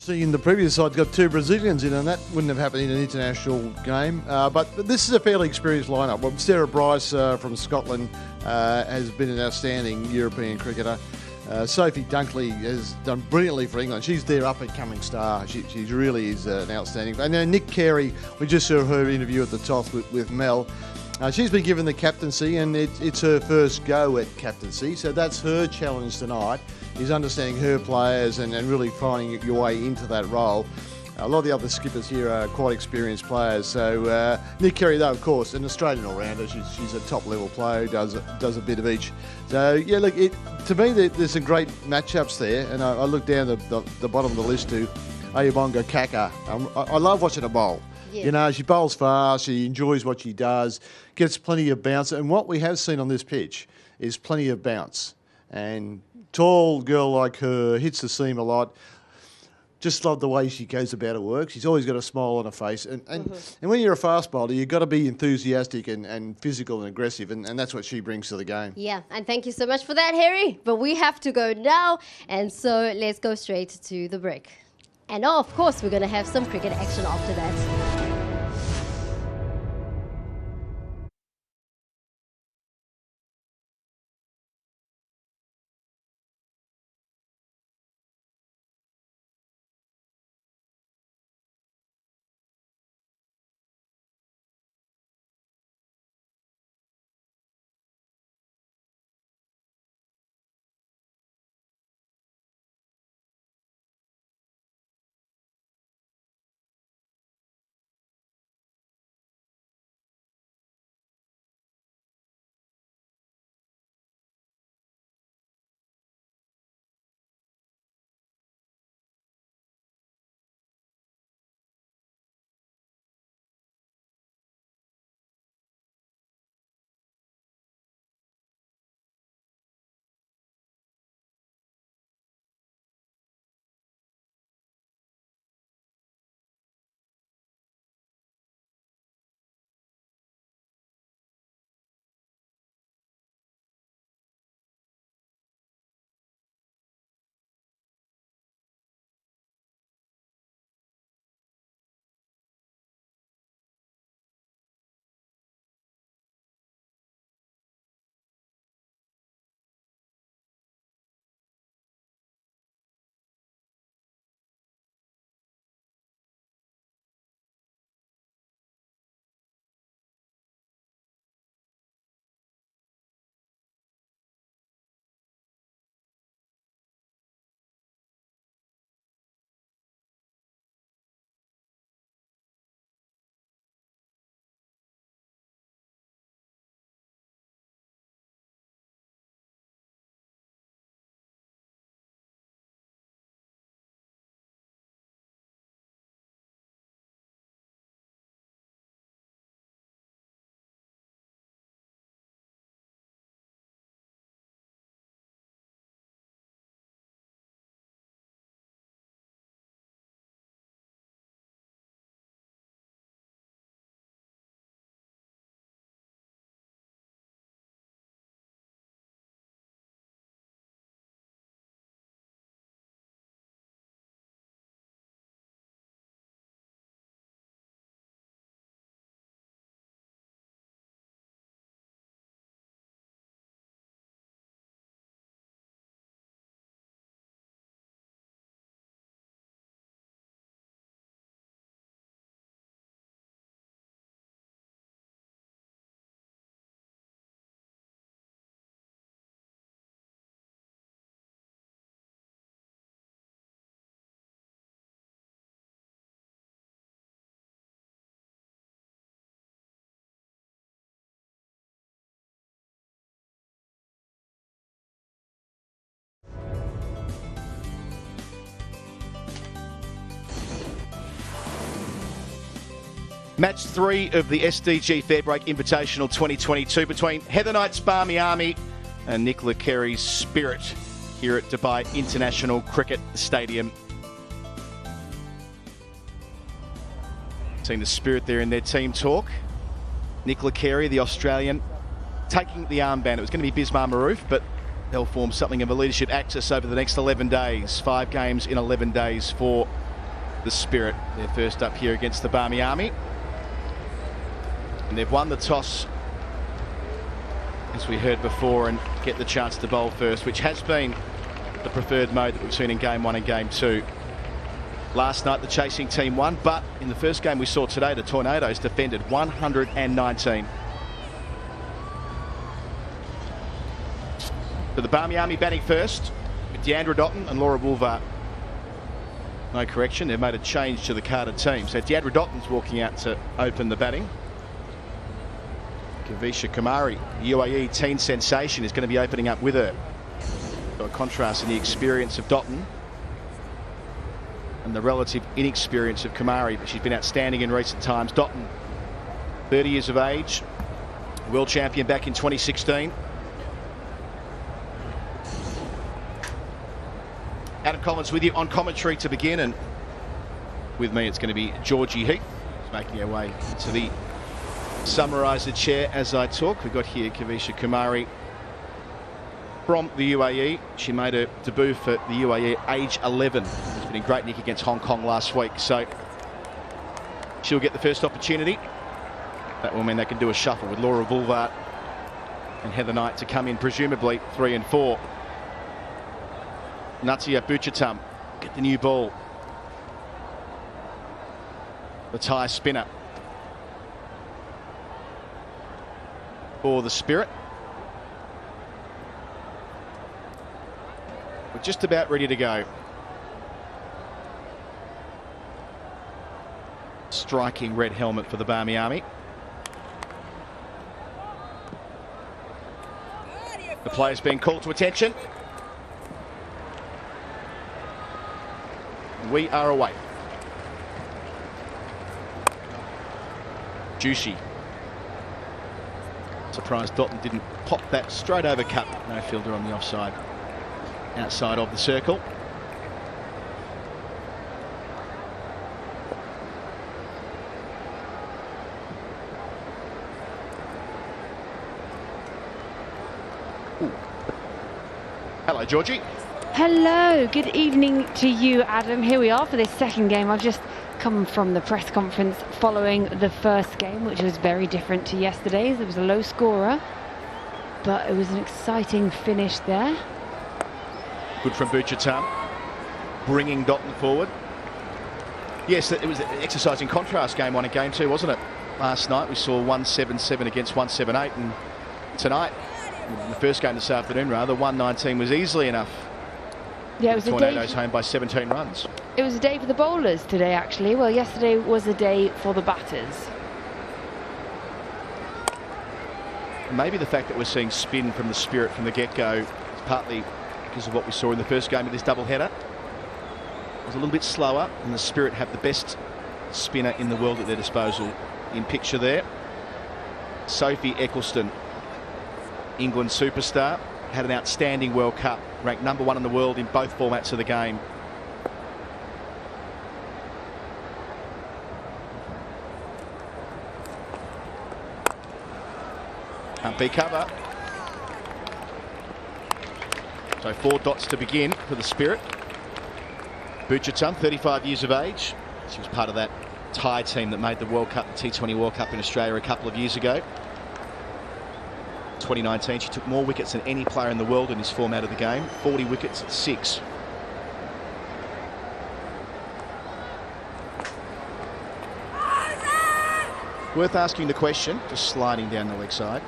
See, in the previous side, got two Brazilians in, and that wouldn't have happened in an international game. But this is a fairly experienced lineup. Well, Sarah Bryce from Scotland has been an outstanding European cricketer. Sophie Dunkley has done brilliantly for England. She's their up-and-coming star. She really is an outstanding. And then Nick Carey, we just saw her interview at the top with Mel. She's been given the captaincy, and it's her first go at captaincy. So that's her challenge tonight, is understanding her players and really finding your way into that role. A lot of the other skippers here are quite experienced players. So Nick Carey, though, of course, an Australian all-rounder. She's a top-level player who does a bit of each. So, yeah, look, to me, there's some great matchups there. And I look down the bottom of the list to Ayabonga Kaka. I love watching her bowl. Yeah. You know, she bowls fast, she enjoys what she does, gets plenty of bounce. And what we have seen on this pitch is plenty of bounce. And tall girl like her hits the seam a lot. Just love the way she goes about her work. She's always got a smile on her face. And when you're a fast bowler, you've got to be enthusiastic and physical and aggressive, and that's what she brings to the game. Yeah, and thank you so much for that, Harry. But we have to go now, and so let's go straight to the break. And of course, we're going to have some cricket action after that. Match 3 of the SDG Fairbreak Invitational 2022 between Heather Knight's Barmy Army and Nicola Carey's Spirit here at Dubai International Cricket Stadium. Seeing the Spirit there in their team talk. Nicola Carey, the Australian, taking the armband. It was going to be Bismar Maroof, but they'll form something of a leadership axis over the next 11 days. 5 games in 11 days for the Spirit. They're first up here against the Barmy Army. And they've won the toss, as we heard before, and get the chance to bowl first, which has been the preferred mode that we've seen in Game 1 and Game 2. Last night the chasing team won, but in the first game we saw today, the Tornadoes defended 119. So the Barmy Army batting first with Deandra Dotton and Laura Woolvart. No correction, they've made a change to the carded team. So Deandra Dotton's walking out to open the batting. Kavisha Kumari, the UAE teen sensation, is going to be opening up with her. Got a contrast in the experience of Dotton and the relative inexperience of Kumari, but she's been outstanding in recent times. Dotton, 30 years of age, world champion back in 2016. Adam Collins with you on commentary to begin, and with me it's going to be Georgie Heath, who's making her way to the summariser chair as I talk. We've got here Kavisha Kumari from the UAE. She made her debut for the UAE age 11. She's been in great nick against Hong Kong last week, so she'll get the first opportunity. That will mean they can do a shuffle with Laura Woolvart and Heather Knight to come in, presumably 3 and 4. Natia Buchatam get the new ball. The Thai spinner for the Spirit. We're just about ready to go. Striking red helmet for the Barmy Army. The player's being called to attention. We are away. Juicy. Surprised Dotton didn't pop that straight over cut. No fielder on the offside. Outside of the circle. Ooh. Hello, Georgie. Hello, good evening to you, Adam. Here we are for this second game. I've just come from the press conference following the first game, which was very different to yesterday's. There was a low scorer, but it was an exciting finish there. Good from Buchatam, bringing Dotton forward. Yes, it was an exercise in contrast, Game 1 and Game 2, wasn't it? Last night we saw 177 against 178, and tonight, in the first game this afternoon rather, 119 was easily enough. Yeah, it was Tornadoes home by 17 runs. It was a day for the bowlers today, actually. Well, yesterday was a day for the batters. Maybe the fact that we're seeing spin from the Spirit from the get-go is partly because of what we saw in the first game of this doubleheader. It was a little bit slower, and the Spirit have the best spinner in the world at their disposal. In picture there, Sophie Eccleston, England superstar, had an outstanding World Cup, ranked #1 in the world in both formats of the game. Can't be cover. So 4 dots to begin for the Spirit. Buchatam, 35 years of age. She was part of that Thai team that made the World Cup, the T20 World Cup in Australia a couple of years ago. 2019, she took more wickets than any player in the world in this format of the game. 40 wickets at 6. Worth asking the question, just sliding down the leg side.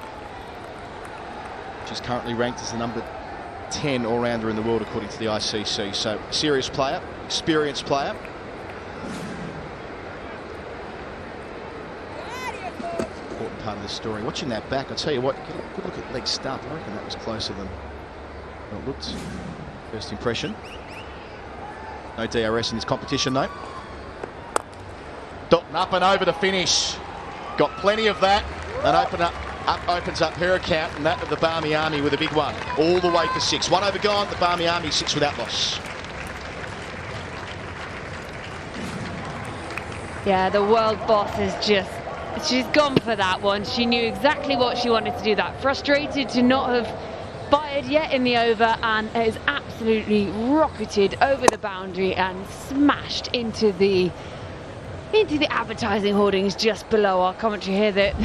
She's currently ranked as the number 10 all-rounder in the world according to the ICC. So, serious player, experienced player. Important part of the story. Watching that back, I'll tell you what, get a good look at leg stump. I reckon that was closer than it looked. First impression. No DRS in this competition, though. Dotton up and over to finish. Got plenty of that, and opens up her account, and that of the Barmy Army with a big one. All the way for 6. 1 over gone, the Barmy Army 6 without loss. Yeah, the world boss is just, she's gone for that one. She knew exactly what she wanted to do. That frustrated to not have fired yet in the over, and it is absolutely absolutely rocketed over the boundary and smashed into the advertising hoardings just below our commentary here. That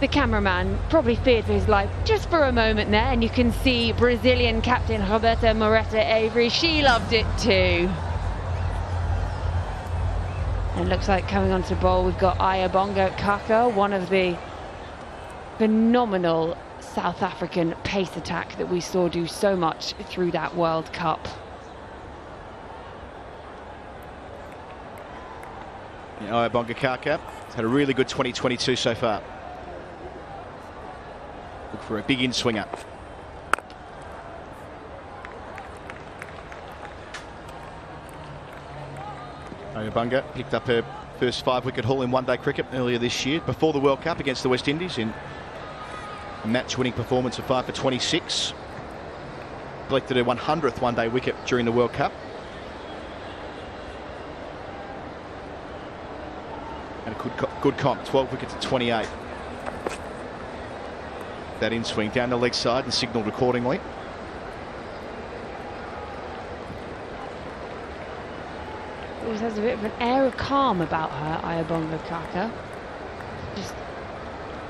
the cameraman probably feared for his life just for a moment there, and you can see Brazilian captain Roberta Moreta Avery. She loved it too. And looks like coming onto bowl, we've got Ayabonga Kaka, one of the phenomenal South African pace attack that we saw do so much through that World Cup. Ayabonga Kaka has had a really good 2022 so far. Look for a big in-swinger. Ayabonga picked up her first 5-wicket haul in one-day cricket earlier this year before the World Cup against the West Indies in a match-winning performance of 5 for 26. Collected her 100th one-day wicket during the World Cup. And a good comp, 12 wickets at 28. That in-swing down the leg side and signalled accordingly. Always has a bit of an air of calm about her, Ayabonga Kaka. Just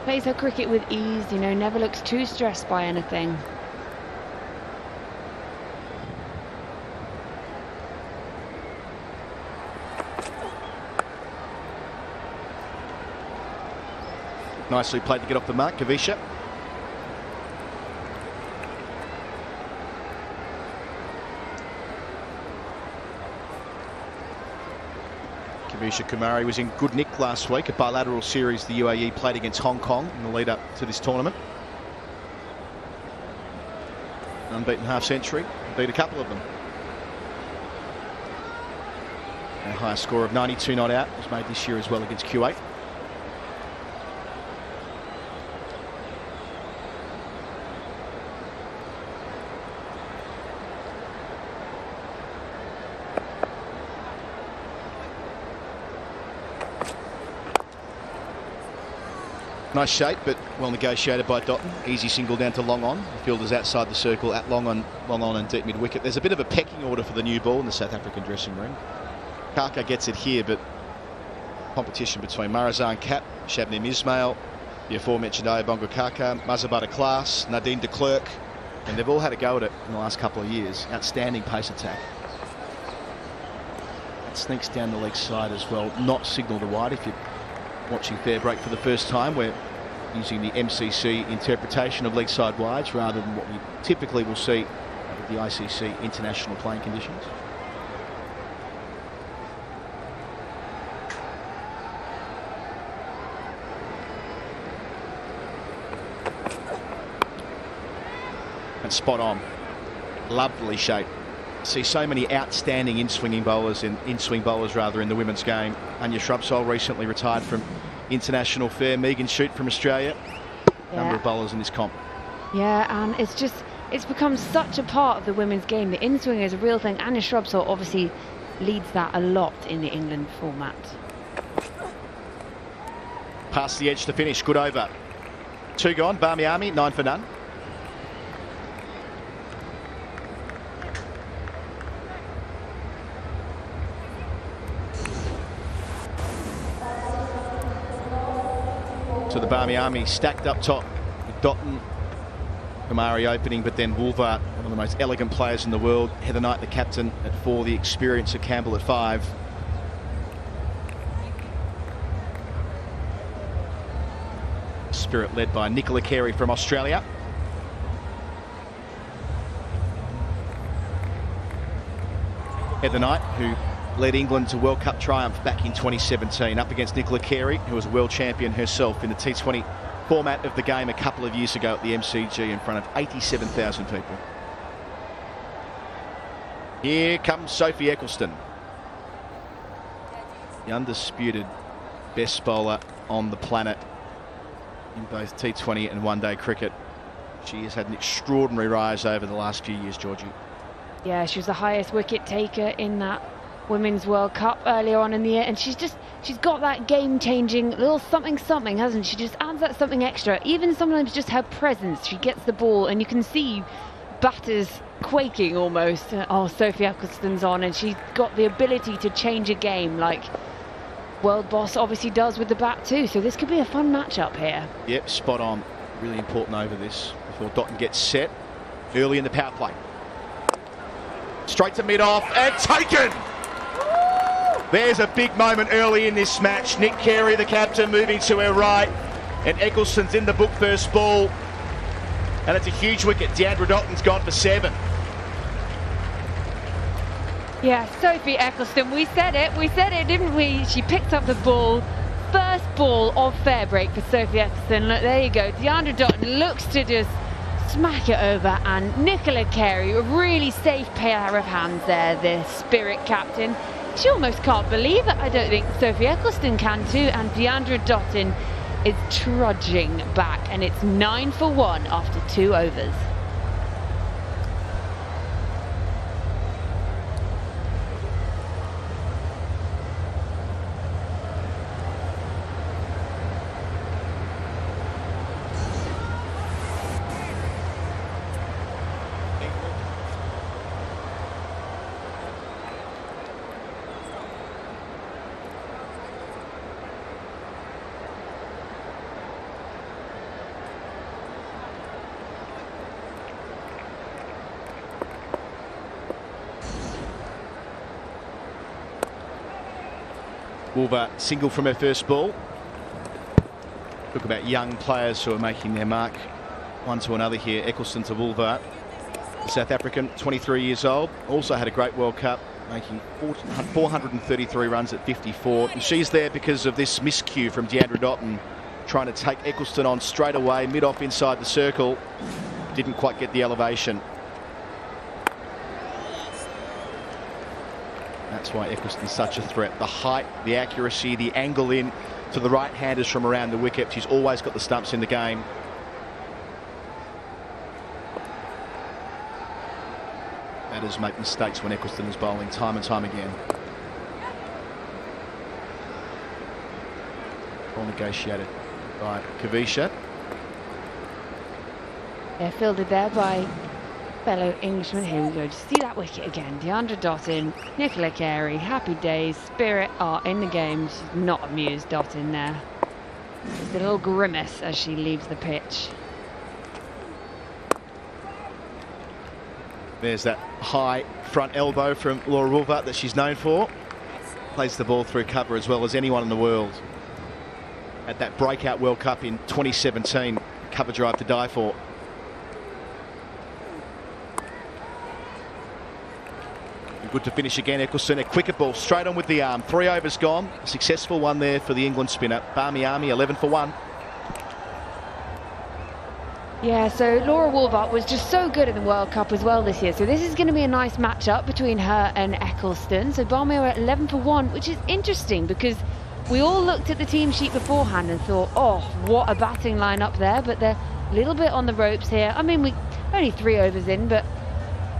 plays her cricket with ease, you know, never looks too stressed by anything. Nicely played to get off the mark, Kavisha. Kavisha Kumari was in good nick last week, a bilateral series the UAE played against Hong Kong in the lead up to this tournament. Unbeaten half-century, beat a couple of them. A higher score of 92 not out was made this year as well against Kuwait. Nice shape, but well negotiated by Dotton. Easy single down to long on. The fielder's outside the circle at long on and deep mid wicket. There's a bit of a pecking order for the new ball in the South African dressing room. Kaka gets it here, but competition between Marazan Cap, Shabnim Ismail, the aforementioned Ayabonga Kaka, Mazabata Klaas, Nadine de Klerk, and they've all had a go at it in the last couple of years. Outstanding pace attack. It sneaks down the leg side as well. Not signal to wide if you're watching Fairbreak for the first time. We're using the MCC interpretation of leg side wides rather than what we typically will see with the ICC international playing conditions. And spot on. Lovely shape. See so many outstanding in-swinging bowlers and in-swing bowlers rather in the women's game. Anya Shrubsole recently retired from international fair. Megan Shute from Australia. Number of bowlers in this comp. Yeah, and it's become such a part of the women's game. The in-swing is a real thing. Anya Shrubsole obviously leads that a lot in the England format. Past the edge to finish. Good over. 2 gone. Barmy Army, 9 for none. So the Barmy Army stacked up top with Dotton, Kumari opening, but then Woolvart, one of the most elegant players in the world. Heather Knight, the captain, at 4. The experience of Campbell at 5. Spirit led by Nicola Carey from Australia. Heather Knight, who led England to World Cup triumph back in 2017 up against Nicola Carey, who was a world champion herself in the T20 format of the game a couple of years ago at the MCG in front of 87,000 people. Here comes Sophie Eccleston, the undisputed best bowler on the planet in both T20 and one-day cricket. She has had an extraordinary rise over the last few years, Georgie. Yeah, she was the highest wicket taker in that Women's World Cup earlier on in the year, and she's got that game-changing little something, hasn't she? She just adds that something extra. Even sometimes just her presence, she gets the ball, and you can see batters quaking almost. Oh, Sophie Eccleston's on, and she's got the ability to change a game like World Boss obviously does with the bat too. So this could be a fun matchup here. Yep, spot on. Really important over this before Dotton gets set early in the power play. Straight to mid-off and taken! There's a big moment early in this match. Nick Carey, the captain, moving to her right, and Eccleston's in the book first ball. And it's a huge wicket. Deandra Dotton's gone for 7. Yeah, Sophie Eccleston, we said it, didn't we? She picked up the ball. First ball of Fairbreak for Sophie Eccleston. Look, there you go. Deandra Dotton looks to just smack it over, and Nicola Carey, a really safe pair of hands there, the Spirit captain. She almost can't believe it. I don't think Sophie Eccleston can too, and Deandra Dotton is trudging back, and it's 9 for 1 after 2 overs. Wolver single from her first ball. Talk about young players who are making their mark one to another here. Eccleston to Wolver, the South African, 23 years old. Also had a great World Cup, making 433 runs at 54. And she's there because of this miscue from Deandra Dotton, trying to take Eccleston on straight away, mid-off inside the circle. Didn't quite get the elevation. That's why Eccleston's such a threat. The height, the accuracy, the angle in to the right-handers from around the wicket. She's always got the stumps in the game. Batters make mistakes when Eccleston is bowling time and time again. All negotiated by Kavisha. Yeah, fielded there by fellow Englishman. Here we go. Just see that wicket again. Deandra Dotton, Nicola Carey, happy days. Spirit are in the game. She's not amused, Dotton there. Just a little grimace as she leaves the pitch. There's that high front elbow from Laura Wolver that she's known for. Plays the ball through cover as well as anyone in the world. At that breakout World Cup in 2017, cover drive to die for. Good to finish again, Eccleston. A quicker ball, straight on with the arm. 3 overs gone. A successful one there for the England spinner. Barmy 11 for 1. Yeah, so Laura Wolver was just so good in the World Cup as well this year. So this is going to be a nice matchup between her and Eccleston. So Barmy are at 11 for 1, which is interesting because we all looked at the team sheet beforehand and thought, oh, what a batting lineup there. But they're a little bit on the ropes here. I mean, we only 3 overs in, but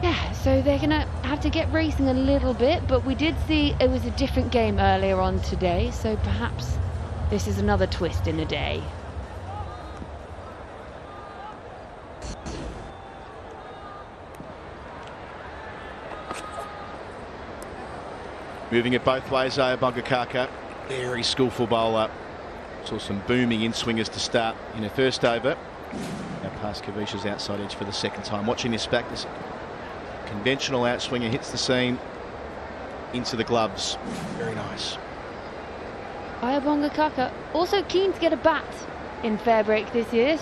yeah, so they're going to have to get racing a little bit, but we did see it was a different game earlier on today, so perhaps this is another twist in the day. Moving it both ways, Ayabonga. Very skillful bowler. Saw some booming in-swingers to start in her first over. Now past Kavisha's outside edge for the second time. Watching this back, this conventional outswinger hits the seam into the gloves. Very nice. Ayabonga also keen to get a bat in Fairbreak this year.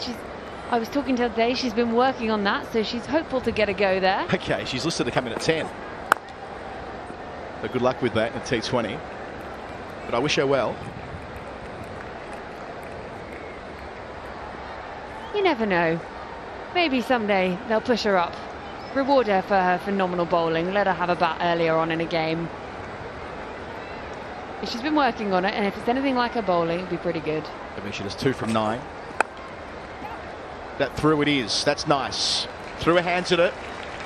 I was talking to her today, she's been working on that, so she's hopeful to get a go there. Okay, she's listed to come in at 10. So good luck with that in T20. But I wish her well. You never know. Maybe someday they'll push her up. Reward her for her phenomenal bowling. Let her have a bat earlier on in a game. If she's been working on it, and if it's anything like her bowling, it'd be pretty good. Kavisha does 2 from 9. That through it is. That's nice. Threw her hands at it.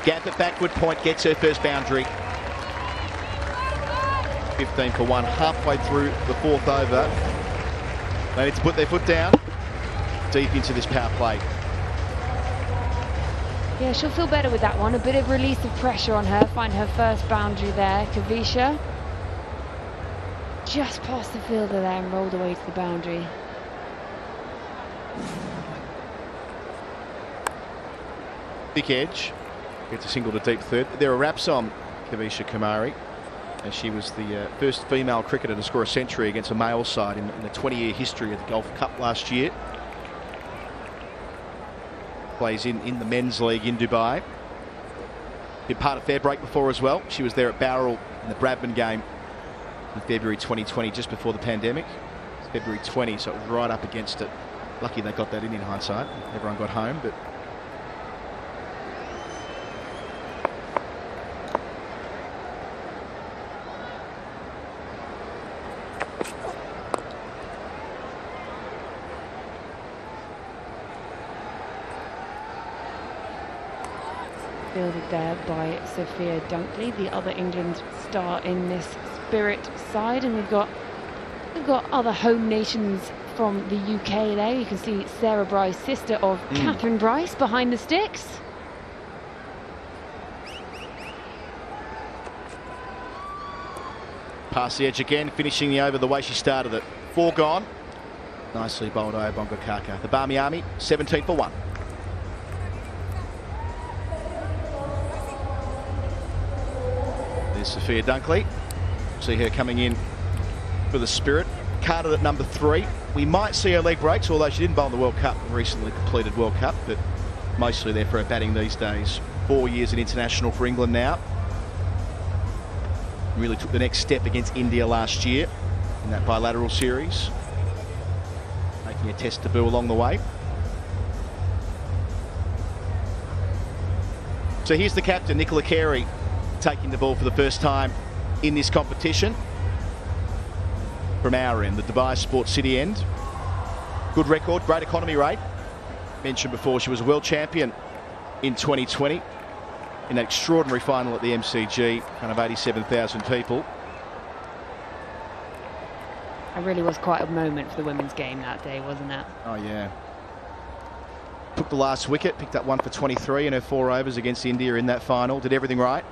Gap it backward point. Gets her first boundary. 15 for 1. Halfway through the 4th over. They need to put their foot down. Deep into this power play. Yeah, she'll feel better with that one. A bit of release of pressure on her. Find her first boundary there. Kavisha just past the fielder there and rolled away to the boundary. Thick edge. Gets a single to deep third. There are wraps on Kavisha Kumari, as she was the first female cricketer to score a century against a male side in the 20-year history of the Gulf Cup last year. Plays in the men's league in Dubai. Been part of Fairbreak before as well. She was there at Bowral in the Bradman game in February 2020, just before the pandemic. It's February 20, so it was right up against it. Lucky they got that in hindsight. Everyone got home, but fielded there by Sophia Dunkley, the other England star in this Spirit side, and we've got other home nations from the UK there. You can see Sarah Bryce, sister of Catherine Bryce, behind the sticks. past the edge again, finishing the over the way she started it. 4 gone. Nicely bowled over Bonga Kaka. The Barmy Army, 17 for 1. Sophia Dunkley. See her coming in for the Spirit. Carded at number 3. We might see her leg breaks, although she didn't bowl in the World Cup, recently completed World Cup, but mostly there for her batting these days. 4 years in international for England now. Really took the next step against India last year in that bilateral series, making a test debut along the way. So here's the captain, Nicola Carey, taking the ball for the first time in this competition. From our end, the Dubai Sports City end. Good record, great economy rate. Mentioned before, she was a world champion in 2020 in that extraordinary final at the MCG, kind of 87,000 people. It really was quite a moment for the women's game that day, wasn't it? Oh yeah. Took the last wicket, picked up 1 for 23 in her 4 overs against India in that final. Did everything right.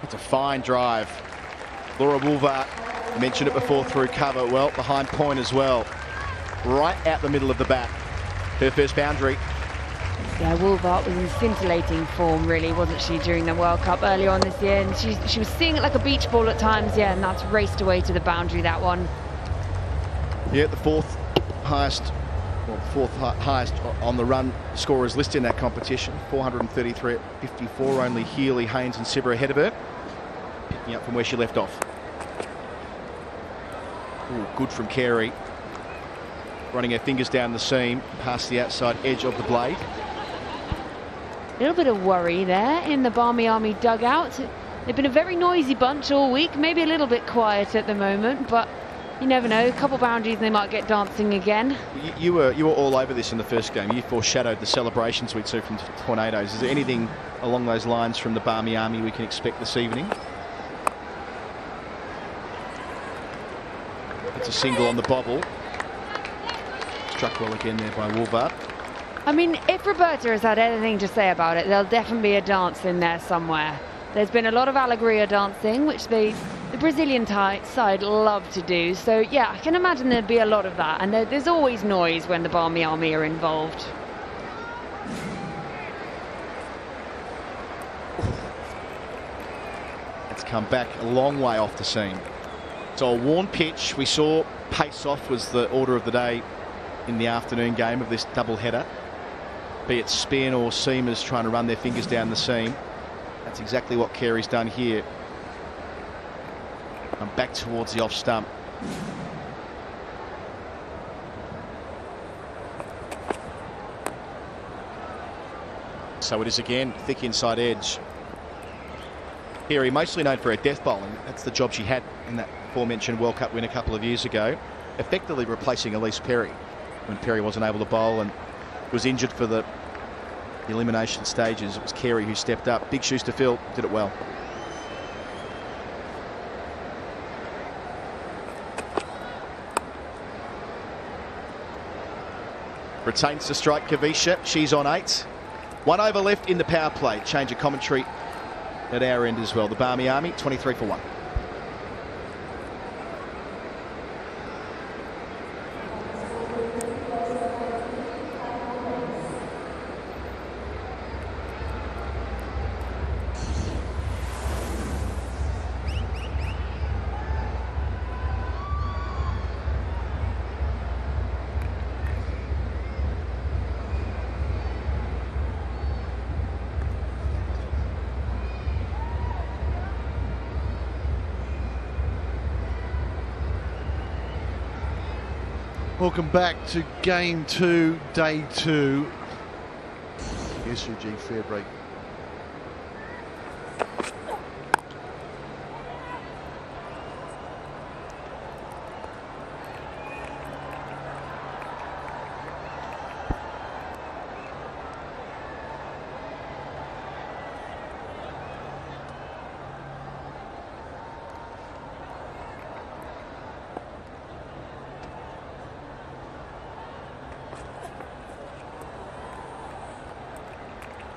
It's a fine drive. Laura Woolver, mentioned it before, through cover. Well, behind point as well. Right out the middle of the bat. Her first boundary. Yeah, Woolver was in scintillating form, really, wasn't she, during the World Cup earlier on this year? And she was seeing it like a beach ball at times, yeah, and that's raced away to the boundary, that one. Yeah, the fourth highest on the run scorers list in that competition. 433 at 54. Only Healy, Haynes and Sibber ahead of her. Picking up from where she left off. Ooh, good from Carey. Running her fingers down the seam, past the outside edge of the blade. A little bit of worry there in the Barmy Army dugout. They've been a very noisy bunch all week, maybe a little bit quiet at the moment, but you never know. A couple boundaries and they might get dancing again. You were all over this in the first game. You foreshadowed the celebrations we'd see from Tornadoes. Is there anything along those lines from the Barmy Army we can expect this evening? It's a single on the bobble. Struck well again there by Woolver. I mean, if Roberta has had anything to say about it, there'll definitely be a dance in there somewhere. There's been a lot of Alegria dancing, which the Brazilian side love to do. So, yeah, I can imagine there'd be a lot of that. And there's always noise when the Barmy Army are involved. It's come back a long way off the seam. So a worn pitch. We saw pace off was the order of the day in the afternoon game of this double header. Be it spin or seamers trying to run their fingers down the seam. That's exactly what Carey's done here. And back towards the off stump. So it is again, thick inside edge. Carey, mostly known for her death bowling. That's the job she had in that aforementioned World Cup win a couple of years ago. Effectively replacing Elise Perry when Perry wasn't able to bowl and was injured for the elimination stages. It was Carey who stepped up. Big shoes to fill, did it well. Retains to strike Kavisha. She's on 8. 1 over left in the power play. Change of commentary at our end as well. The Barmy Army, 23 for 1. Welcome back to Game 2, Day 2. SUG Fairbreak.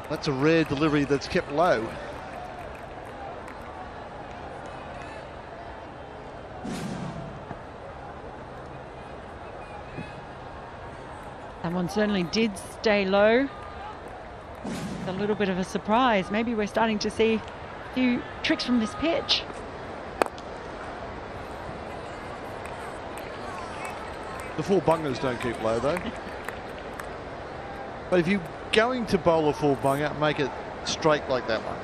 That's a rare delivery that's kept low. That one certainly did stay low. It's a little bit of a surprise. Maybe we're starting to see a few tricks from this pitch. The full bungers don't keep low though. But if you're going to bowl a full bunger, make it straight like that one.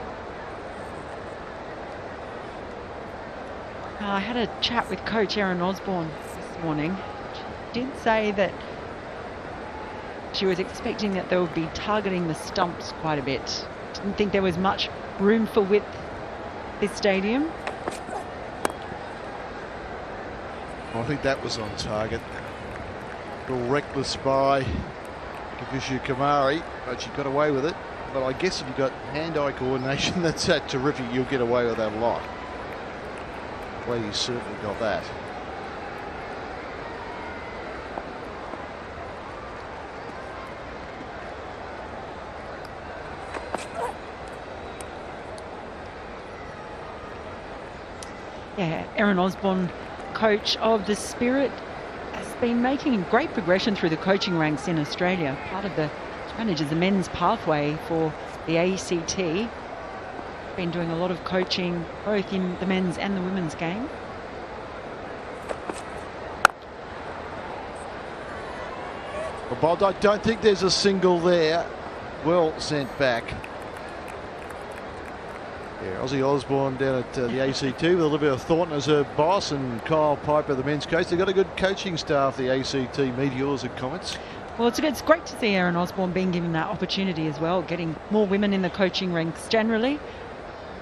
I had a chat with coach Erin Osborne this morning. She did say that she was expecting that they would be targeting the stumps quite a bit. Didn't think there was much room for width this stadium. I think that was on target. A little reckless by Kavisha Kamari, but she got away with it. But I guess if you've got hand-eye coordination, that's terrific. You'll get away with that a lot. Well, you certainly got that. Yeah, Erin Osborne, coach of the Spirit, has been making great progression through the coaching ranks in Australia. Part of the manages the men's pathway for the ACT. Been doing a lot of coaching both in the men's and the women's game. Well, Bob, I don't think there's a single there. Well sent back. Yeah, Ozzy Osborne down at the ACT with a little bit of Thornton as her boss and Kyle Piper, the men's coach. They've got a good coaching staff, the ACT. Meteors and comments. Well, it's great to see Erin Osborne being given that opportunity as well, getting more women in the coaching ranks generally.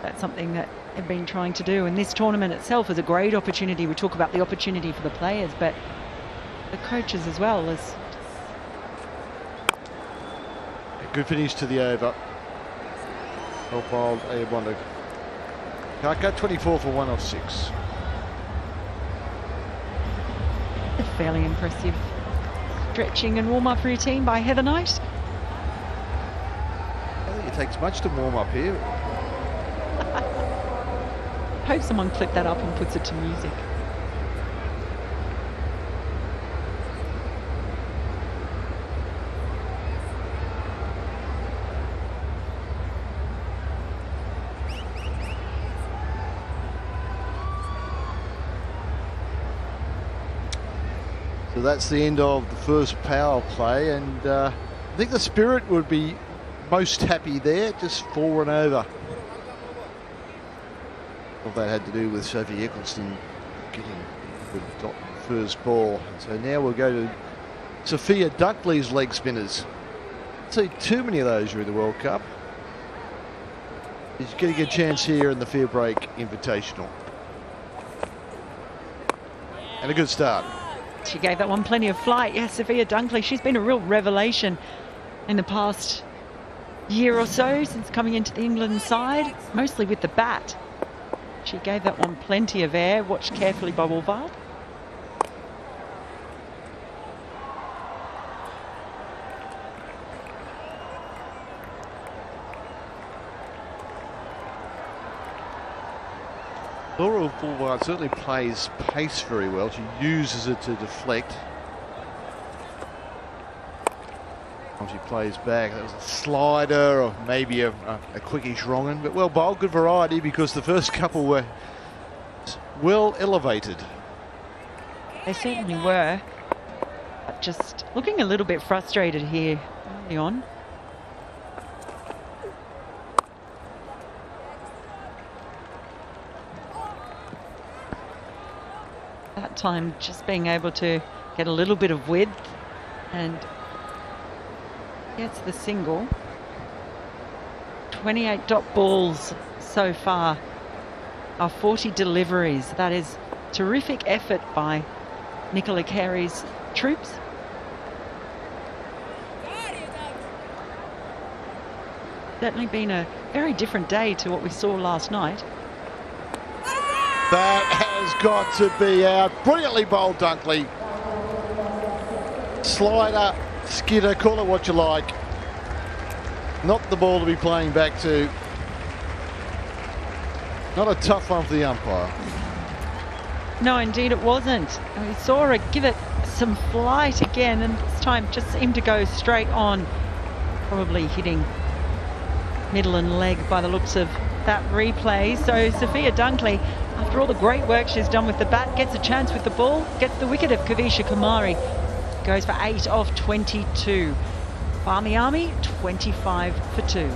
That's something that they've been trying to do. And this tournament itself is a great opportunity. We talk about the opportunity for the players, but the coaches as well. As good finish to the over. Well bowled, Ayabonda. Dhaka, 24 for 1 off 6. a fairly impressive stretching and warm-up routine by Heather Knight. I think it takes much to warm up here. Hope someone clipped that up and puts it to music. So that's the end of the first power play, and I think the Spirit would be most happy there, just 4 and over. All that had to do with Sophie Eccleston getting the first ball. So now we'll go to Sophia Dunkley's leg spinners. Don't see too many of those during the World Cup. She's getting a chance here in the Fairbreak Invitational. And a good start. She gave that one plenty of flight. Yes, Sophia Dunkley, she's been a real revelation in the past year or so since coming into the England side, mostly with the bat. She gave that one plenty of air, watched carefully by Wolvard. Laura Fulvard certainly plays pace very well. She uses it to deflect. She plays back. That was a slider or maybe a quickish wrong one, but well bowled, good variety because the first couple were well elevated. They certainly were. But just looking a little bit frustrated here early on. That time just being able to get a little bit of width and gets the single. 28 dot balls so far are 40 deliveries. That is terrific effort by Nicola Carey's troops. Certainly been a very different day to what we saw last night. That has got to be out. Brilliantly bowled, Dunkley. Slider, skidder, call it what you like. Not the ball to be playing back to. Not a tough one for the umpire. No, indeed it wasn't. And we saw her give it some flight again, and this time just seemed to go straight on. Probably hitting middle and leg by the looks of that replay. So Sophia Dunkley, after all the great work she's done with the bat, gets a chance with the ball, gets the wicket of Kavisha Kumari, goes for 8 of 22. Barmy Army, 25 for 2.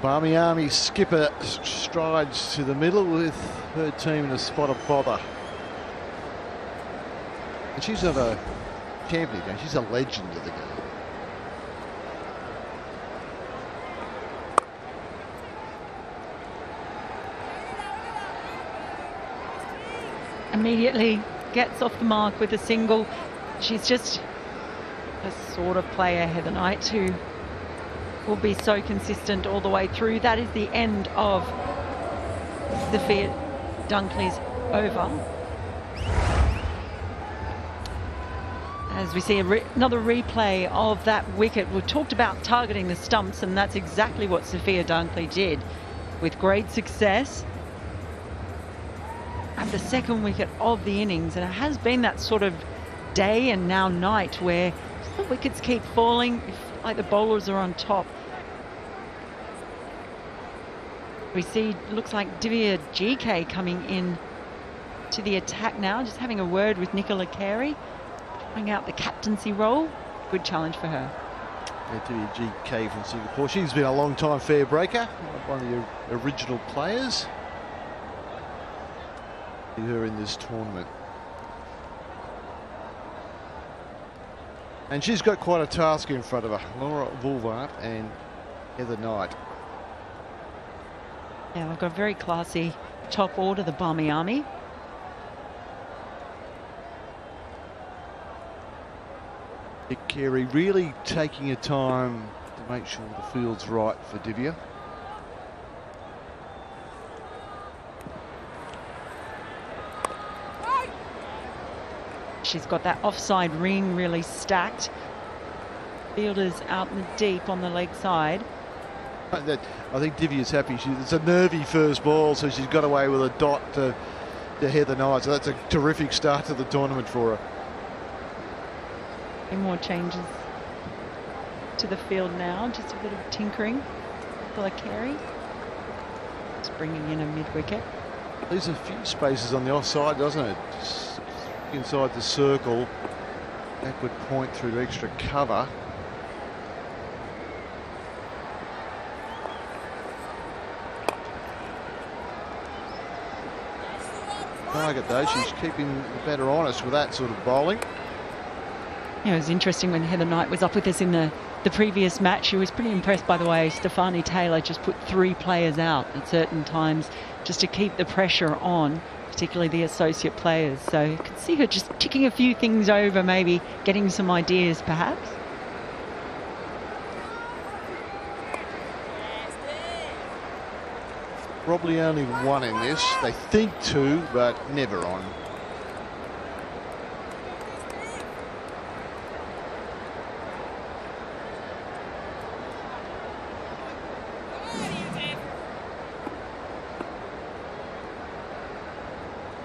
Barmy Army skipper strides to the middle with her team in a spot of bother. And she's not a champion game, she's a legend of the game. Immediately gets off the mark with a single. She's just a sort of player, Heather Knight, who will be so consistent all the way through. That is the end of Sophia Dunkley's over. As we see another replay of that wicket. We've talked about targeting the stumps, and that's exactly what Sophia Dunkley did with great success. And the second wicket of the innings, and it has been that sort of day and now night where the wickets keep falling, like the bowlers are on top. We see, looks like Divya GK coming in to the attack now, just having a word with Nicola Carey, trying out the captaincy role. Good challenge for her. Yeah, Divya GK from Singapore. She's been a long time fair breaker, one of the original players. See her in this tournament. And she's got quite a task in front of her. Laura Vulvart and Heather Knight. Yeah, we've got a very classy top order, the Barmy Army. Nick Carey really taking her time to make sure the field's right for Divya. She's got that offside ring really stacked. Fielders out in the deep on the leg side. I think Divya's happy. It's a nervy first ball, so she's got away with a dot to Heather Knight. So that's a terrific start to the tournament for her. Any more changes to the field now? Just a bit of tinkering. Nicola Carey just bringing in a mid-wicket. There's a few spaces on the offside, doesn't it? Just inside the circle, backward point through to extra cover. target, though. She's keeping the batter honest with that sort of bowling. Yeah, it was interesting when Heather Knight was up with us in the previous match. She was pretty impressed by the way Stefani Taylor just put 3 players out at certain times just to keep the pressure on, particularly the associate players. So you could see her just ticking a few things over, maybe getting some ideas perhaps. Probably only one in this. They think 2, but never on.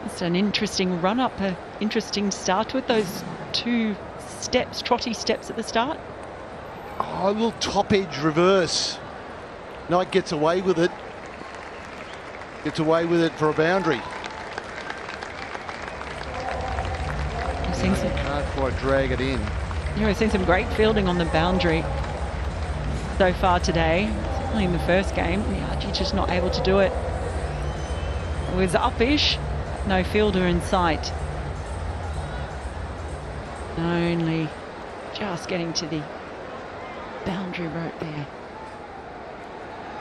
It's an interesting run-up, an interesting start with those 2 steps, trotty steps at the start. Oh, a little top edge reverse. Knight gets away with it. Gets away with it for a boundary. Can't quite drag it in. Yeah, we've seen some great fielding on the boundary so far today. Certainly in the first game, Archie just not able to do it. It was up-ish, no fielder in sight. Only just getting to the boundary rope there.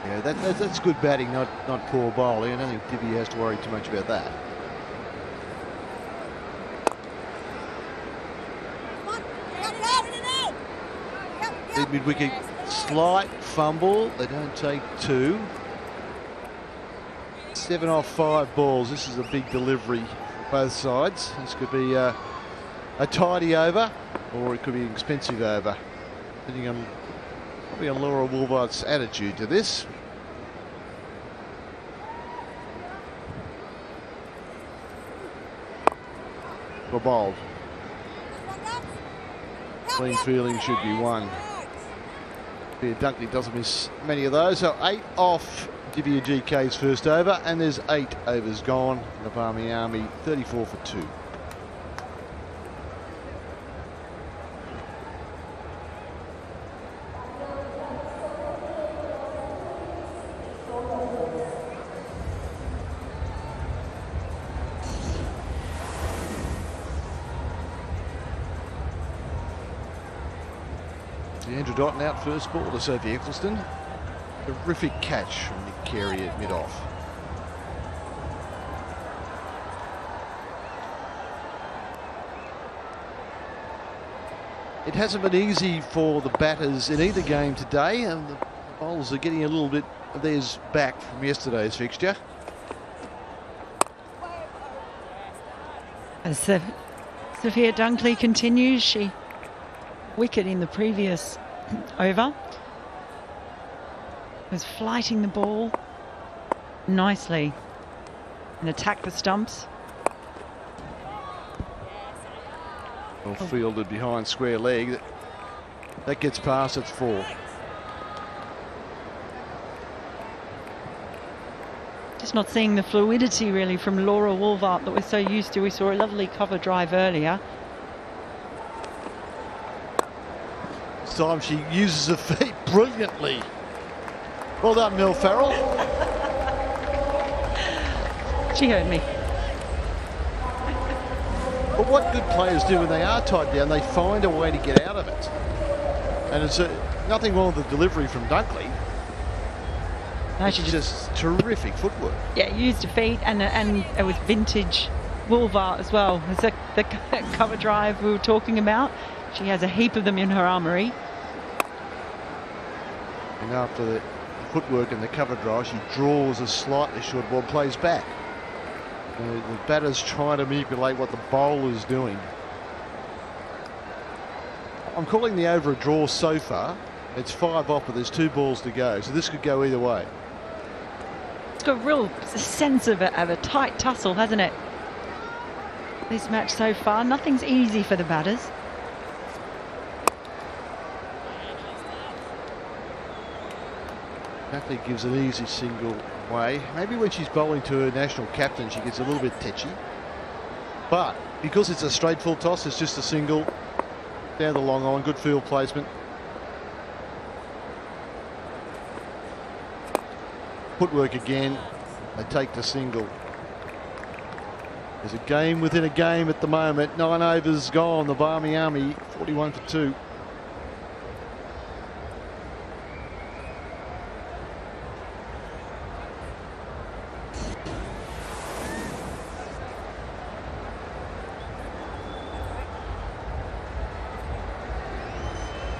Yeah, that's good batting, not poor bowling. I don't think Divi has to worry too much about that. Mid-wicket, slight fumble. They don't take 2. 7 off 5 balls. This is a big delivery for both sides. This could be a tidy over, or it could be an expensive over, depending on probably on Laura Woolvart's attitude to this. For bowled. Clean fielding should be 1. Dunkley doesn't miss many of those. So 8 off Divya GK's first over, and there's 8 overs gone. The Barmy Army 34 for 2. Andrew Dotton out first ball to Sophie Eccleston. Terrific catch from Nick Carey at mid-off. It hasn't been easy for the batters in either game today, and the bowlers are getting a little bit of theirs back from yesterday's fixture. As Sophia Dunkley continues, she wicket in the previous over. Was flighting the ball nicely and attacked the stumps. Well fielded behind square leg. That gets past, it's 4. Just not seeing the fluidity really from Laura Woolvart that we're so used to. We saw a lovely cover drive earlier. This time she uses her feet brilliantly. Well done, Mel Farrell. She heard me. But what good players do when they are tied down, they find a way to get out of it. And it's nothing wrong with the delivery from Dunkley. No, it's just terrific footwork. Yeah, used her feet, and it was vintage Woolvart as well. It's the cover drive we were talking about. She has a heap of them in her armoury. And after the footwork and the cover drive, she draws a slightly short ball, plays back. The batter's trying to manipulate what the bowler's doing. I'm calling the over a draw so far. It's 5 off, but there's 2 balls to go, so this could go either way. It's got a real sense of a tight tussle, hasn't it? This match so far, nothing's easy for the batters. Dunkley gives an easy single away. Maybe when she's bowling to her national captain, she gets a little bit tetchy. But because it's a straight full toss, it's just a single down the long on. Good field placement. Footwork again. They take the single. There's a game within a game at the moment. 9 overs gone. The Barmy Army 41 for 2.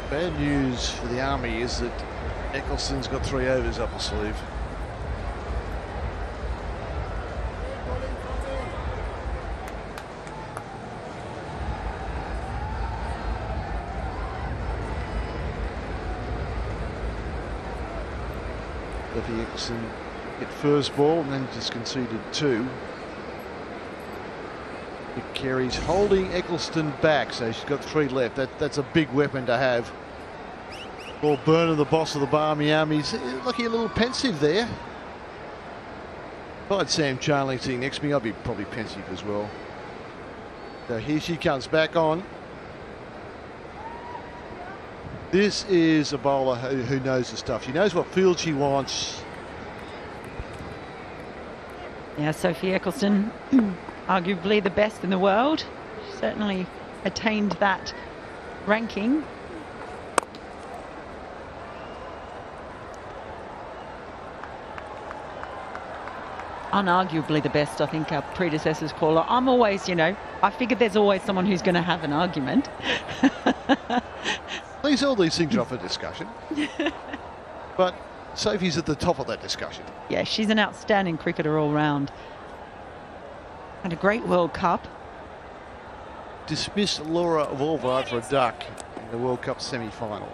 Bad news for the Army is that Eccleston's got 3 overs up her sleeve. Sophie Eccleston hit first ball and then just conceded 2. Nick Carey's holding Eccleston back, so she's got 3 left. That's a big weapon to have. Paul Burnham, the boss of the Barmy Army's looking a little pensive there. If I had Sam Charling sitting next to me, I'd be probably pensive as well. So here she comes back on. This is a bowler who knows the stuff. She knows what field she wants. Yeah, Sophie Eccleston, arguably the best in the world. She certainly attained that ranking. Unarguably the best, I think our predecessors call her. I'm always, you know, I figured there's always someone who's going to have an argument. All these things are up for discussion. But Sophie's at the top of that discussion. Yeah, she's an outstanding cricketer all round. And a great World Cup. Dismissed Laura Volvard for a duck in the World Cup semi-final.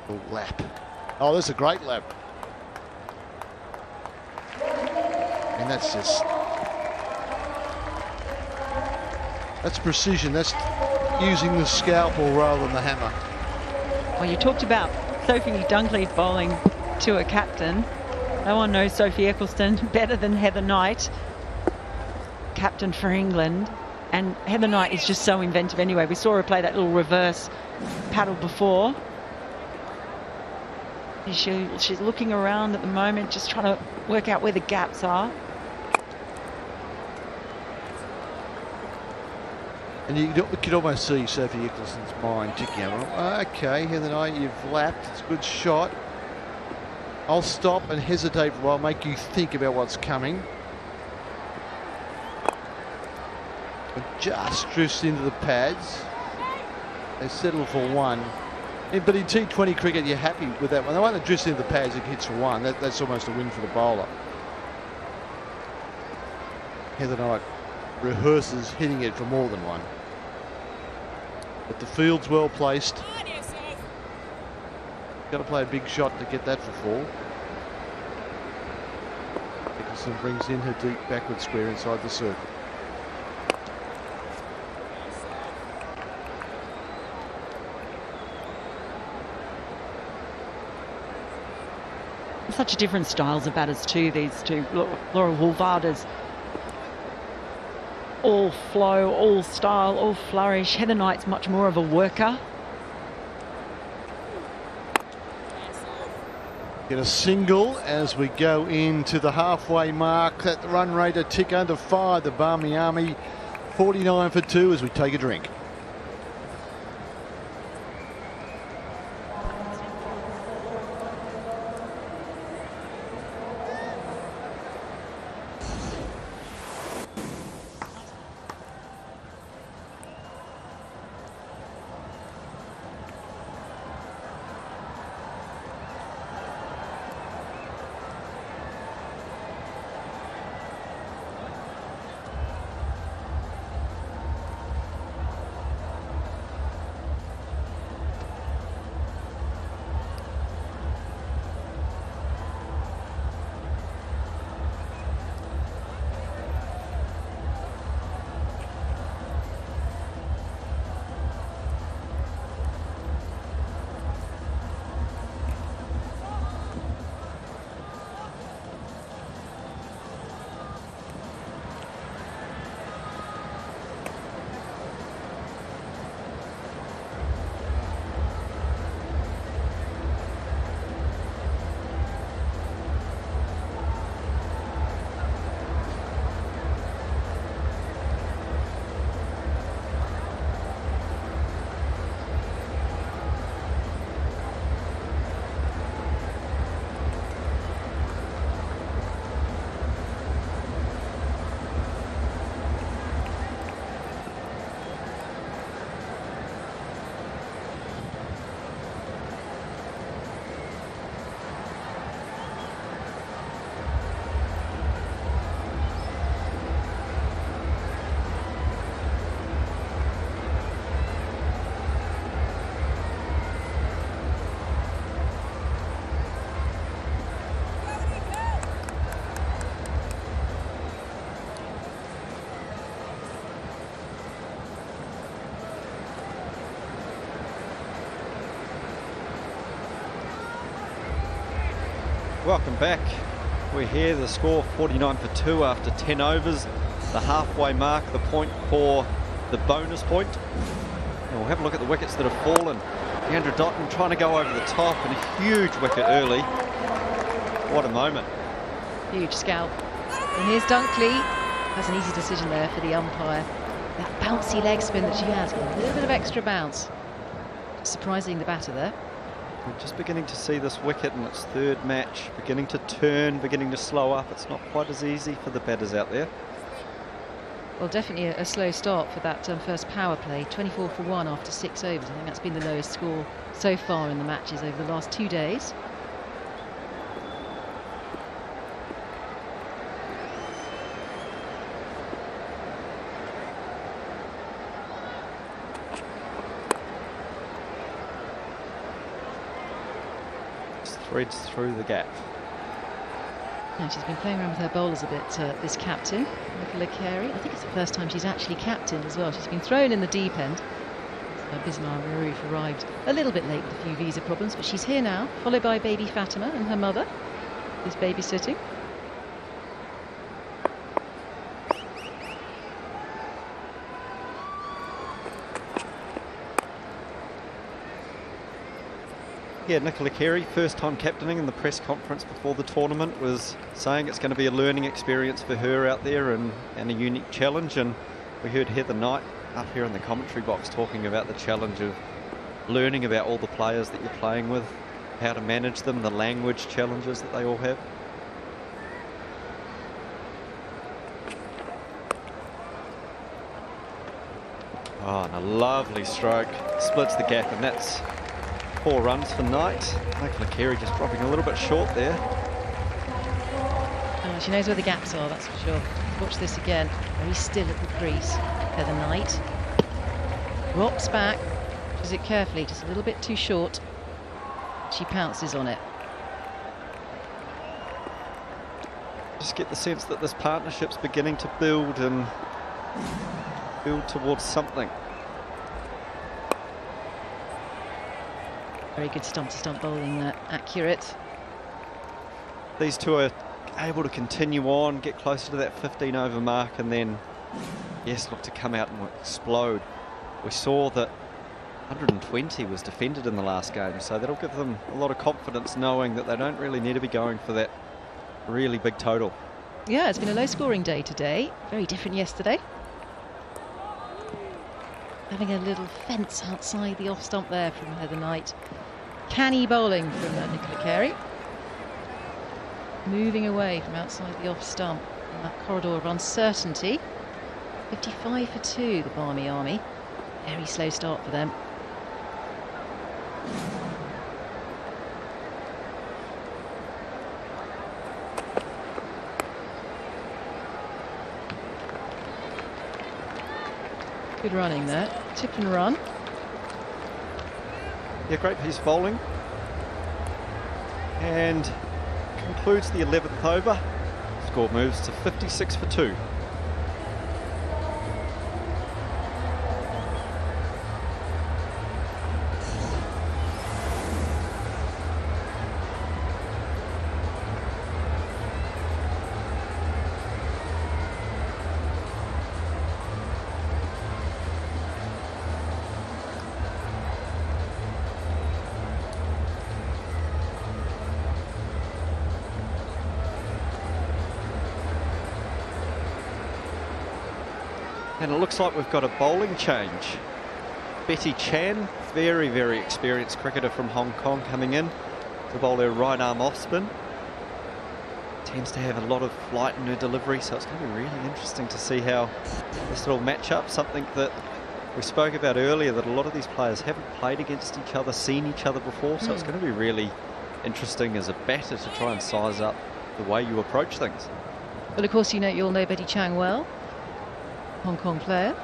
A lap. Oh, that's a great lap. And that's just... that's precision. That's using the scalpel rather than the hammer. Well, you talked about Sophie Dunkley bowling to a captain. No one knows Sophie Eccleston better than Heather Knight, captain for England. And Heather Knight is just so inventive anyway. We saw her play that little reverse paddle before. She's looking around at the moment, just trying to work out where the gaps are. And you could almost see Sophie Eccleston's mind ticking over. Okay, Heather Knight, you've lapped. It's a good shot. I'll stop and hesitate for a while, make you think about what's coming. It just drifts into the pads. They settle for 1. But in T20 cricket, you're happy with that one. The one that drifts into the pads, it hits for 1. That's almost a win for the bowler. Heather Knight rehearses hitting it for more than 1. But the field's well placed. Got to play a big shot to get that for 4. Eccleston brings in her deep backward square inside the circle. Such different styles of batters too, these two. Laura Woolvard is all flow, all style, all flourish. Heather Knight's much more of a worker. Get a single as we go into the halfway mark. That run rate a tick under 5. The Barmy Army 49 for 2 as we take a drink. Welcome back. We're here, the score 49 for 2 after 10 overs. The halfway mark, the point for the bonus point. And we'll have a look at the wickets that have fallen. Andrew Dotton trying to go over the top, and a huge wicket early. What a moment. Huge scalp. And here's Dunkley. That's an easy decision there for the umpire. That bouncy leg spin that she has, got a little bit of extra bounce. Surprising the batter there. We're just beginning to see this wicket in its third match, beginning to turn, beginning to slow up. It's not quite as easy for the batters out there. Well, definitely a slow start for that first power play. 24 for 1 after 6 overs. I think that's been the lowest score so far in the matches over the last 2 days. Threads through the gap. And she's been playing around with her bowlers a bit, this captain, Nicola Carey. I think it's the first time she's actually captained as well. She's been thrown in the deep end. Bismar Maroof arrived a little bit late with a few visa problems, but she's here now, followed by baby Fatima and her mother, who's babysitting. Yeah, Nicola Carey, first time captaining, in the press conference before the tournament, was saying it's going to be a learning experience for her out there and a unique challenge. And we heard Heather Knight up here in the commentary box talking about the challenge of learning about all the players that you're playing with, how to manage them, the language challenges that they all have. Oh, and a lovely stroke, splits the gap, and that's 4 runs for Knight. Nicola Carey just dropping a little bit short there. Oh, she knows where the gaps are, that's for sure. Watch this again. Very still at the crease. Heather Knight rocks back, does it carefully, just a little bit too short. She pounces on it. Just get the sense that this partnership's beginning to build and build towards something. Very good stump-to-stump bowling there, accurate. These two are able to continue on, get closer to that 15 over mark, and then, yes, look to come out and explode. We saw that 120 was defended in the last game, so that'll give them a lot of confidence knowing that they don't really need to be going for that really big total. Yeah, it's been a low-scoring day today. Very different yesterday. Having a little fence outside the off-stump there from Heather Knight. Canny bowling from Nicola Carey. Moving away from outside the off-stump in that corridor of uncertainty. 55 for 2, the Barmy Army. Very slow start for them. Good running there. Tip and run. Yeah, great piece of bowling. And concludes the 11th over. Score moves to 56 for 2. And it looks like we've got a bowling change. Betty Chan, very, very experienced cricketer from Hong Kong, coming in to bowl her right arm off spin. Tends to have a lot of flight in her delivery, so it's going to be really interesting to see how this little match up, something that we spoke about earlier, that a lot of these players haven't played against each other, seen each other before, so it's going to be really interesting as a batter to try and size up the way you approach things. Well, of course, you'll know Betty Chang well. Hong Kong player.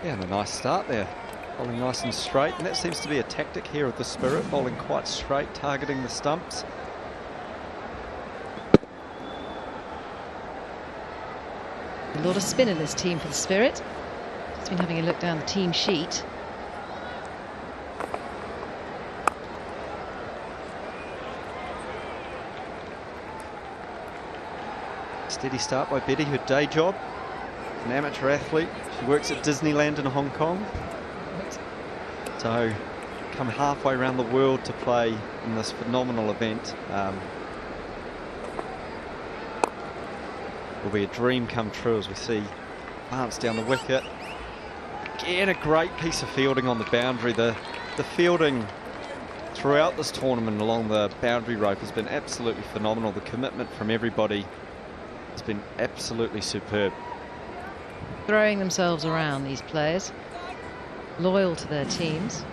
Yeah, and a nice start there. Bowling nice and straight, and that seems to be a tactic here of the Spirit, bowling quite straight, targeting the stumps. A lot of spin in this team for the Spirit. Just been having a look down the team sheet. Steady start by Betty, her day job. An amateur athlete. She works at Disneyland in Hong Kong. So, come halfway around the world to play in this phenomenal event. Will be a dream come true as we see Lance down the wicket. Again, a great piece of fielding on the boundary. The fielding throughout this tournament along the boundary rope has been absolutely phenomenal. The commitment from everybody has been absolutely superb. Throwing themselves around, these players, loyal to their teams.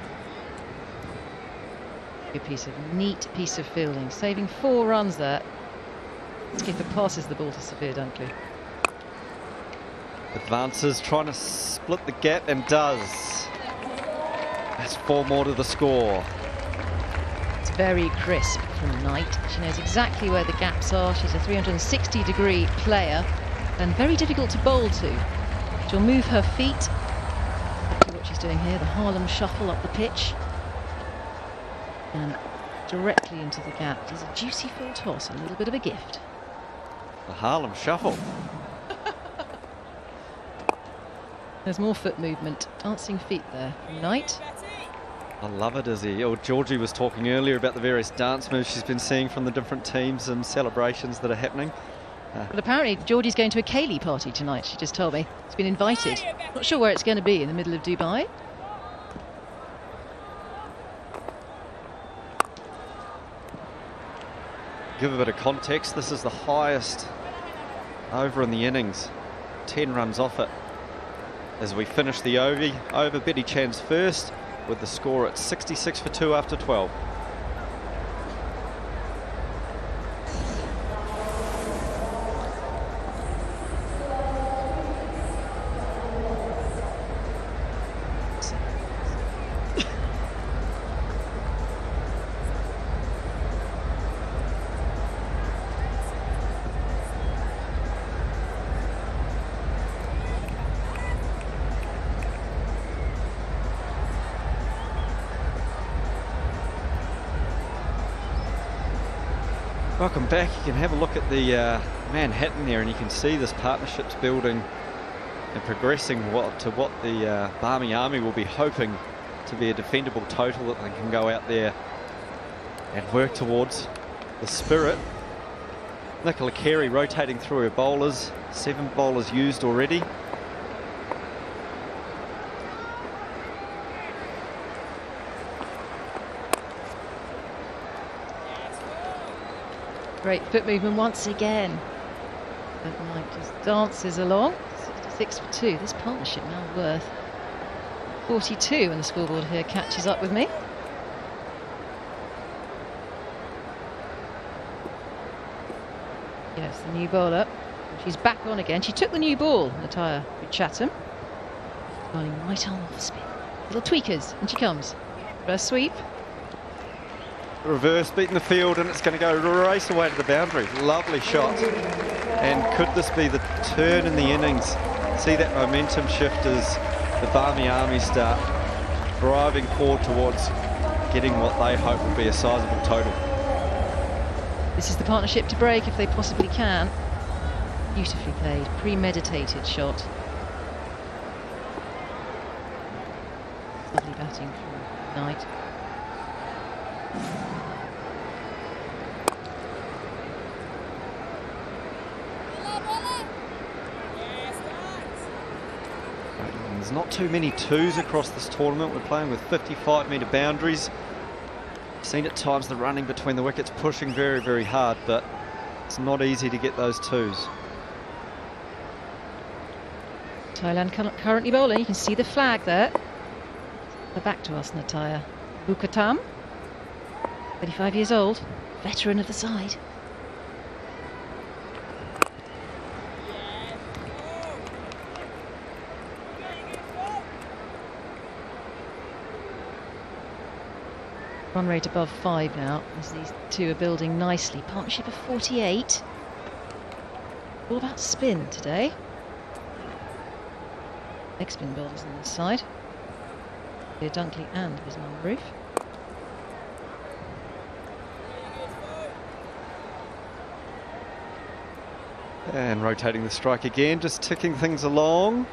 A neat piece of fielding, saving 4 runs there. Skipper passes the ball to Sophie Dunkley. Advances, trying to split the gap, and does. That's 4 more to the score. It's very crisp from Knight. She knows exactly where the gaps are. She's a 360-degree player and very difficult to bowl to. She'll move her feet. Exactly what she's doing here, the Harlem shuffle up the pitch. And directly into the gap. It is a juicy full toss, a little bit of a gift. The Harlem shuffle. There's more foot movement, dancing feet there from Knight. I love it, Izzy. Oh, Georgie was talking earlier about the various dance moves she's been seeing from the different teams and celebrations that are happening. Well, apparently Georgie's going to a Kaylee party tonight, she just told me. She's been invited. Not sure where it's going to be, in the middle of Dubai. Give a bit of context, this is the highest over in the innings. 10 runs off it. As we finish the over, Betty Chan's first with the score at 66 for 2 after 12. Welcome back. You can have a look at the Manhattan there, and you can see this partnership's building and progressing to what the Barmy Army will be hoping to be a defendable total that they can go out there and work towards. The Spirit. Nicola Carey rotating through her bowlers. 7 bowlers used already. Great foot movement once again. But Knight just dances along. 66 for 2. This partnership now worth 42 when the scoreboard here catches up with me. Yes, the new bowler. She's back on again. She took the new ball, Nataya Chatham. Bowling right arm off spin. Little tweakers, and she comes. First sweep. Reverse, beating the field, and it's going to go race away to the boundary. Lovely shot. And could this be the turn in the innings? See that momentum shift as the Barmy Army start driving forward towards getting what they hope will be a sizable total. This is the partnership to break if they possibly can. Beautifully played, premeditated shot. Lovely batting from Knight. There's not too many twos across this tournament. We're playing with 55-metre boundaries. Seen at times the running between the wickets pushing very, very hard, but it's not easy to get those twos. Thailand currently bowling. You can see the flag there. They're back to us, Nataya Bukatam, 35 years old, veteran of the side. Run rate above 5 now, as these two are building nicely. Partnership of 48. All about spin today. Leg-spin bowlers on this side. Dunkley and Bismarck Roof. And rotating the strike again, just ticking things along.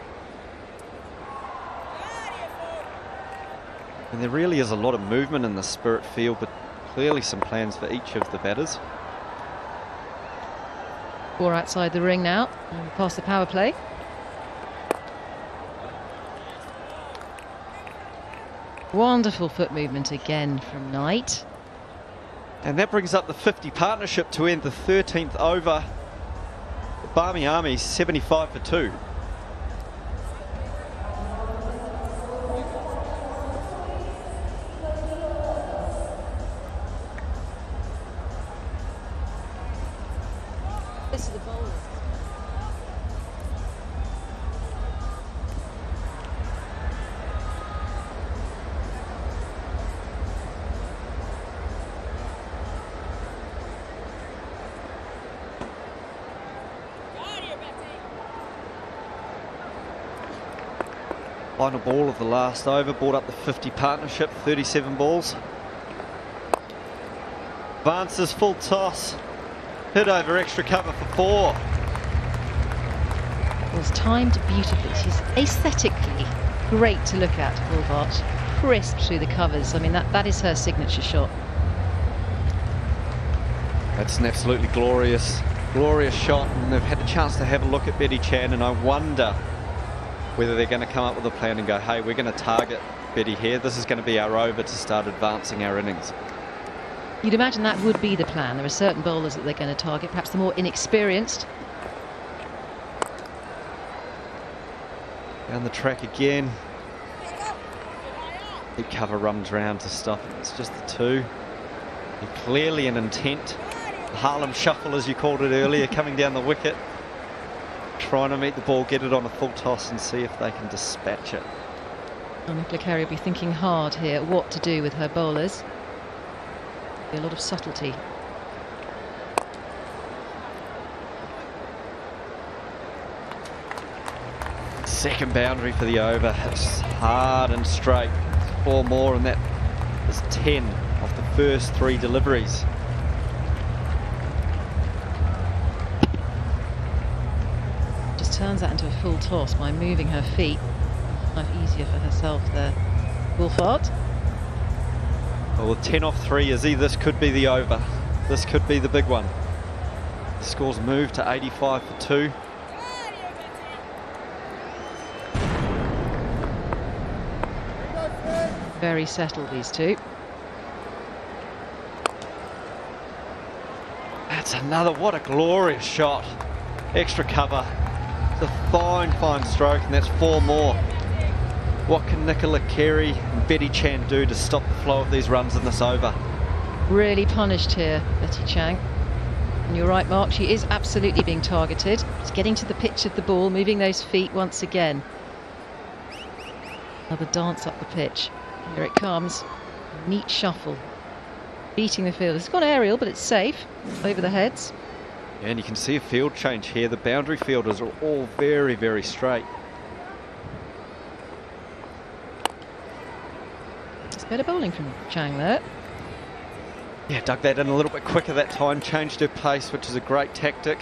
And there really is a lot of movement in the Spirit field, but clearly some plans for each of the batters. 4 outside the ring now, and past the power play. Wonderful foot movement again from Knight. And that brings up the 50 partnership to end the 13th over. Barmy Army 75 for 2. This is the bowlers. Final ball of the last over, brought up the 50 partnership, 37 balls. Advances full toss, hit over extra cover for 4. Was timed beautifully. She's aesthetically great to look at, Wolfart. Crisp through the covers. I mean, that is her signature shot. That's an absolutely glorious shot, and they've had a chance to have a look at Betty Chan, and I wonder whether they're going to come up with a plan and go, hey, we're going to target Betty here. This is going to be our over to start advancing our innings. You'd imagine that would be the plan. There are certain bowlers that they're going to target, perhaps the more inexperienced. Down the track again. The cover runs round to stop it. It's just the 2. And clearly an intent. The Harlem shuffle, as you called it earlier, coming down the wicket. Trying to meet the ball, get it on a full toss and see if they can dispatch it. Well, Nicola Carey will be thinking hard here what to do with her bowlers. Be a lot of subtlety. Second boundary for the over. It's hard and straight. 4 more, and that is 10 of the first 3 deliveries. Turns that into a full toss by moving her feet. Much easier for herself there. Wolfart. Well, with 10 off 3, Izzy, this could be the over. This could be the big one. The score's moved to 85 for 2. Very settled, these two. That's another, what a glorious shot. Extra cover. It's a fine stroke, and that's 4 more. What can Nicola Carey and Betty Chan do to stop the flow of these runs in this over? Really punished here, Betty Chang. And you're right, Mark, she is absolutely being targeted. She's getting to the pitch of the ball, moving those feet once again. Another dance up the pitch. Here it comes. A neat shuffle. Beating the field. It's gone aerial, but it's safe. Over the heads. And you can see a field change here. The boundary fielders are all very straight. It's better bowling from Chang there. Yeah, dug that in a little bit quicker that time, changed her pace, which is a great tactic.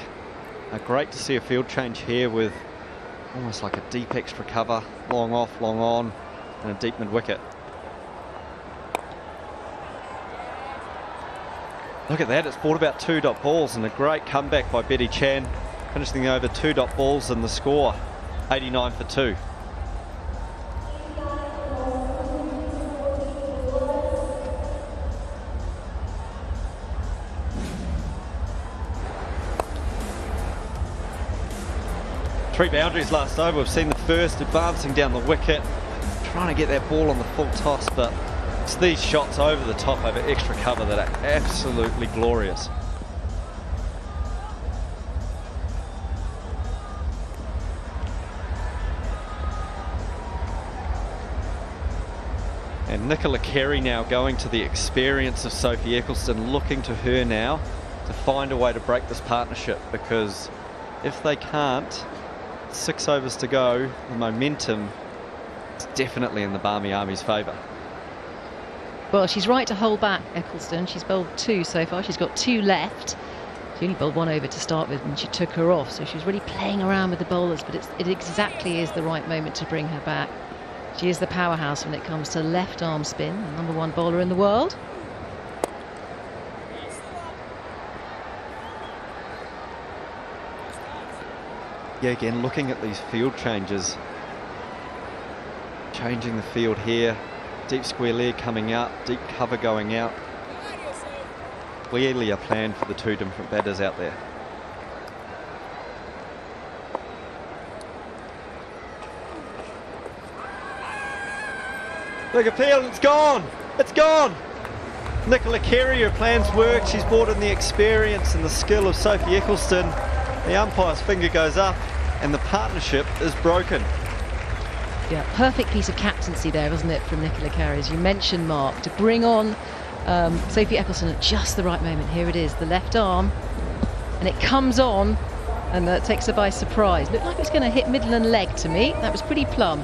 Great to see a field change here with almost like a deep extra cover, long off, long on, and a deep mid-wicket. Look at that, it's brought about 2 dot balls, and a great comeback by Betty Chan, finishing over 2 dot balls in the score, 89 for 2. Three boundaries last over. We've seen the first advancing down the wicket, trying to get that ball on the full toss, but it's these shots over the top over extra cover that are absolutely glorious. And Nicola Carey now going to the experience of Sophie Eccleston, looking to her now to find a way to break this partnership, because if they can't, 6 overs to go, the momentum is definitely in the Barmy Army's favour. Well, she's right to hold back, Eccleston. She's bowled 2 so far. She's got 2 left. She only bowled one over to start with and she took her off, so she was really playing around with the bowlers, but it exactly is the right moment to bring her back. She is the powerhouse when it comes to left arm spin, the #1 bowler in the world. Yeah, again, looking at these field changes. Changing the field here. Deep square leg coming out, deep cover going out. Clearly a plan for the two different batters out there. Big appeal, it's gone! It's gone! Nicola Carey, her plans work. She's brought in the experience and the skill of Sophie Eccleston. The umpire's finger goes up and the partnership is broken. Yeah, perfect piece of captaincy there, wasn't it, from Nicola Carey, as you mentioned, Mark, to bring on Sophie Eccleston at just the right moment. Here it is, the left arm, and it comes on and takes her by surprise. Looked like it was going to hit middle and leg to me. That was pretty plumb.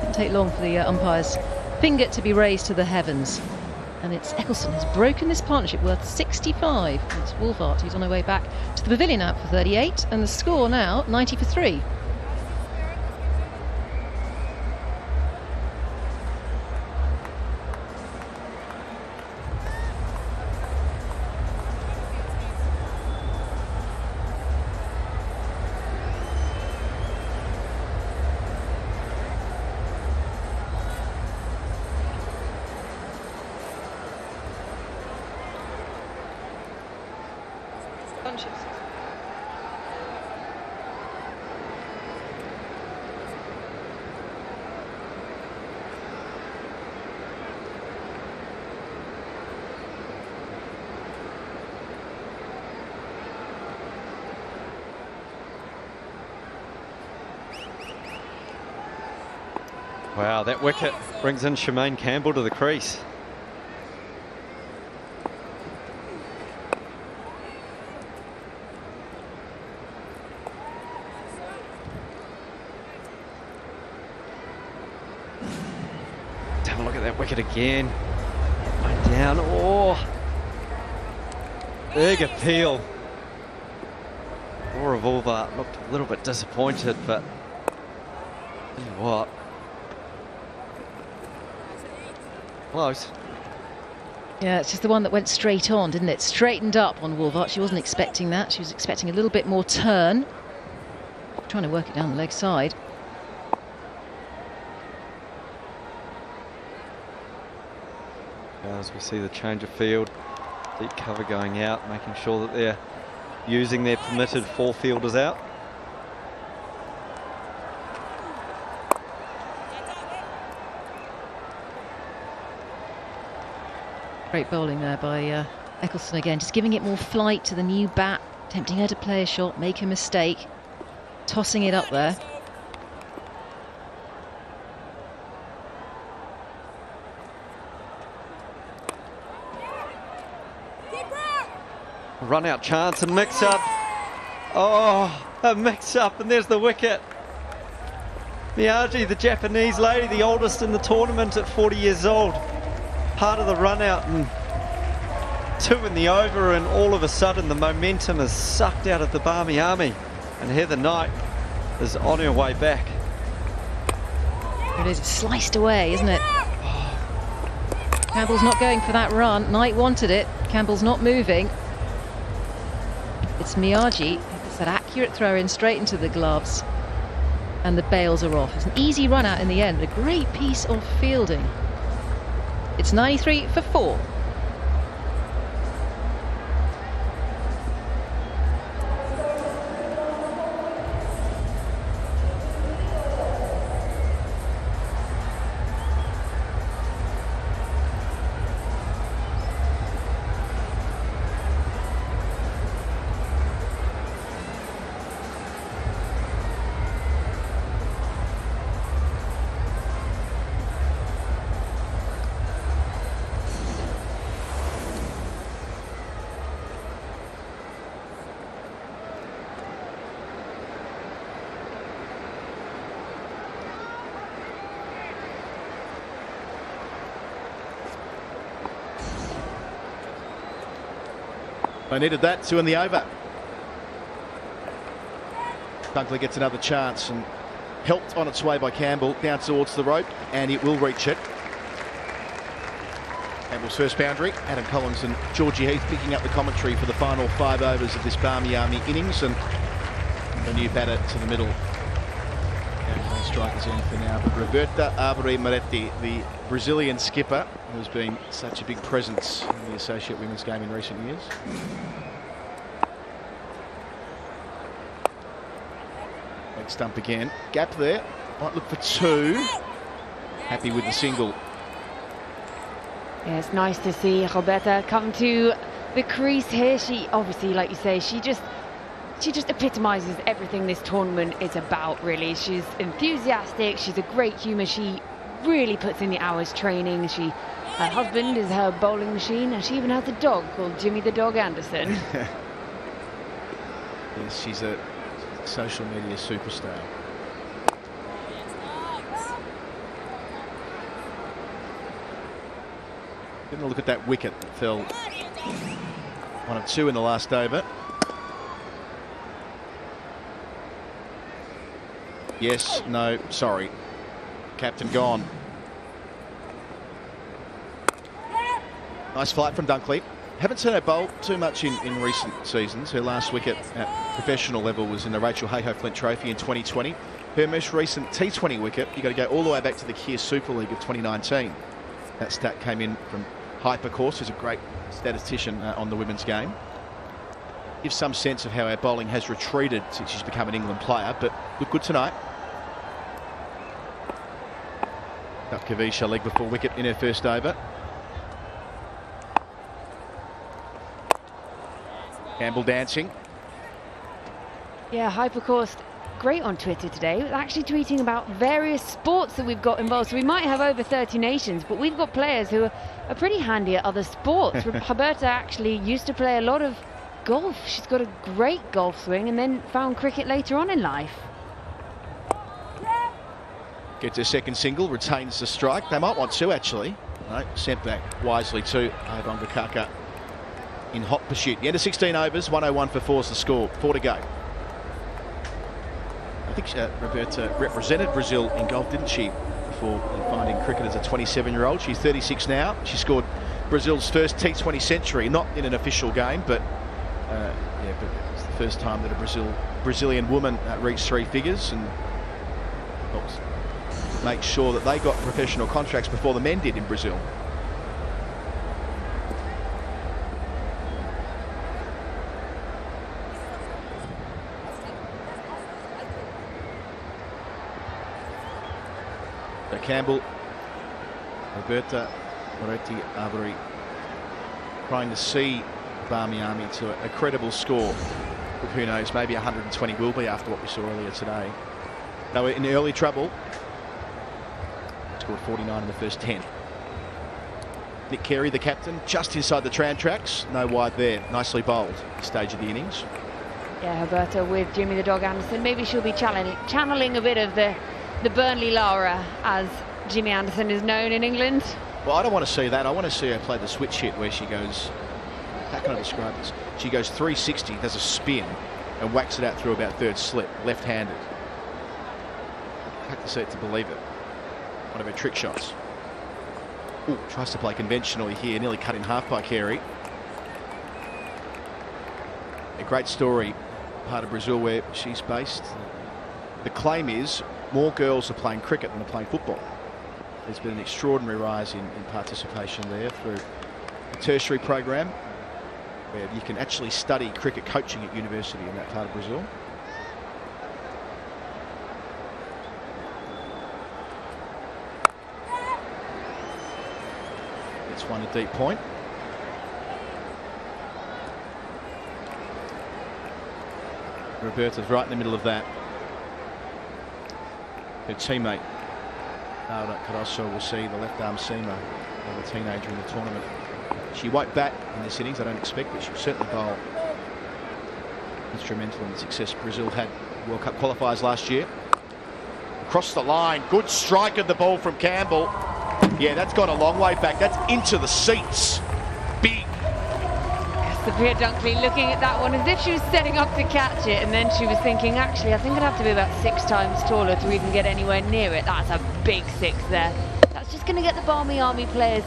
Didn't take long for the umpire's finger to be raised to the heavens. And it's Eccleston has broken this partnership worth 65. It's Wolfart who's on her way back to the pavilion out for 38, and the score now 90 for 3. Wow, that wicket brings in Shemaine Campbell to the crease. Let's have a look at that wicket again. Right down. Oh, big appeal. Laura Wolfart looked a little bit disappointed, but tell you what. Close. Yeah, it's just the one that went straight on, didn't it? Straightened up on Wolfart. She wasn't expecting that. She was expecting a little bit more turn. Trying to work it down the leg side. As we see the change of field, deep cover going out, making sure that they're using their permitted 4 fielders out. Great bowling there by Eccleston again, just giving it more flight to the new bat, tempting her to play a shot, make a mistake, tossing it up there. Run out chance and mix up. Oh, a mix up, and there's the wicket. Miyagi, the Japanese lady, the oldest in the tournament at 40 years old. Part of the run out and 2 in the over, and all of a sudden the momentum is sucked out of the Barmy army, and Heather Knight is on her way back. It is sliced away, isn't it? Campbell's not going for that run. Knight wanted it. Campbell's not moving. It's Miyagi. It's that accurate throw in straight into the gloves, and the bails are off. It's an easy run out in the end, a great piece of fielding. It's 93 for 4. They needed that to in the over. Dunkley gets another chance and helped on its way by Campbell down towards the rope, and it will reach it. Campbell's first boundary. Adam Collins and Georgie Heath picking up the commentary for the final 5 overs of this Barmy Army innings, and a new batter to the middle. And strikers in for now, but Roberta Avery Moretti, the Brazilian skipper, who's been such a big presence in the associate women's game in recent years. Leg stump again. Gap there. Might look for 2. Happy with the single. Yeah, it's nice to see Roberta come to the crease here. She obviously, like you say, she just epitomises everything this tournament is about, really. She's enthusiastic, she's a great humour, she really puts in the hours training. Her husband is her bowling machine, and she even has a dog called Jimmy the Dog Anderson. Yes, she's a social media superstar. Getting a look at that wicket that fell 1 of 2 in the last over. Yes, no, sorry. Captain gone. Nice flight from Dunkley. Haven't seen her bowl too much in recent seasons. Her last wicket at professional level was in the Rachel Hayhoe Flint Trophy in 2020. Her most recent T20 wicket, you've got to go all the way back to the Kia Super League of 2019. That stat came in from Hyper Course, who's a great statistician on the women's game. Gives some sense of how our bowling has retreated since she's become an England player, but looked good tonight. Kavisha leg before wicket in her first over. Campbell dancing. Yeah, Hypercourse, great on Twitter today. We're actually tweeting about various sports that we've got involved. So we might have over 30 nations, but we've got players who are pretty handy at other sports. Roberta actually used to play a lot of golf. She's got a great golf swing and then found cricket later on in life. Gets her second single, retains the strike. They might want 2 actually. No, sent back wisely to Ivonga Kaka in hot pursuit. The end of 16 overs, 101 for 4 is the score. 4 to go. I think Roberta represented Brazil in golf, didn't she? Before finding cricket as a 27-year-old. She's 36 now. She scored Brazil's first T20 century, not in an official game, but but it's the first time that a Brazilian woman reached 3 figures, and helps make sure that they got professional contracts before the men did in Brazil. So Campbell, Roberta Moretti Avery trying to see Barmy Army to a credible score. But who knows, maybe 120 will be after what we saw earlier today. They were in early trouble. Scored 49 in the first 10. Nick Carey, the captain, just inside the tram tracks. No wide there. Nicely bowled at the stage of the innings. Yeah, Roberta with Jimmy the Dog Anderson. Maybe she'll be channeling a bit of the Burnley Lara, as Jimmy Anderson is known in England. Well, I don't want to see that. I want to see her play the switch hit where she goes, how can I describe this? She goes 360, does a spin, and whacks it out through about third slip, left-handed. I have to see it to believe it. One of her trick shots. Ooh, tries to play conventionally here, nearly cut in half by Carey. A great story, part of Brazil where she's based. The claim is more girls are playing cricket than are playing football. There's been an extraordinary rise in participation there through a tertiary program where you can actually study cricket coaching at university in that part of Brazil. It's one a deep point. Roberta's right in the middle of that. Her teammate, Laura Carosso, will see the left arm seamer of a teenager in the tournament. She won't bat in this innings, I don't expect, but she'll certainly bowl. Instrumental in the success Brazil had World Cup qualifiers last year. Across the line, good strike of the ball from Campbell. Yeah, that's gone a long way back. That's into the seats. Big. Sophia Dunkley looking at that one as if she was setting up to catch it, and then she was thinking, actually, I think I'd have to be about 6 times taller to even get anywhere near it. That's a big 6 there. That's just going to get the Barmy Army players,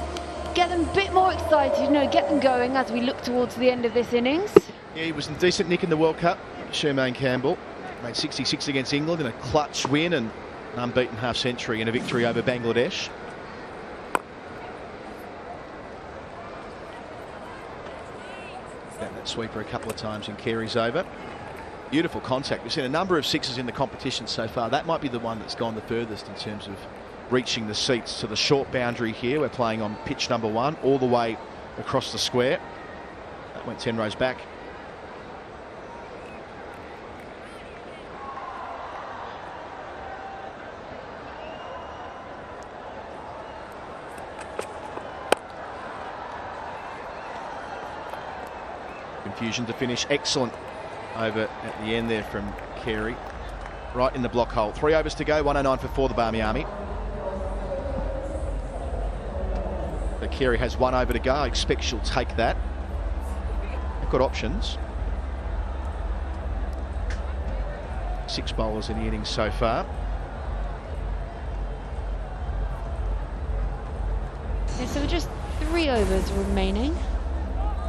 get them a bit more excited, you know, get them going as we look towards the end of this innings. Yeah, he was in decent nick in the World Cup. Shermaine Campbell made 66 against England in a clutch win and an unbeaten half-century in a victory over Bangladesh. That sweeper a couple of times and carries over. Beautiful contact. We've seen a number of 6s in the competition so far. That might be the one that's gone the furthest in terms of reaching the seats to the short boundary here. We're playing on pitch number 1 all the way across the square. That went 10 rows back. Confusion to finish. Excellent over at the end there from Carey. Right in the block hole. 3 overs to go. 109 for 4, the Barmy Army. But Carey has 1 over to go. I expect she'll take that. They've got options. 6 bowlers in the innings so far. Yeah, so we're just 3 overs remaining.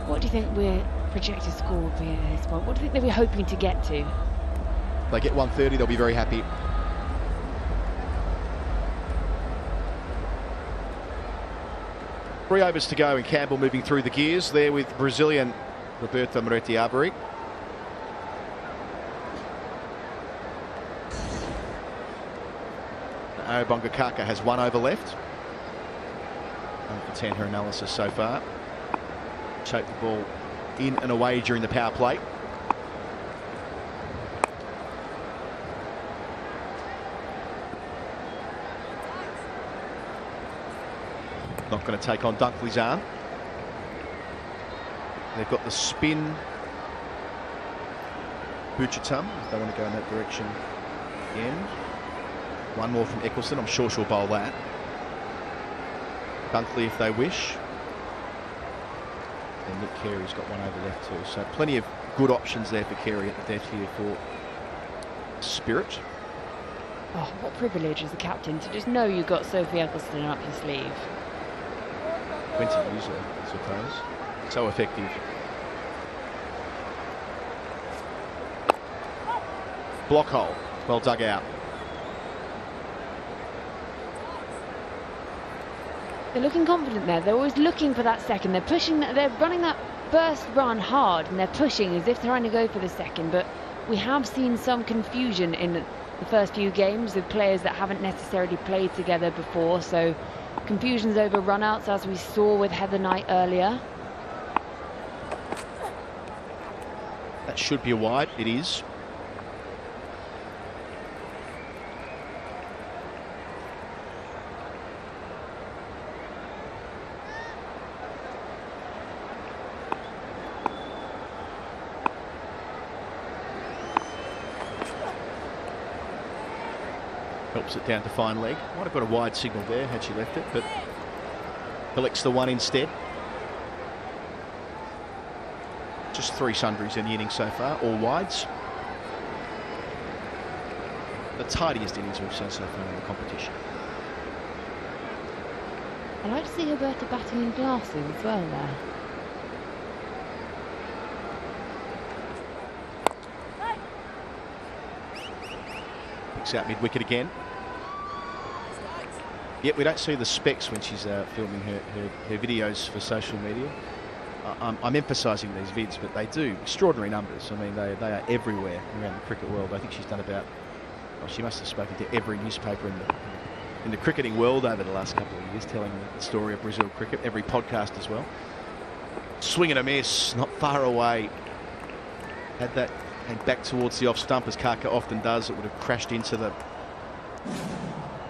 What do you think we're projected score would be at this point? What do you think they were hoping to get to? If they get 130, they'll be very happy. Three overs to go and Campbell moving through the gears there with Brazilian Roberta Moretti-Avery. Arabonga Kaka has 1 over left. 1 for 10 her analysis so far. Choked the ball in and away during the power play. Not going to take on Dunkley's arm. They've got the spin Buchatum, if they want to go in that direction again. 1 more from Eccleston. I'm sure she'll bowl that. Dunkley if they wish. And Nick Carey's got 1 over left too. So plenty of good options there for Carey at the death here for Spirit. Oh, what privilege as the captain to just know you've got Sophie Eccleston up your sleeve. 20 years, I suppose. So effective. Block hole. Well dug out. They're looking confident there. They're always looking for that second. They're pushing, they're running that burst run hard and they're pushing as if trying to go for the second. But we have seen some confusion in the first few games with players that haven't necessarily played together before. So confusions over run-outs as we saw with Heather Knight earlier. That should be a wide. It is. Helps it down to fine leg. Might have got a wide signal there had she left it, but collects the 1 instead. Just 3 sundries in the innings so far, all wides. The tidiest innings we've seen so far in the competition. I like to see Roberta batting in glasses as well there. Picks out mid-wicket again. Yet we don't see the specs when she's filming her videos for social media. I'm emphasising these vids, but they do extraordinary numbers. I mean, they are everywhere around the cricket world. I think she's done about, well, she must have spoken to every newspaper in the cricketing world over the last couple of years, telling the story of Brazil cricket, every podcast as well. Swing and a miss, not far away. Had that and back towards the off stump as Kaka often does. It would have crashed into the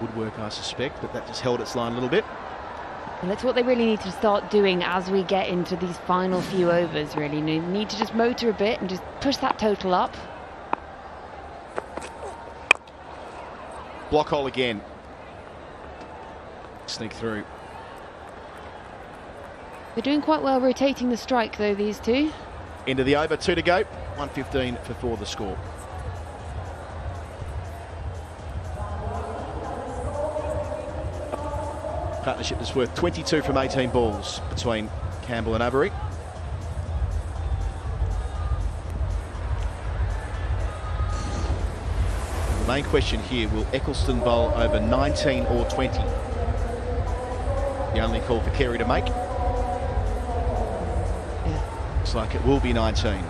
woodwork, I suspect, but that just held its line a little bit. And that's what they really need to start doing as we get into these final few overs, really. They need to just motor a bit and just push that total up. Block hole again. Sneak through. They're doing quite well rotating the strike, though, these two. Into the over, 2 to go. 1:15 for 4 the score. Partnership is worth 22 from 18 balls between Campbell and Avery. The main question here, will Eccleston bowl over 19 or 20? The only call for Carey to make. Yeah. Looks like it will be 19.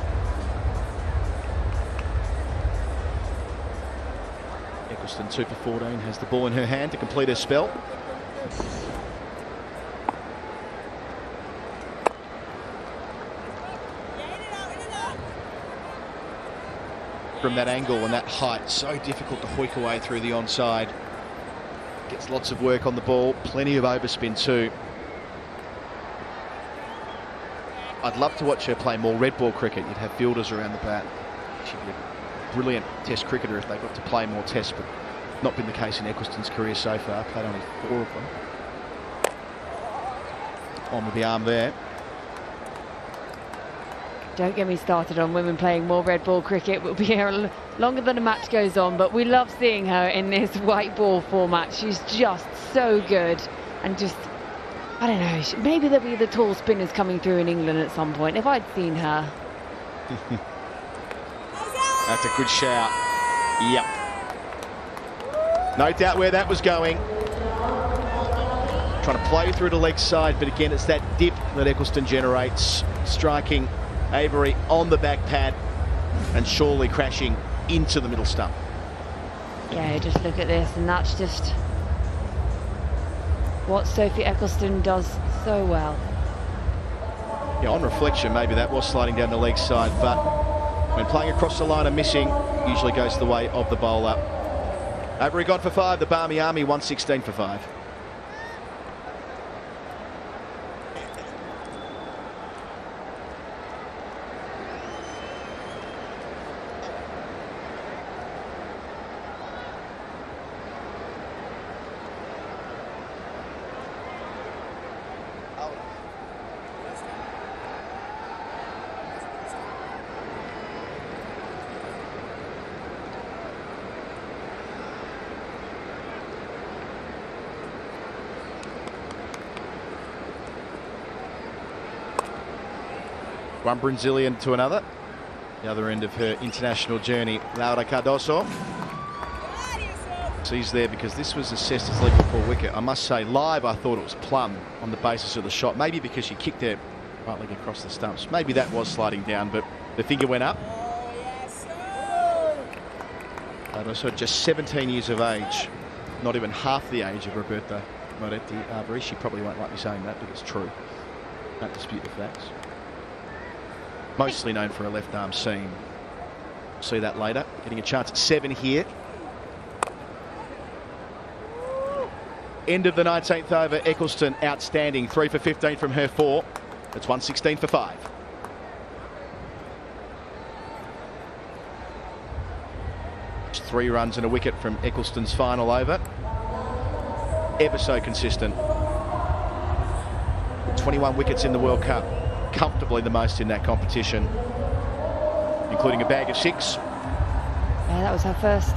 Eccleston 2 for 14 has the ball in her hand to complete her spell. From that angle and that height, so difficult to hoik away through the onside. Gets lots of work on the ball, plenty of overspin too. I'd love to watch her play more red ball cricket. You'd have fielders around the bat. She'd be a brilliant test cricketer if they got to play more tests, but not been the case in Eccleston's career so far. Played only 4 of them. On with the arm there. Don't get me started on women playing more red ball cricket. We'll be here longer than the match goes on, but we love seeing her in this white ball format. She's just so good, and just, I don't know, maybe there'll be the tall spinners coming through in England at some point. If I'd seen her. That's a good shout. Yep. No doubt where that was going. Trying to play through the leg side, but again, it's that dip that Eccleston generates, striking Avery on the back pad and surely crashing into the middle stump. Yeah, just look at this, and that's just what Sophie Eccleston does so well. Yeah, on reflection, maybe that was sliding down the leg side, but when playing across the line and missing, usually goes the way of the bowler. Avery got for 5, the Barmy Army 116 for 5. One Brazilian to another. The other end of her international journey, Laura Cardoso. She's there because this was assessed as legal for wicket. I must say, live, I thought it was plumb on the basis of the shot. Maybe because she kicked her right leg across the stumps. Maybe that was sliding down, but the finger went up. Cardoso, just 17 years of age. Not even half the age of Roberta Moretti Avery. She probably won't like me saying that, but it's true. Don't dispute the facts. Mostly known for a left arm seam. See that later. Getting a chance at 7 here. End of the 19th over. Eccleston outstanding. 3 for 15 from her 4. That's 116 for 5. Just 3 runs and a wicket from Eccleston's final over. Ever so consistent. 21 wickets in the World Cup. Comfortably the most in that competition, including a bag of 6. Yeah, that was her first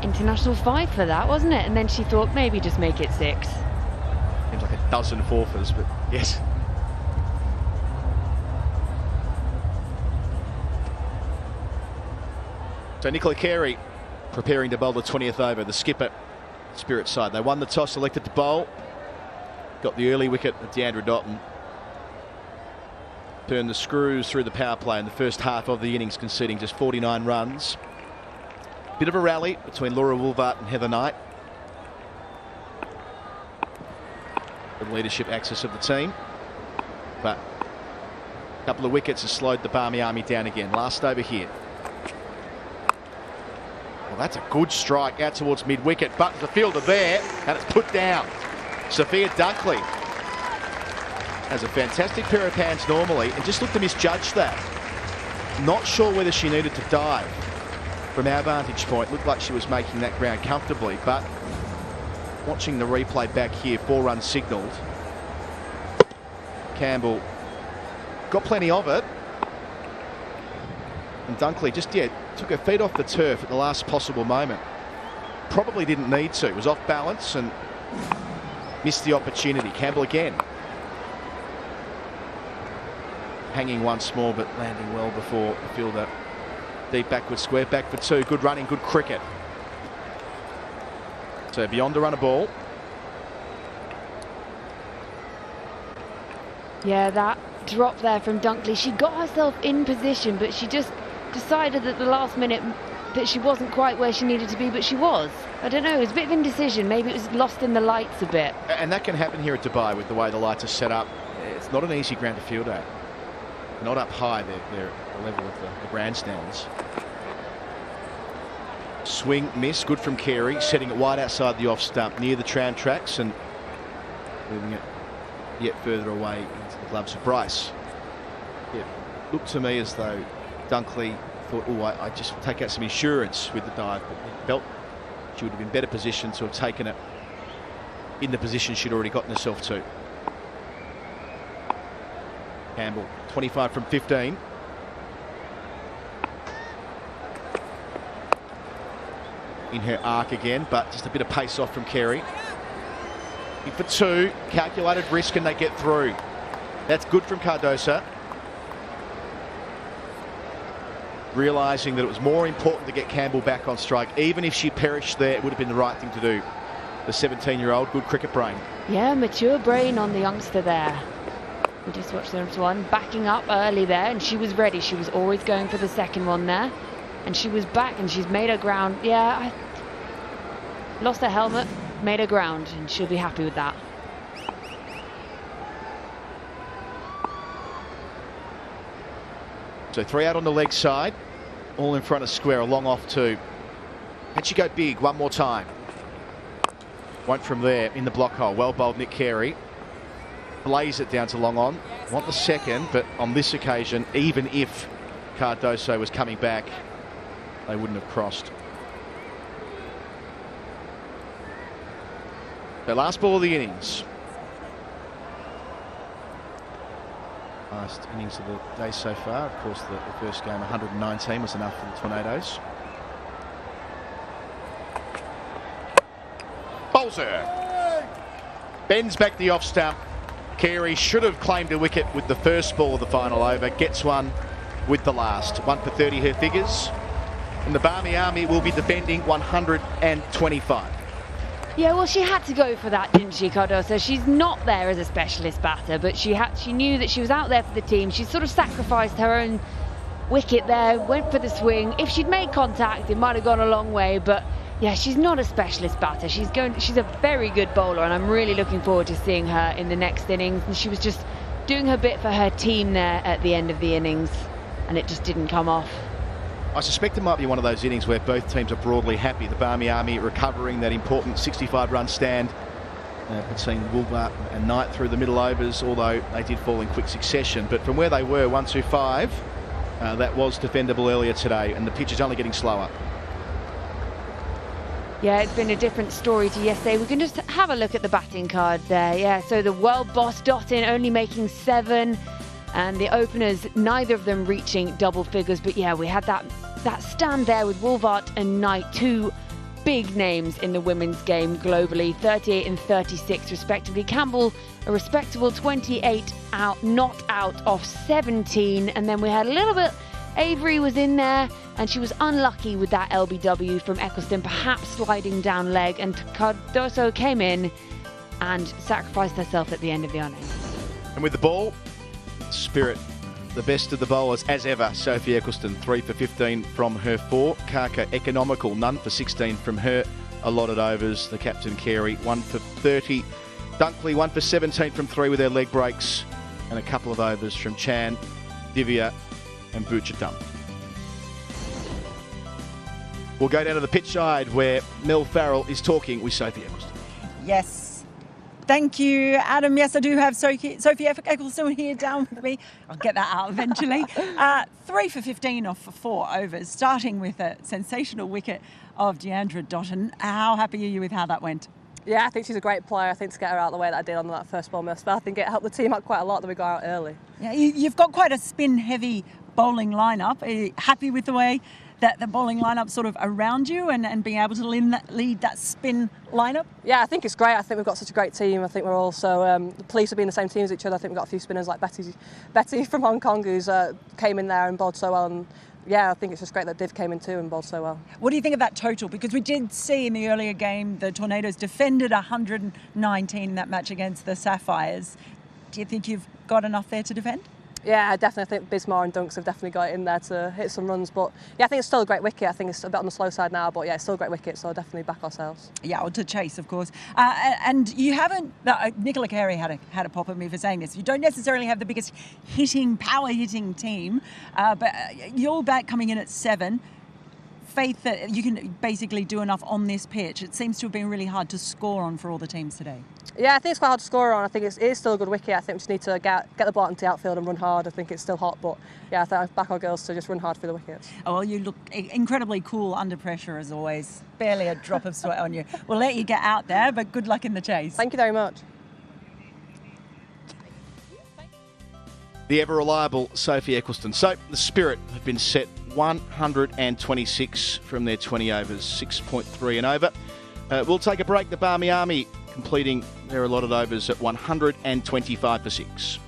international 5 for that, wasn't it? And then she thought maybe just make it 6. Seems like a dozen forfers, but yes. So Nicola Carey preparing to bowl the 20th over, the skipper, Spirit side. They won the toss, elected to bowl. Got the early wicket at Deandra Dotton. Turned the screws through the power play in the first half of the innings, conceding just 49 runs. Bit of a rally between Laura Woolvart and Heather Knight. The leadership axis of the team. But a couple of wickets has slowed the Barmy Army down again. Last over here. Well, that's a good strike out towards mid-wicket, but the fielder there, and it's put down. Sophia Dunkley has a fantastic pair of hands normally, and just looked to misjudge that. Not sure whether she needed to dive. From our vantage point, looked like she was making that ground comfortably, but watching the replay back here, 4 runs signalled. Campbell got plenty of it, And Dunkley just, took her feet off the turf at the last possible moment. Probably didn't need to. Was off balance and missed the opportunity. Campbell again. Hanging once more, but landing well before the fielder. Deep backward square, back for two. Good running, good cricket. So beyond to run a ball. Yeah, that drop there from Dunkley. She got herself in position, but she just decided at the last minute that she wasn't quite where she needed to be, but she was. I don't know, it was a bit of indecision. Maybe it was lost in the lights a bit. And that can happen here at Dubai with the way the lights are set up. It's not an easy ground to field at. Not up high, they're at the level of the grandstands. Swing miss, good from Carey, setting it wide outside the off stump near the tram tracks and moving it yet further away into the gloves of Bryce. It looked to me as though Dunkley thought, I just take out some insurance with the dive, but he felt she would have been better positioned to have taken it in the position she'd already gotten herself to. Campbell, 25 from 15. In her arc again, but just a bit of pace off from Carey. In for two, calculated risk, and they get through. That's good from Cardoso. Realising that it was more important to get Campbell back on strike. Even if she perished there, it would have been the right thing to do. The 17-year-old, good cricket brain. Yeah, mature brain on the youngster there. We just watched this one, backing up early there, and she was ready. She was always going for the second one there. And she was back, and she's made her ground. Yeah, lost her helmet, made her ground, and she'll be happy with that. So 3 out on the leg side, all in front of square, a long off two. Can she go big one more time? Won't from there in the block hole. Well bowled Nick Carey. Blaze it down to long on. Want the second, but on this occasion, even if Cardoso was coming back, they wouldn't have crossed. The last ball of the innings. Last innings of the day so far. Of course, the first game, 119, was enough for the Tornadoes. Bowls her. Bends back the off stump. Carey should have claimed a wicket with the first ball of the final over. Gets one with the last. 1 for 30 her figures. And the Barmy Army will be defending 125. Yeah, well, she had to go for that, didn't she, Cardoso? She's not there as a specialist batter, but she knew that she was out there for the team. She sort of sacrificed her own wicket there, went for the swing. If she'd made contact, it might have gone a long way, but yeah, she's not a specialist batter. She's a very good bowler, and I'm really looking forward to seeing her in the next innings. And she was just doing her bit for her team there at the end of the innings, and it just didn't come off. I suspect it might be one of those innings where both teams are broadly happy. The Barmy Army recovering that important 65-run stand between Woolbart and Knight through the middle overs, although they did fall in quick succession. But from where they were, 1-2-5, that was defendable earlier today, and the pitch is only getting slower. Yeah, it's been a different story to yesterday. We can just have a look at the batting card there. Yeah, so the world boss Dottin only making 7. And the openers, neither of them reaching double figures. But yeah, we had that stand there with Woolvart and Knight, two big names in the women's game globally, 38 and 36 respectively. Campbell, a respectable 28 out, not out of 17. And then we had a little bit, Avery was in there, and she was unlucky with that LBW from Eccleston, perhaps sliding down leg. And Cardoso came in and sacrificed herself at the end of the innings. And with the ball, Spirit, the best of the bowlers as ever. Sophie Eccleston, 3 for 15 from her 4. Karka, economical, none for 16 from her allotted overs. The captain, Carey, 1 for 30. Dunkley, 1 for 17 from 3 with their leg breaks. And a couple of overs from Chan, Divya and Butchatum. We'll go down to the pitch side where Mel Farrell is talking with Sophie Eccleston. Yes. Thank you, Adam. Yes, I do have Sophie Eccleston here down with me. I'll get that out eventually. 3 for 15 off for 4 overs, starting with a sensational wicket of Deandra Dottin. How happy are you with how that went? Yeah, I think she's a great player. I think to get her out of the way that I did on that first ball miss, but I think it helped the team out quite a lot that we got out early. Yeah, you've got quite a spin-heavy bowling lineup. Are you happy with the way that the bowling lineup sort of around you and being able to lead that spin lineup? Yeah, I think it's great. I think we've got such a great team. I think we're also pleased to be in the same team as each other. I think we've got a few spinners like Betty from Hong Kong who's came in there and bowled so well. And yeah, I think it's just great that Div came in too and bowled so well. What do you think of that total? Because we did see in the earlier game the Tornadoes defended 119 in that match against the Sapphires. Do you think you've got enough there to defend? Yeah, definitely. I think Bismarck and Dunks have definitely got it in there to hit some runs. But yeah, I think it's still a great wicket. I think it's a bit on the slow side now, but yeah, it's still a great wicket, so definitely back ourselves. Yeah, or to chase, of course. And you haven't, Nicola Carey had a pop at me for saying this, you don't necessarily have the biggest power hitting team, but you're back coming in at 7. Faith that you can basically do enough on this pitch. It seems to have been really hard to score on for all the teams today. Yeah, I think it's quite hard to score on. I think it is still a good wicket. I think we just need to get the ball into the outfield and run hard. I think it's still hot, but yeah, I think I back our girls to just run hard for the wickets. Oh, well, you look incredibly cool under pressure as always. Barely a drop of sweat on you. We'll let you get out there, but good luck in the chase. Thank you very much. The ever-reliable Sophie Eccleston. So the Spirit have been set 126 from their 20 overs, 6.3 and over. We'll take a break. The Barmy Army completing their allotted overs at 125 for 6.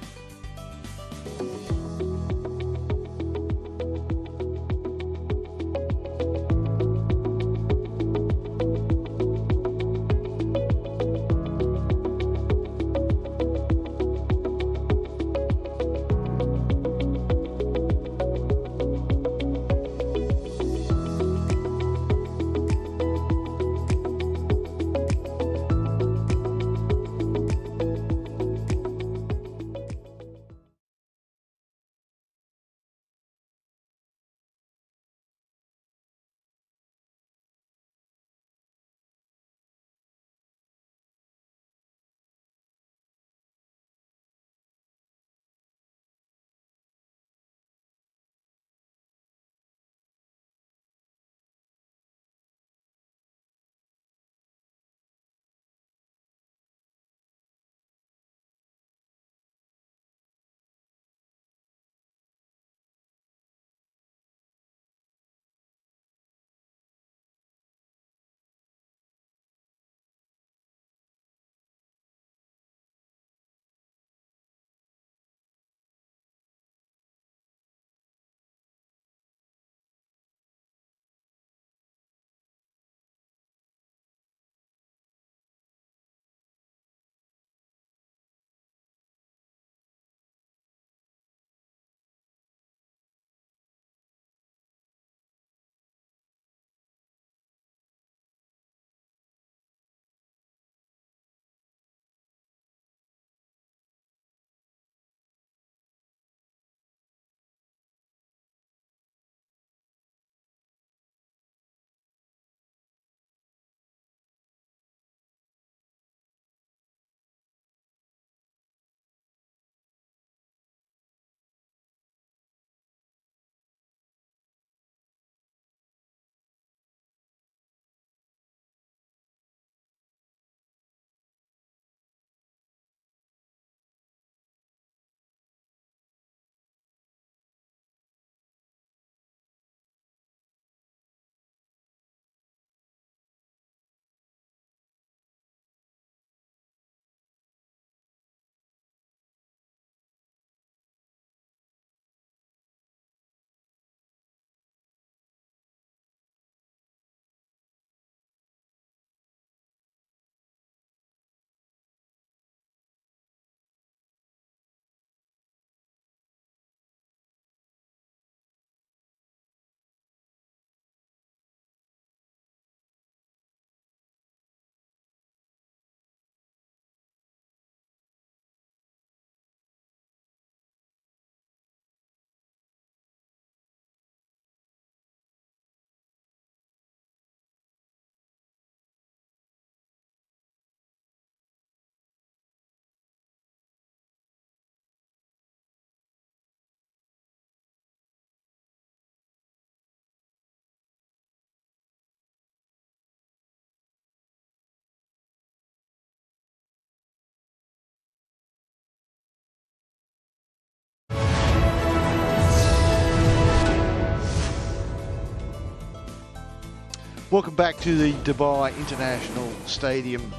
Welcome back to the Dubai International Stadium.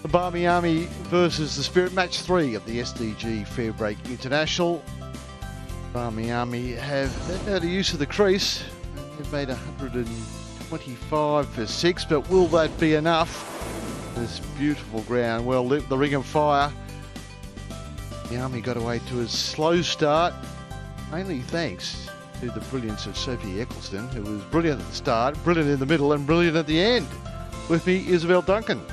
The Barmy Army versus the Spirit, match 3 of the SDG Fairbreak Invitational. Barmy Army have had a use of the crease. They've made 125 for 6, but will that be enough? This beautiful ground, well lit, the ring of fire. The Army got away to a slow start, mainly thanks to the brilliance of Sophie Eccleston, who was brilliant at the start, brilliant in the middle, and brilliant at the end. With me, Isabel Duncan.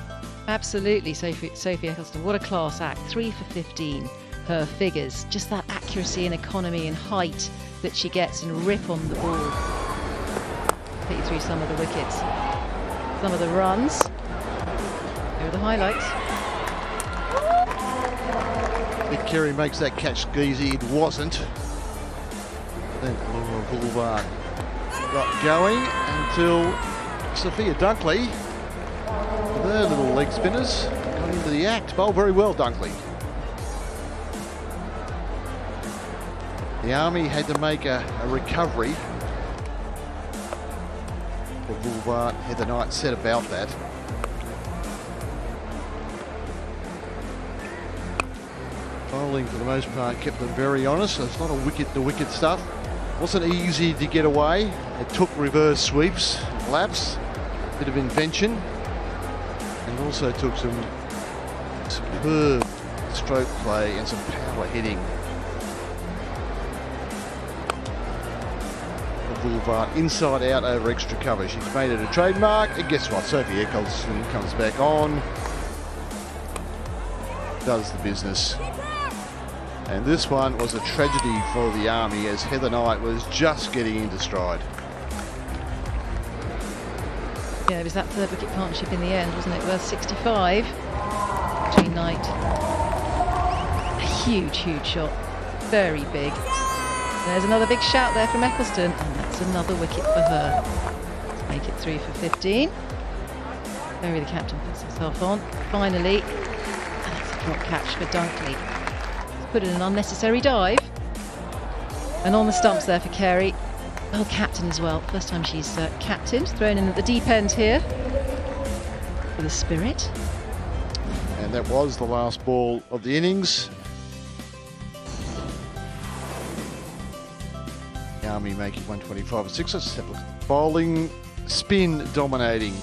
Absolutely, Sophie Eccleston. What a class act. 3 for 15. Her figures, just that accuracy and economy and height that she gets, and rip on the ball. Take you through some of the wickets, some of the runs. Here are the highlights. If Kerry makes that catch squeezy, it wasn't. Then Laura Boulevard got going until Sophia Dunkley, with her little leg spinners, got into the act. Bowled very well, Dunkley. The Army had to make a recovery. The Boulevard, Heather Knight set about that. Bowling for the most part kept them very honest. So it's not a wicket stuff. Wasn't easy to get away. It took reverse sweeps, laps, bit of invention, and also took some superb stroke play and some power hitting. The Boulevard inside out over extra cover. She's made it a trademark, and guess what? Sophie Eccleston comes back on, does the business. And this one was a tragedy for the Army, as Heather Knight was just getting into stride. Yeah, it was that third wicket partnership in the end, wasn't it? Worth 65 between Knight. A huge, huge shot. Very big. There's another big shout there from Eccleston, and that's another wicket for her. Let's make it 3 for 15. Barry, the captain, puts himself on. Finally, and that's a drop catch for Dunkley. Put in an unnecessary dive, and on the stumps there for Carey. Well, captain as well. First time she's captained, thrown in at the deep end here for the Spirit. And that was the last ball of the innings. The Army making 125 for 6. Let's have a look at the bowling. Spin dominating.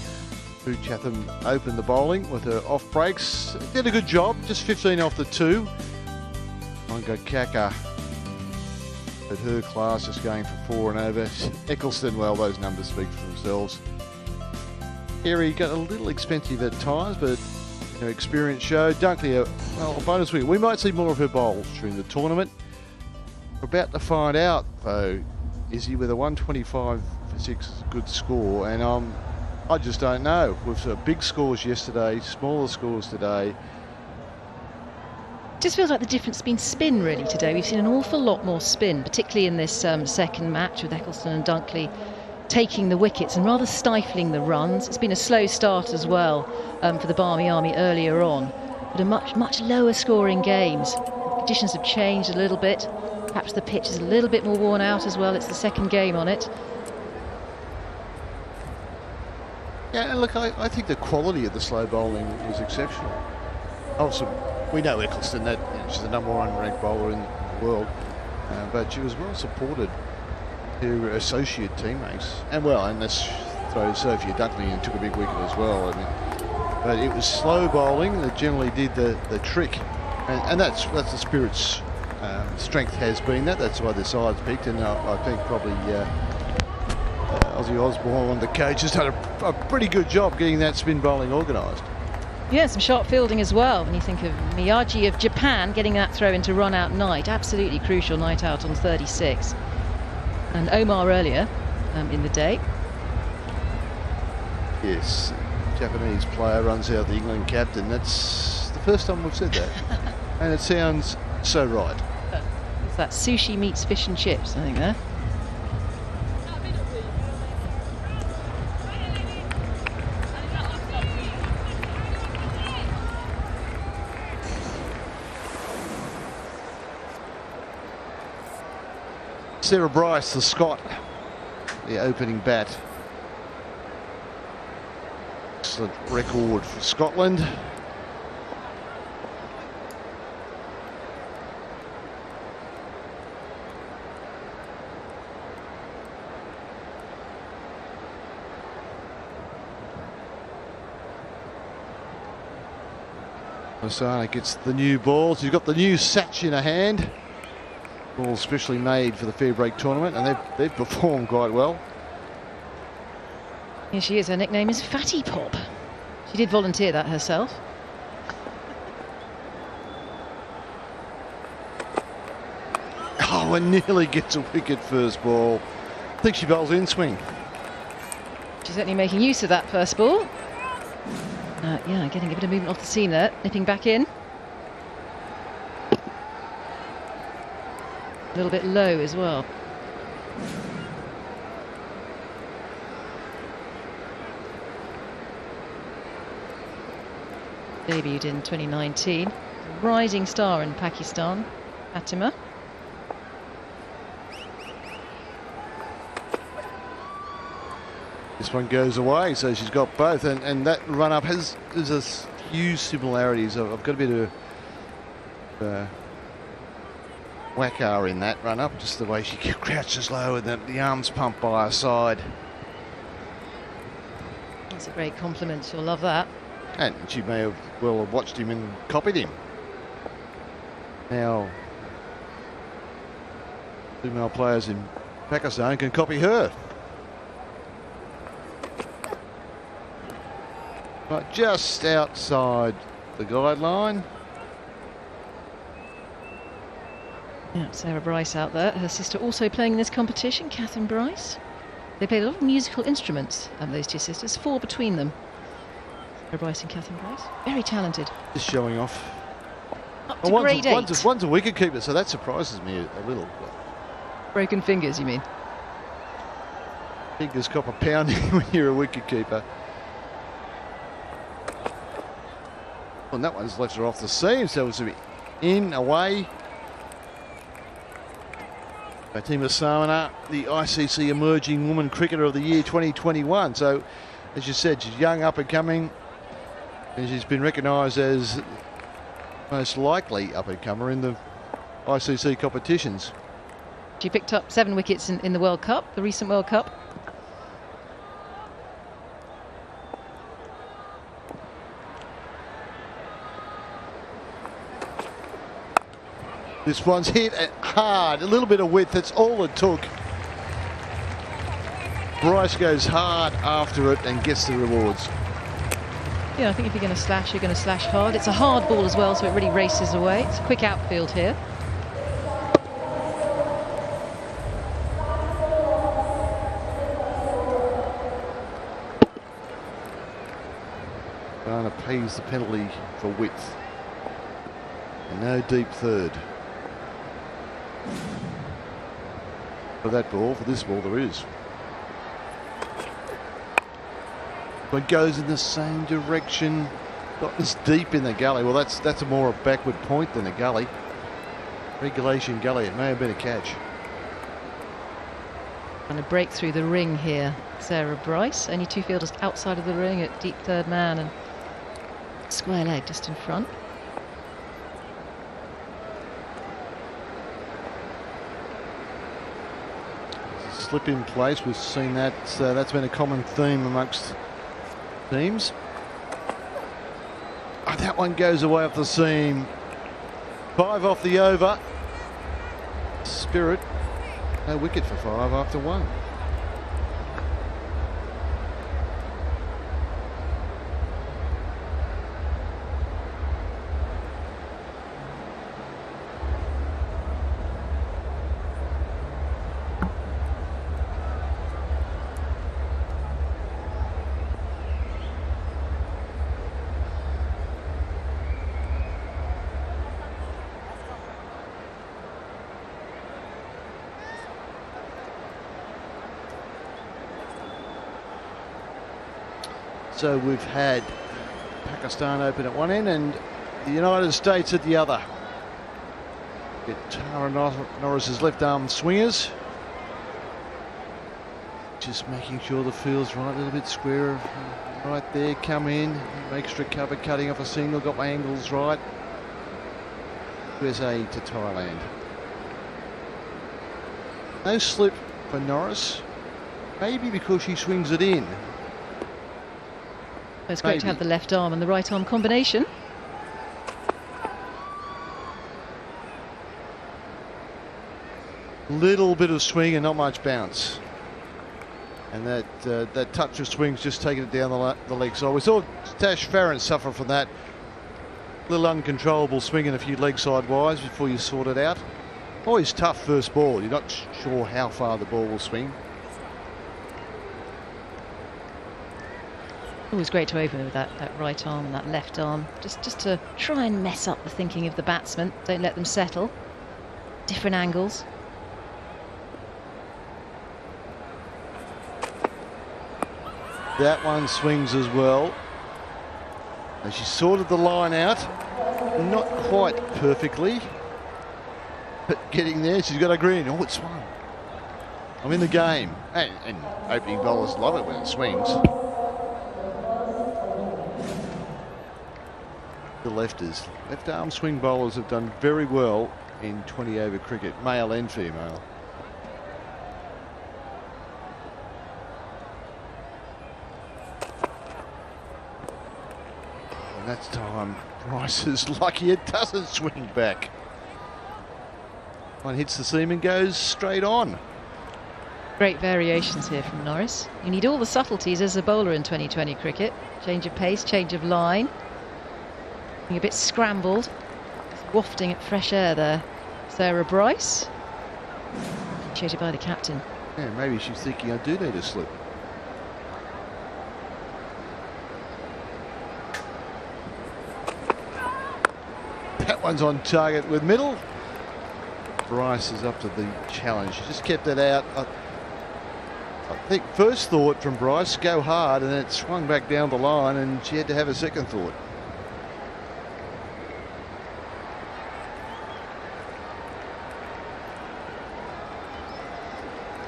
Sue Chatham opened the bowling with her off breaks. Did a good job, just 15 off the 2. Mongo Kaka at her class, just going for 4 and over. Eccleston, well, those numbers speak for themselves. Carey got a little expensive at times, but experience showed. Dunkley, a bonus wicket. We might see more of her bowls during the tournament. We're about to find out, though, Izzy, with a 125 for 6 good score, and I just don't know. With big scores yesterday, smaller scores today. Just feels like the difference has been spin really today. We've seen an awful lot more spin, particularly in this second match with Eccleston and Dunkley taking the wickets and rather stifling the runs. It's been a slow start as well for the Barmy Army earlier on, but a much lower scoring games. Conditions have changed a little bit. Perhaps the pitch is a little bit more worn out as well. It's the second game on it. Yeah, and look, I think the quality of the slow bowling was exceptional. Obviously, we know Eccleston, that she's the #1 ranked bowler in the world, but she was well supported to her associate teammates, and let's throw Sophia Dunkley in, took a big wicket as well. I mean, but it was slow bowling that generally did the trick, and that's the Spirit's strength has been that. That's why the side's picked, and I think probably Ozzy Osborne, the coach, has done a pretty good job getting that spin bowling organised. Yeah, some sharp fielding as well. When you think of Miyagi of Japan getting that throw into run-out Knight, absolutely crucial night out on 36. And Omar earlier in the day. Yes, Japanese player runs out the England captain. That's the first time we've said that. And it sounds so right. It's that sushi meets fish and chips, I think, there. Sarah Bryce, the Scot, the opening bat. excellent record for Scotland. Osana gets the new ball. She's got the new satch in her hand. Ball specially made for the Fairbreak tournament, and they've performed quite well. Here she is. Her nickname is Fatty Pop. She did volunteer that herself. Oh, and nearly gets a wicket first ball. I think she bowls in swing. She's certainly making use of that first ball. Yeah, getting a bit of movement off the seam there, nipping back in. A little bit low as well. Debuted in 2019. Rising star in Pakistan, Fatima. This one goes away, so she's got both, and that run-up has a huge similarities. I've got a bit of whack-ar in that run-up, just the way she crouches low and the arms pumped by her side. That's a great compliment, she'll love that. And she may have well have watched him and copied him. Now, female players in Pakistan can copy her. But just outside the guideline. Yeah, Sarah Bryce out there. Her sister also playing in this competition, Catherine Bryce. They played a lot of musical instruments, those two sisters, 4 between them. Sarah Bryce and Catherine Bryce. Very talented. Just showing off. Up to grade 8. One's a wicket keeper, so that surprises me a little. Broken fingers, you mean? Fingers copper pounding when you're a wicket keeper. And that one's left her off the seam, so it's a bit in, away. Fatima Samana, the ICC Emerging Woman Cricketer of the Year 2021. So, as you said, she's young, up and coming, and she's been recognised as most likely up and comer in the ICC competitions. She picked up 7 wickets in the World Cup, the recent World Cup. This one's hit hard, a little bit of width, that's all it took. Bryce goes hard after it and gets the rewards. Yeah, I think if you're going to slash, you're going to slash hard. It's a hard ball as well, so it really races away. It's a quick outfield here. Garner pays the penalty for width. And no deep third. For that ball, for this ball there is. But goes in the same direction. Not as deep in the gully. Well, that's a more a backward point than a gully. Regulation gully. It may have been a catch. And a break through the ring here. Sarah Bryce. Only 2 fielders outside of the ring at deep third man and square leg just in front. Slip in place. We've seen that. That's been a common theme amongst teams. Oh, that one goes away off the seam. 5 off the over. Spirit. No wicket for 5 after 1. So we've had Pakistan open at one end and the United States at the other. Get Tara Norris's left arm swingers. Just making sure the field's right, a little bit square right there, come in, extra cover, cutting off a single, got my angles right. USA to Thailand. No slip for Norris, maybe because she swings it in. It's great to have the left arm and the right arm combination. Little bit of swing and not much bounce. And that touch of swing's just taking it down the leg side. We saw Tash Farron suffer from that. Little uncontrollable swing and a few leg side wise before you sort it out. Always tough first ball. You're not sure how far the ball will swing. Always great to open with that right arm and that left arm. Just to try and mess up the thinking of the batsman. Don't let them settle. Different angles. That one swings as well. And she sorted the line out. Not quite perfectly. But getting there, she's got a green. Oh, it swung. I'm in the game. And opening bowlers love it when it swings. The lefters. Left arm swing bowlers have done very well in 20 over cricket, male and female. And that's time Bryce is lucky it doesn't swing back. One hits the seam and goes straight on. Great variations here from Norris. You need all the subtleties as a bowler in 2020 cricket. Change of pace, change of line. Being a bit scrambled. Just wafting at fresh air there. Sarah Bryce. Appreciated by the captain. Yeah, maybe she's thinking I do need a slip. That one's on target with middle. Bryce is up to the challenge. She just kept that out. I think first thought from Bryce, go hard, and then it swung back down the line and she had to have a second thought.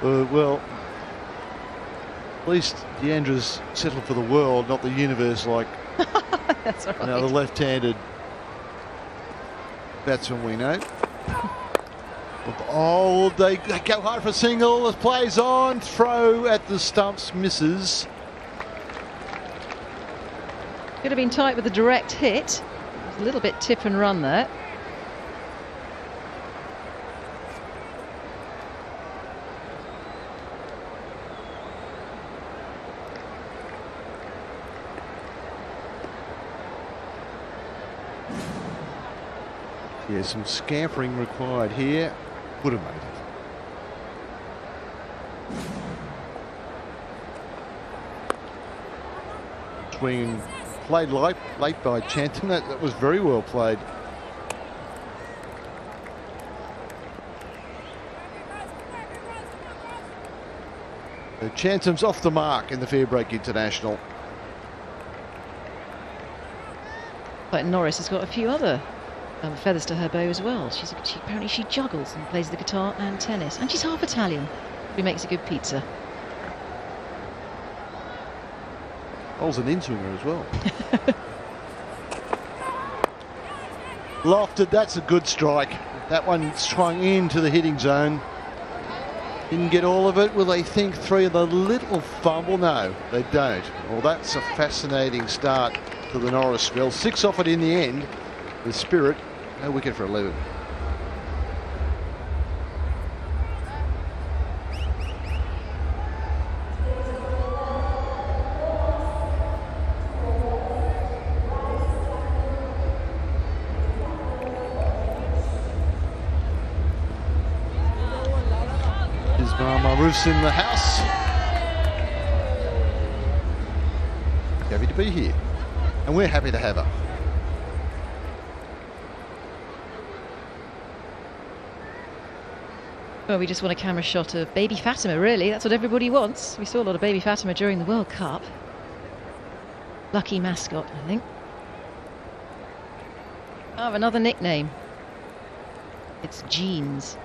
Well, at least Deandra's settled for the world, not the universe like That's right. the left-handed batsman we know. Oh, they go hard for a single. The play's on. Throw at the stumps, misses. Could have been tight with a direct hit. It was a little bit tip and run there. Yeah, some scampering required here. Would have made it. Swing played late by Chanton. That was very well played. So Chanton's off the mark in the Fairbreak International. But Norris has got a few other feathers to her bow as well. Apparently she juggles and plays the guitar and tennis, and she's half Italian, who makes a good pizza. Bowls an in-swinger as well. Lofted, that's a good strike. That one swung into the hitting zone. Didn't get all of it. Will they think three of the little fumble? No, they don't. Well, that's a fascinating start to the Norris spell. 6 off it in the end. The Spirit, no wicket for 11. Marus in the house. Happy to be here, and we're happy to have her. Well, we just want a camera shot of baby Fatima, really. That's what everybody wants. We saw a lot of baby Fatima during the World Cup. Lucky mascot, I think. Oh, another nickname. It's Jeans.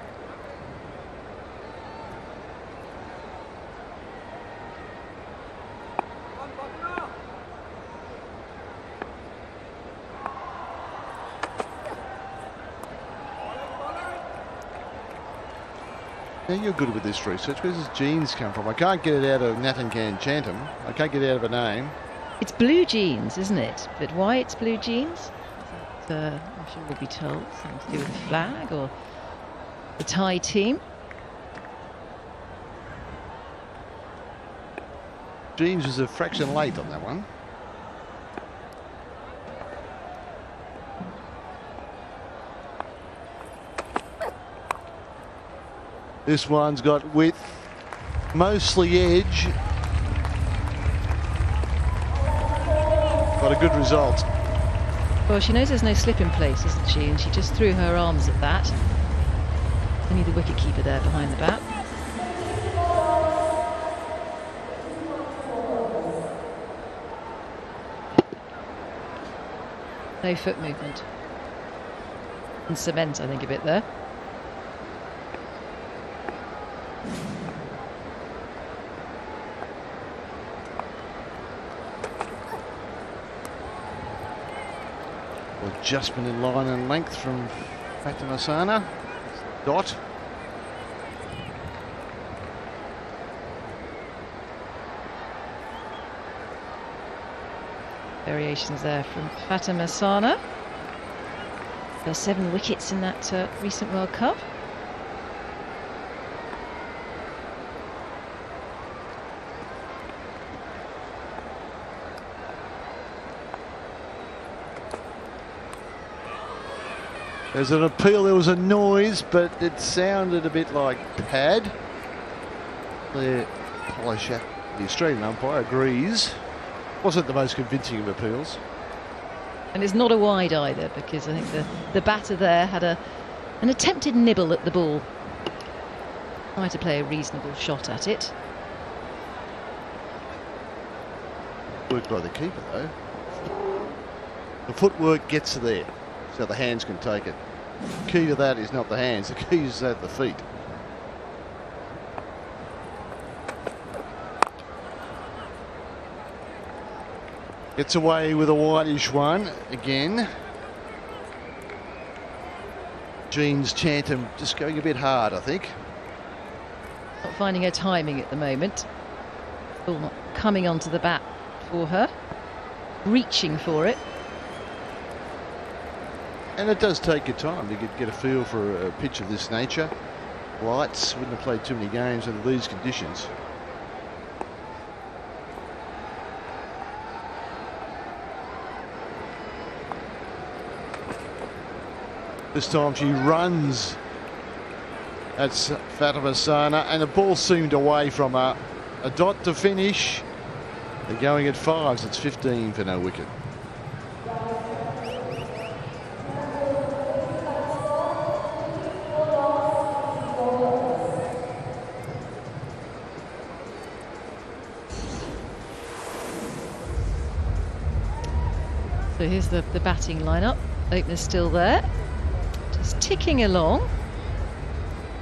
Now you're good with this research. Where does jeans come from? I can't get it out of Nathan Chantham. I can't get it out of a name. It's blue jeans, isn't it? But why it's blue jeans? I'm sure we'll be told. Something to do with the flag or the Thai team. Jeans was a fraction late on that one. This one's got width, mostly edge. Got a good result. Well, she knows there's no slip in place, isn't she? And she just threw her arms at that. Only the wicketkeeper there behind the bat. No foot movement. And cement, I think, a bit there. Adjustment in line and length from Fatima Sana. Dot. Variations there from Fatima Sana. There's 7 wickets in that recent World Cup. There's an appeal, there was a noise, but it sounded a bit like pad. The polisher, the Australian umpire, agrees. Wasn't the most convincing of appeals. And it's not a wide either, because I think the batter there had an attempted nibble at the ball. Tried to play a reasonable shot at it. Worked by the keeper though. The footwork gets there, so the hands can take it. Key to that is not the hands, the key is at the feet. Gets away with a whitish one again. Jeans Chantham just going a bit hard, I think. Not finding her timing at the moment. Ball not coming onto the bat for her. Reaching for it. And it does take your time to get a feel for a pitch of this nature. Lights, wouldn't have played too many games under these conditions. This time she runs. That's Fatima Sana, and the ball seemed away from her. A dot to finish. They're going at 5s. It's 15 for no wicket. So here's the batting lineup. Opener's still there. Just ticking along.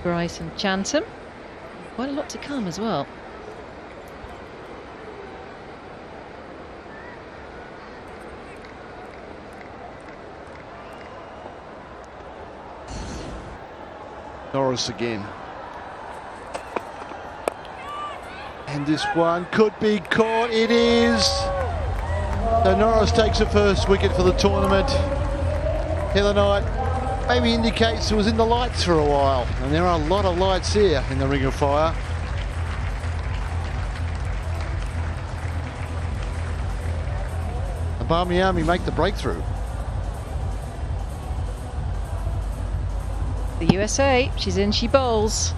Bryce and Chantham. Quite a lot to come as well. Norris again. And this one could be caught. It is. So Norris takes the first wicket for the tournament. Heather Knight maybe indicates it was in the lights for a while. And there are a lot of lights here in the Ring of Fire. The Barmy Army make the breakthrough. The USA, she's in, she bowls.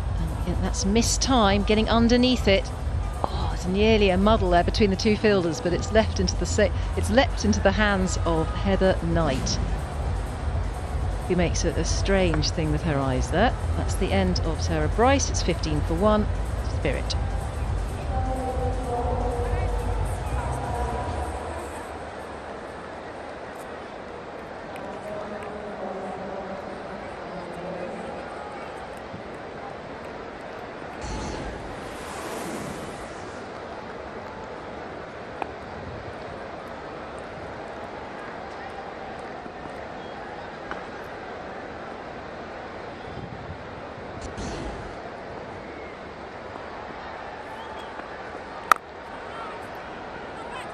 And that's missed time, getting underneath it. Oh, it's nearly a muddle there between the two fielders, but it's leapt into the hands of Heather Knight, who makes a strange thing with her eyes there. That's the end of Sarah Bryce. It's 15 for 1. Spirit.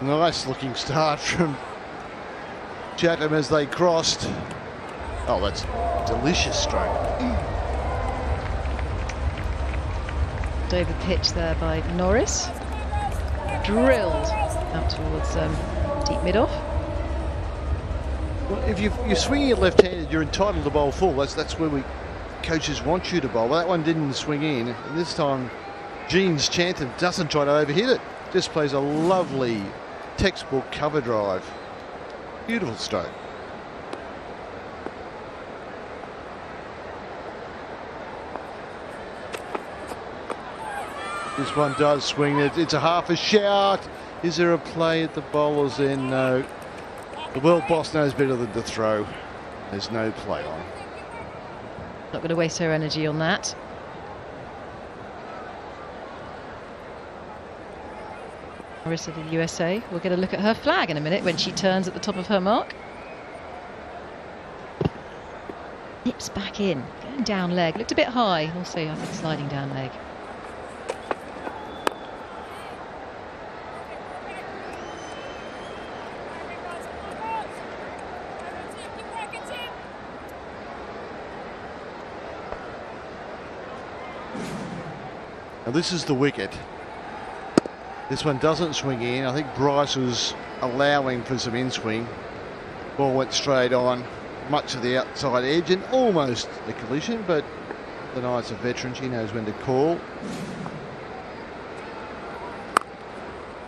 Nice looking start from Chatham as they crossed. Oh, that's delicious stroke. Over pitch there by Norris. Drilled out towards deep mid-off. Well, if you're swinging it left-handed, you're entitled to bowl full. That's where coaches want you to bowl. Well, that one didn't swing in, and this time Jeans Chatham doesn't try to overhit it. Just plays a lovely textbook cover drive. Beautiful stroke. This one does swing. It's a half a shout. Is there a play at the bowler's end? No. The world boss knows better than to throw. There's no play on. Not going to waste her energy on that. Norris of the USA. We'll get a look at her flag in a minute when she turns at the top of her mark. Nips back in, going down leg. Looked a bit high. Also, I think sliding down leg. Now this is the wicket. This one doesn't swing in. I think Bryce was allowing for some in-swing. Ball went straight on, much of the outside edge and almost a collision, but the Knight's a veteran. She knows when to call.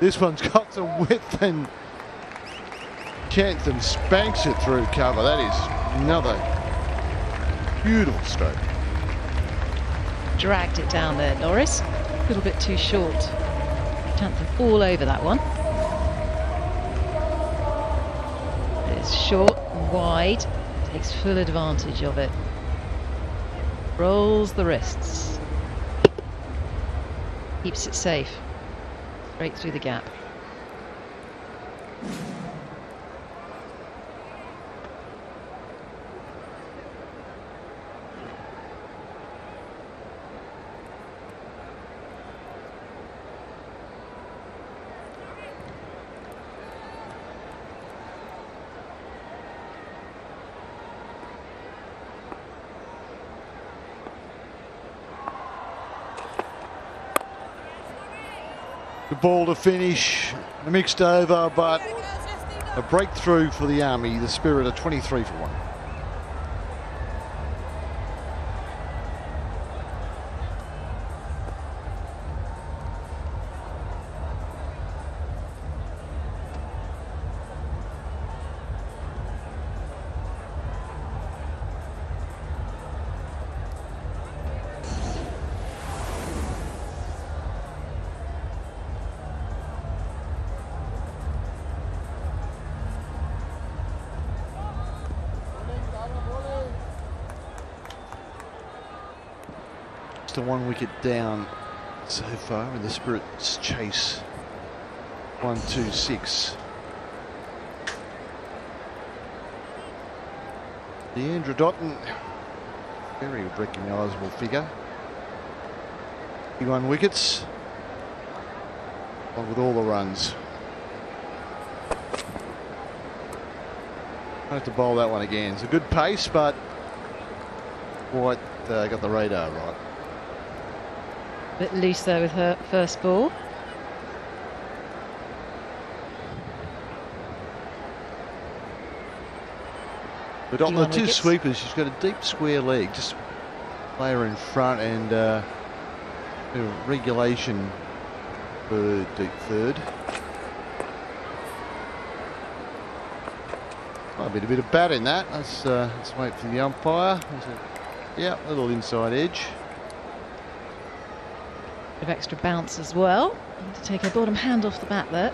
This one's got some width and Chatham spanks it through cover. That is another beautiful stroke. Dragged it down there, Norris. A little bit too short. Chatham all over that one. It's short and wide. Takes full advantage of it. Rolls the wrists. Keeps it safe. Straight through the gap. The ball to finish, a mixed over, but a breakthrough for the Army. The Spirit are 23 for 1. To 1 wicket down so far in the Spirit's chase. 1-2-6. Deandra Dotton, very recognisable figure. 51 wickets, along with all the runs. I have to bowl that one again. It's a good pace, but White got the radar right. A bit loose there with her first ball. But on the two sweepers, she's got a deep square leg. Just play her in front and regulation for deep third. Might be a bit of bat in that. Let's wait for the umpire. Yeah, a little inside edge. Of extra bounce as well. Need to take her bottom hand off the bat there.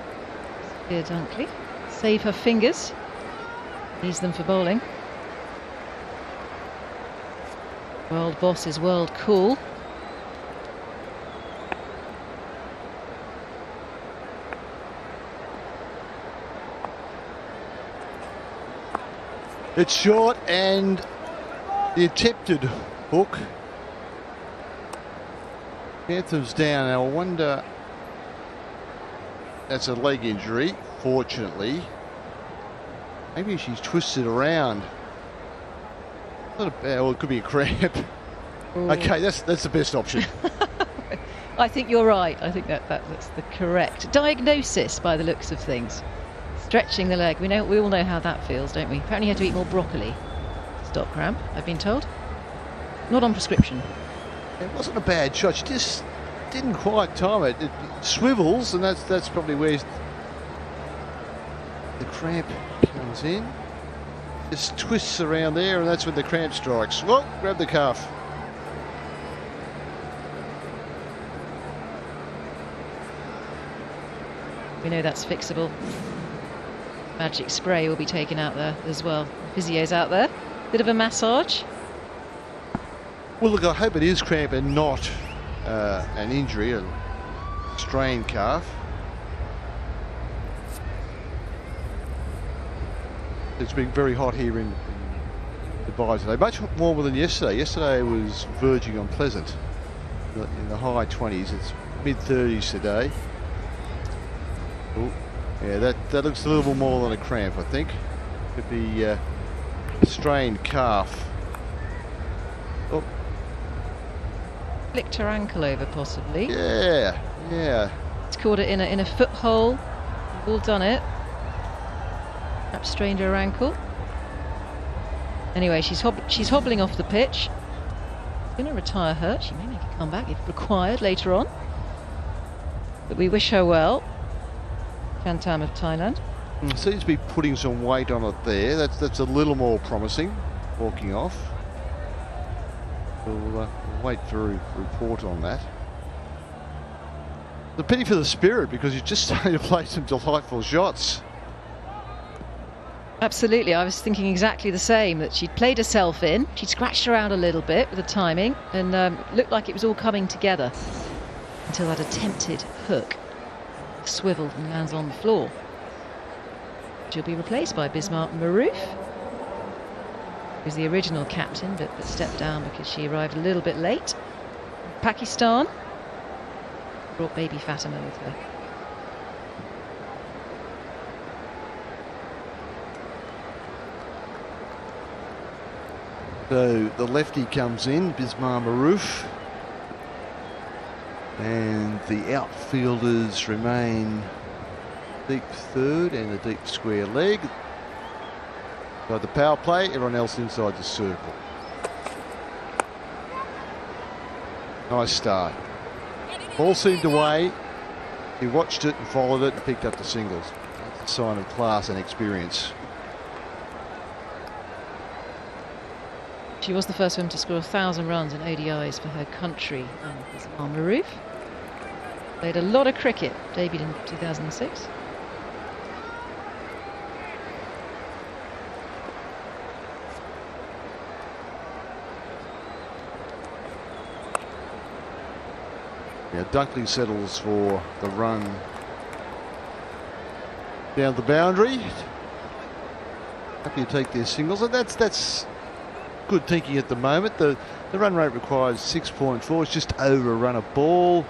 Sophia Dunkley. Save her fingers. Use them for bowling. World boss is world cool. It's short and the attempted hook. Panther's down. I wonder, that's a leg injury. unfortunately. Maybe she's twisted around. Not a bad, well, it could be a cramp. Ooh. Okay, that's the best option. I think you're right. I think that's the correct diagnosis by the looks of things. Stretching the leg. We all know how that feels, don't we? Apparently you have to eat more broccoli to stop cramp, I've been told. Not on prescription. It wasn't a bad shot. She just didn't quite time it. It swivels, and that's probably where the cramp comes in. Just twists around there, and that's when the cramp strikes. Well, grab the calf. We know that's fixable. Magic spray will be taken out there as well. Physio's out there. Bit of a massage. Well, look, I hope it is cramp and not an injury, a strained calf. It's been very hot here in Dubai today, much warmer than yesterday. Yesterday was verging on pleasant, in the high 20s. It's mid-30s today. Ooh, yeah, that looks a little more than a cramp, I think. Could be a strained calf. Oh. Flicked her ankle over, possibly. Yeah. It's caught it in a foothold. We've all done it. Perhaps strained her ankle. Anyway, she's hobbling off the pitch. Going to retire her. She may make a comeback if required later on. But we wish her well. Kantam of Thailand. Seems to be putting some weight on it there. That's a little more promising. Walking off. We'll wait for a report on that. The pity for the Spirit, because you're just starting to play some delightful shots. Absolutely, I was thinking exactly the same, that she'd played herself in, she'd scratched around a little bit with the timing, and looked like it was all coming together until that attempted hook swiveled and lands on the floor. She'll be replaced by Bismar Maroof, who's the original captain, but stepped down because she arrived a little bit late. Pakistan brought baby Fatima with her. So the lefty comes in, Bismar Maroof, and the outfielders remain deep third and a deep square leg. So the power play, everyone else inside the circle. Nice start. Ball seemed away. He watched it and followed it and picked up the singles. That's a sign of class and experience. She was the first woman to score 1,000 runs in ODIs for her country. Bismar Maroof played a lot of cricket, debuted in 2006. Yeah, Dunkley settles for the run down the boundary. Happy to take their singles, and that's good thinking at the moment. The run rate requires 6.4. It's just over a run a ball.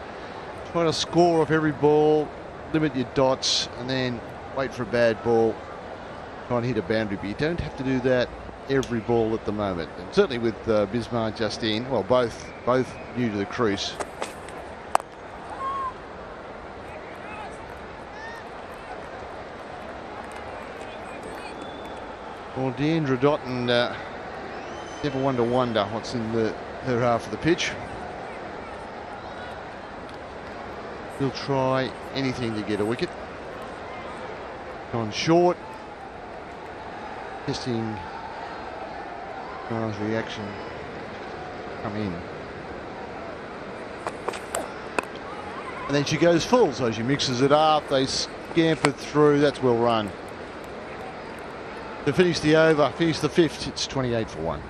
Try to score off every ball, limit your dots, and then wait for a bad ball. Try and hit a boundary, but you don't have to do that every ball at the moment. And certainly with Bismar just in, well, both new to the crease. Well, Deandra Dotton, never one to wonder what's in her half of the pitch. He'll try anything to get a wicket. Gone short. Testing Mar's reaction. Come in. And then she goes full, so she mixes it up. They scamper through. That's well run. To finish the over, finish the fifth, it's 28 for 1.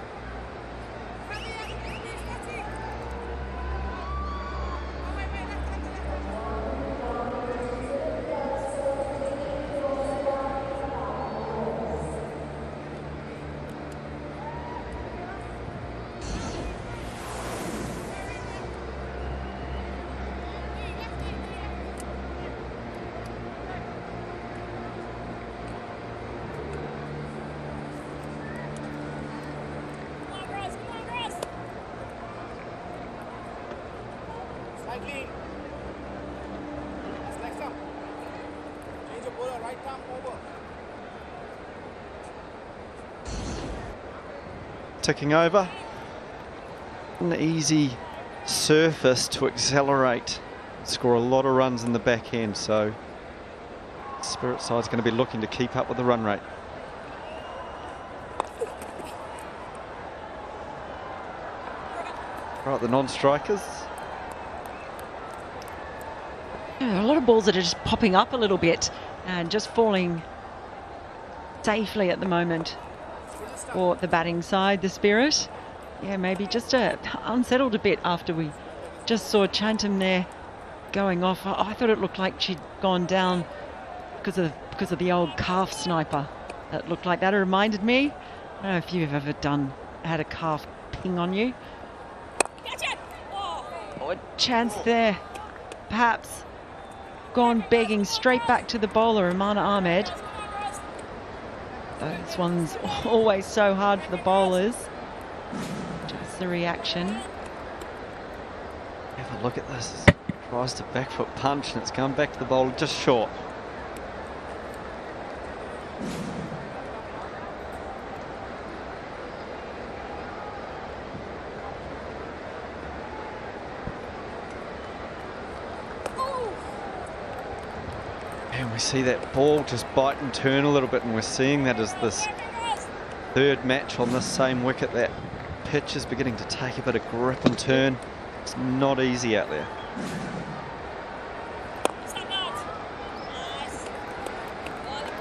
ticking over. An easy surface to accelerate, score a lot of runs in the back end, so Spirit side's going to be looking to keep up with the run rate. Right, the non-strikers. Yeah, a lot of balls that are just popping up a little bit and just falling safely at the moment for the batting side, the Spirit. Yeah, maybe just unsettled a bit after we just saw Chantham there going off. I thought it looked like she'd gone down because of the old calf sniper. It looked like that. It reminded me. I don't know if you've ever had a calf ping on you. Oh, a chance there. Perhaps gone begging straight back to the bowler, Amana Ahmed. This one's always so hard for the bowlers. Just the reaction. Have a look at this. Tries to back foot punch and it's come back to the bowler just short. And we see that ball just bite and turn a little bit, and we're seeing that as this third match on this same wicket. That pitch is beginning to take a bit of grip and turn. It's not easy out there.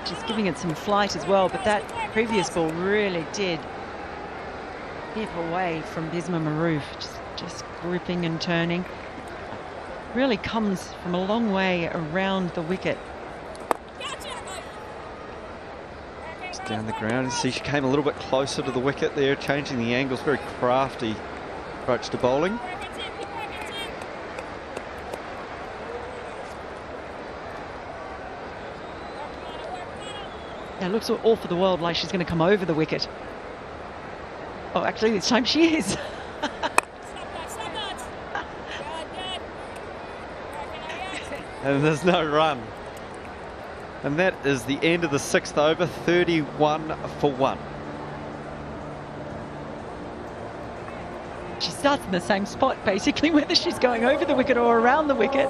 She's giving it some flight as well, but that previous ball really did give away from Bisma Maroof. Just gripping and turning. Really comes from a long way around the wicket. Just down the ground, and see she came a little bit closer to the wicket there, changing the angles. Very crafty approach to bowling. Yeah, it looks all for the world like she's going to come over the wicket. Oh, actually, this time she is. And there's no run. And that is the end of the 6th over, 31 for 1. She starts in the same spot, basically, whether she's going over the wicket or around the wicket.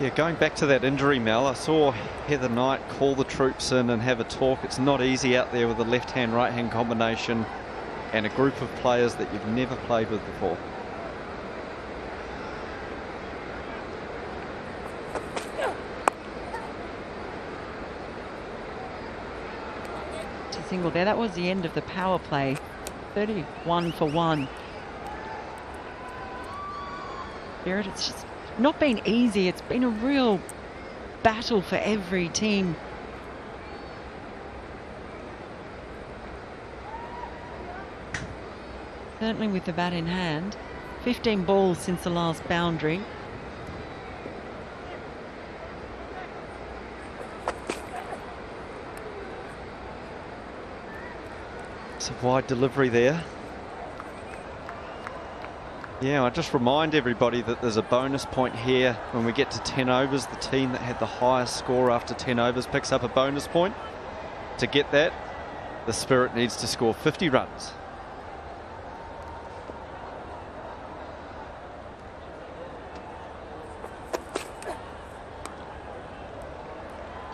Yeah, going back to that injury, Mel, I saw Heather Knight call the troops in and have a talk. It's not easy out there with a left-hand, right-hand combination and a group of players that you've never played with before. Single there. That was the end of the power play. 31 for 1. Spirit, it's just not been easy. It's been a real battle for every team. Certainly with the bat in hand. 15 balls since the last boundary. It's a wide delivery there. Yeah, I just remind everybody that there's a bonus point here when we get to 10 overs. The team that had the highest score after 10 overs picks up a bonus point. To get that, the Spirit needs to score 50 runs.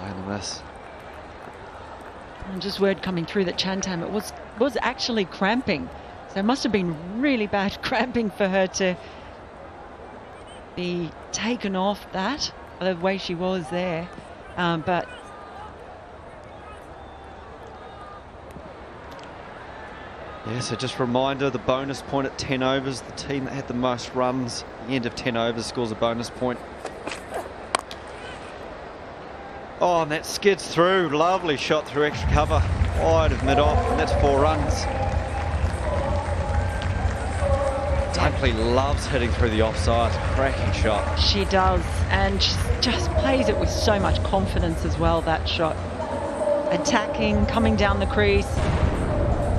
And a miss. And just word coming through that Chantham, it was actually cramping. So it must have been really bad cramping for her to be taken off that, the way she was there. But yeah, so just a reminder, the bonus point at 10 overs, the team that had the most runs at the end of 10 overs scores a bonus point. Oh, and that skids through. Lovely shot through extra cover. Wide of mid-off, and that's 4 runs. yeah, Dunkley loves hitting through the offside. Cracking shot. She does, and she just plays it with so much confidence as well, that shot. Attacking, coming down the crease.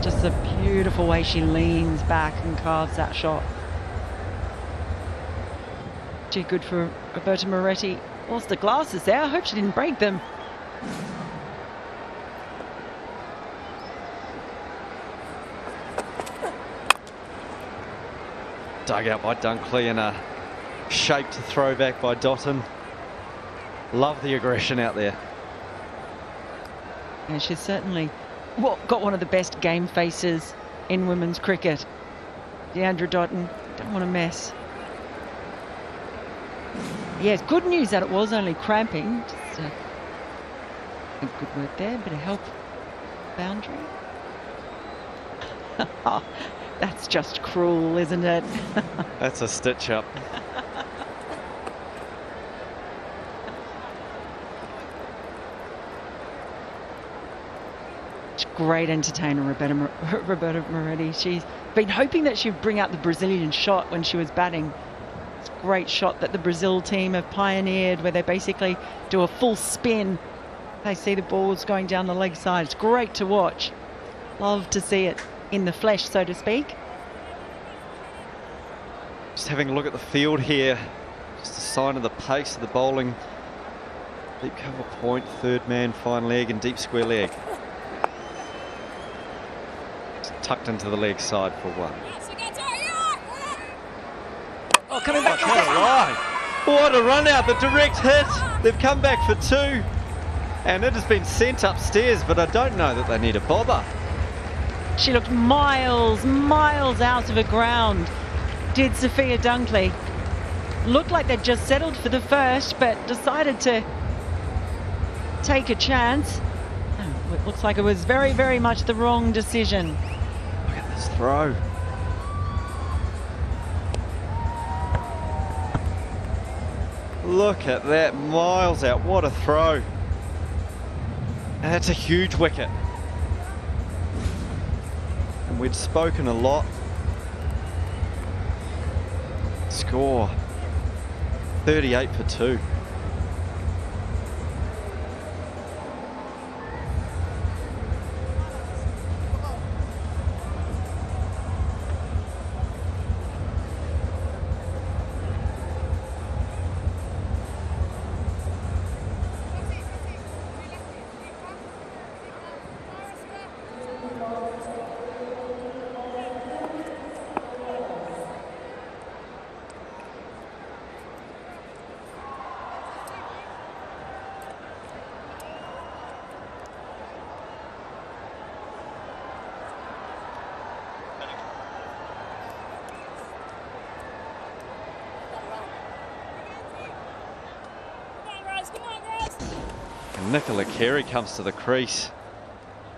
Just a beautiful way she leans back and carves that shot. Too good for Roberta Moretti. Lost the glasses there. I hope she didn't break them. Dug out by Dunkley and a shaped throwback by Dotton. Love the aggression out there. And she's certainly got one of the best game faces in women's cricket. Deandra Dotton, don't want to mess. Yes, good news that it was only cramping. Just a good word there, bit of help. Boundary. That's just cruel, isn't it? That's a stitch up. Great entertainer, Roberta Moretti. She's been hoping that she'd bring out the Brazilian shot when she was batting. It's a great shot that the Brazil team have pioneered, where they basically do a full spin. They see the balls going down the leg side. It's great to watch. Love to see it in the flesh, so to speak. Just having a look at the field here. Just a sign of the pace of the bowling. Deep cover point, third man, fine leg and deep square leg. Tucked into the leg side for one. Oh, coming back. What a run out, the direct hit. They've come back for two. And it has been sent upstairs, but I don't know that they need a bother. She looked miles out of the ground, did Sophia Dunkley. Looked like they'd just settled for the first, but decided to take a chance. Oh, it looks like it was very, very much the wrong decision. Look at this throw. Look at that, miles out, what a throw. And that's a huge wicket. And we'd spoken a lot. Score 38 for 2. Nicola Carey comes to the crease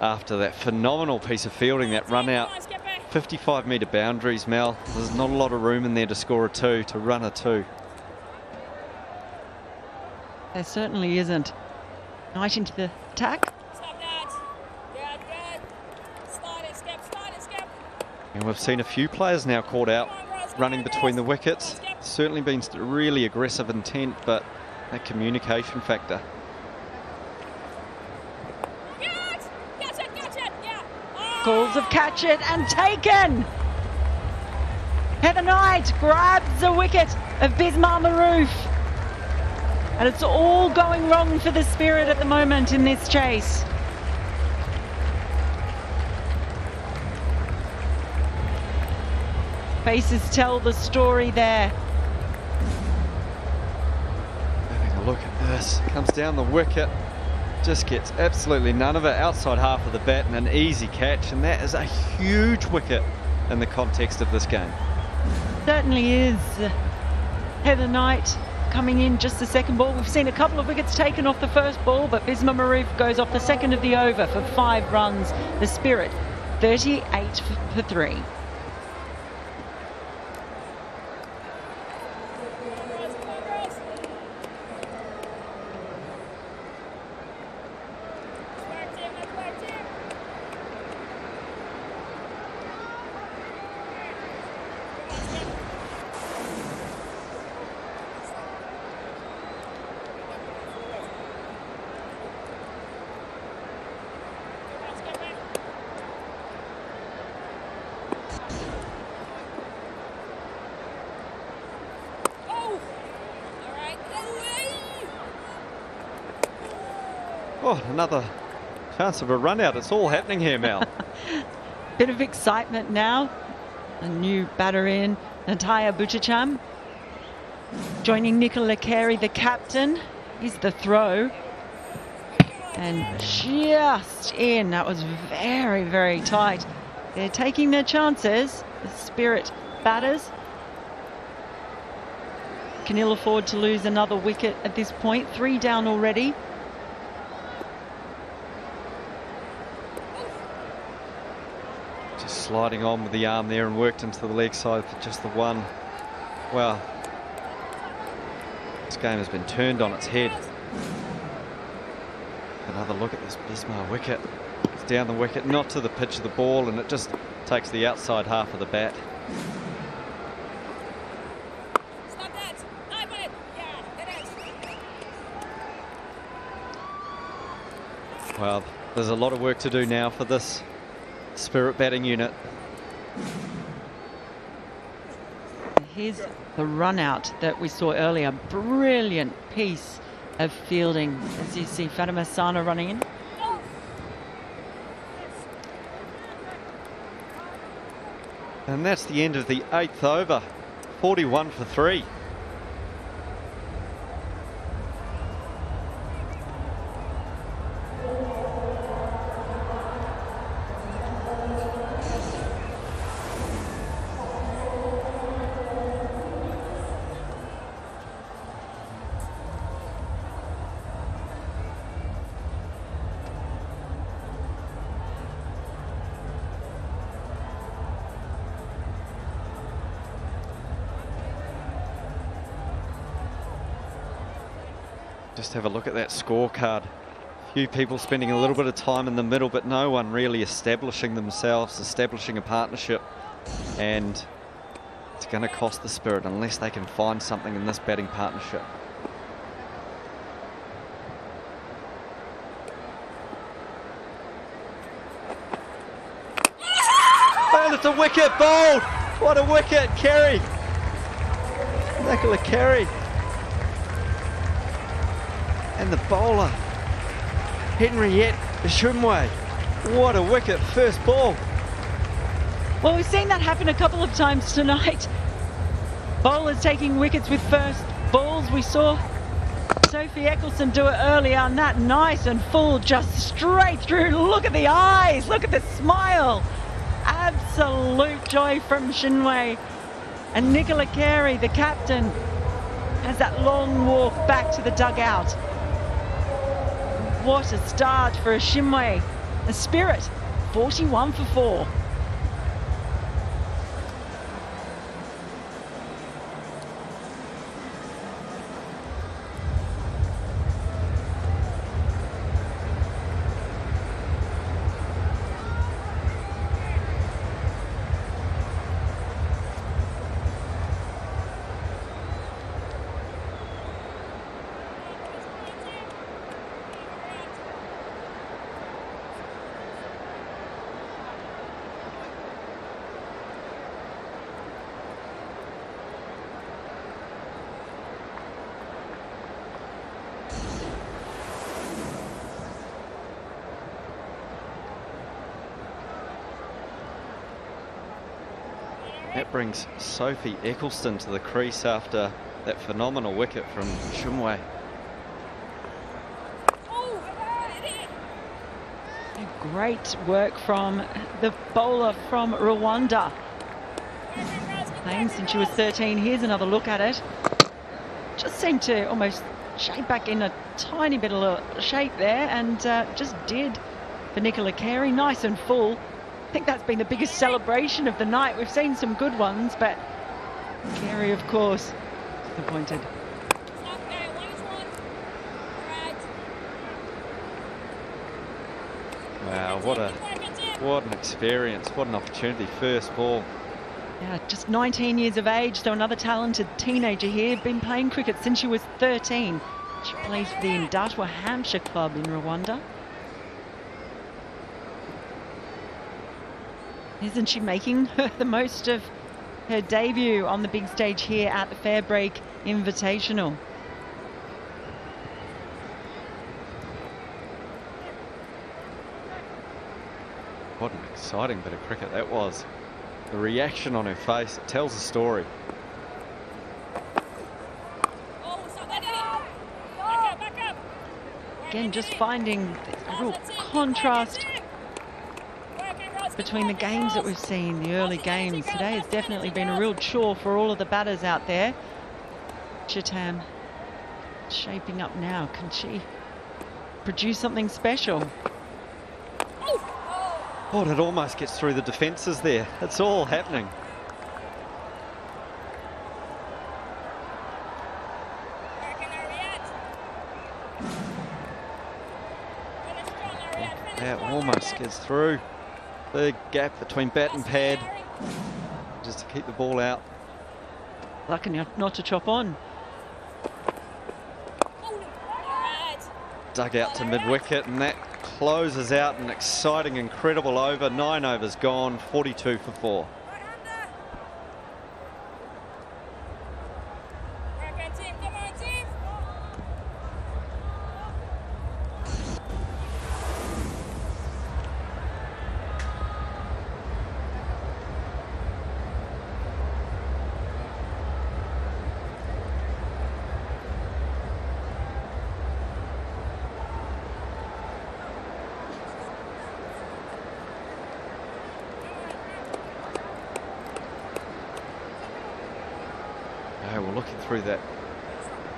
after that phenomenal piece of fielding, that run out. 55-metre boundaries, Mel. There's not a lot of room in there to score a 2, to run a 2. There certainly isn't. Knight into the attack. And we've seen a few players now caught out running between the wickets. Certainly been really aggressive intent, but that communication factor. Calls of catch it and taken. Heather Knight grabs the wicket of Bismar Maroof. And it's all going wrong for the Spirit at the moment in this chase. Faces tell the story there. Having a look at this. Comes down the wicket. Just gets absolutely none of it. Outside half of the bat and an easy catch. And that is a huge wicket in the context of this game. Certainly is. Heather Knight coming in just the second ball. We've seen a couple of wickets taken off the first ball, but Bismar Maroof goes off the second of the over for 5 runs. The Spirit 38 for 3. Oh, another chance of a run out. It's all happening here, Mel. Bit of excitement now. A new batter in, Nataya Butticham. Joining Nicola Carey, the captain. Here's the throw. And just in. That was very, very tight. They're taking their chances, the Spirit batters. Can ill afford to lose another wicket at this point. 3 down already. Just sliding on with the arm there and worked into the leg side for just the one. Wow. This game has been turned on its head. Another look at this Bismarck wicket. It's down the wicket, not to the pitch of the ball, and it just takes the outside half of the bat. Well, there's a lot of work to do now for this Spirit batting unit. Here's the run out that we saw earlier. Brilliant piece of fielding as you see Fatima Sana running in. And that's the end of the 8th over. 41 for 3. Just have a look at that scorecard. A few people spending a little bit of time in the middle, but no one really establishing themselves, establishing a partnership. And it's going to cost the Spirit unless they can find something in this batting partnership. And it's a wicket, bowled! What a wicket, Carey! Nicola Carey. And the bowler, Henriette Bashundhara. What a wicket, first ball. Well, we've seen that happen a couple of times tonight. Bowlers taking wickets with first balls. We saw Sophie Eccleston do it earlier, and that nice and full, just straight through. Look at the eyes, look at the smile. Absolute joy from Shinway. And Nicola Carey, the captain, has that long walk back to the dugout. What a start for a Shinway. A Spirit, 41 for 4. That brings Sophie Eccleston to the crease after that phenomenal wicket from Shumway. Great work from the bowler from Rwanda. Playing since she was 13. Here's another look at it. Just seemed to almost shape back in a tiny bit of shape there, and just did for Nicola Carey. Nice and full. I think that's been the biggest celebration of the night. We've seen some good ones, but Carey, of course, disappointed. Wow, what an experience, what an opportunity, first ball. Yeah, just 19 years of age, so another talented teenager here. Been playing cricket since she was 13. She plays for the Indatwa Hampshire club in Rwanda. Isn't she making the most of her debut on the big stage here at the Fairbreak Invitational? What an exciting bit of cricket that was. The reaction on her face, it tells a story. Again, just finding a real contrast between the games that we've seen, the early games. Today has definitely been a real chore for all of the batters out there. Chatham shaping up now. Can she produce something special? Oh, it almost gets through the defences there. It's all happening. That almost gets through. Big gap between bat and pad, just to keep the ball out. Lucky not to chop on. Dug out to mid-wicket, and that closes out an exciting, incredible over. 9 overs gone, 42 for 4.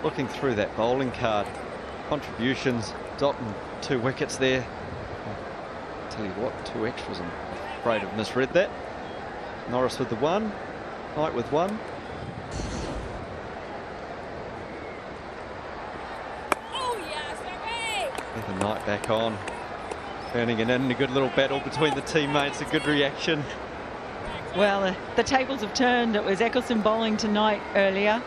Looking through that bowling card, contributions, dotting 2 wickets there. Tell you what, 2 extras. I'm afraid I've misread that. Norris with the 1, Knight with 1. Heather Knight back on, turning it in. A good little battle between the teammates. A good reaction. Well, the tables have turned. It was Eccleston bowling tonight earlier.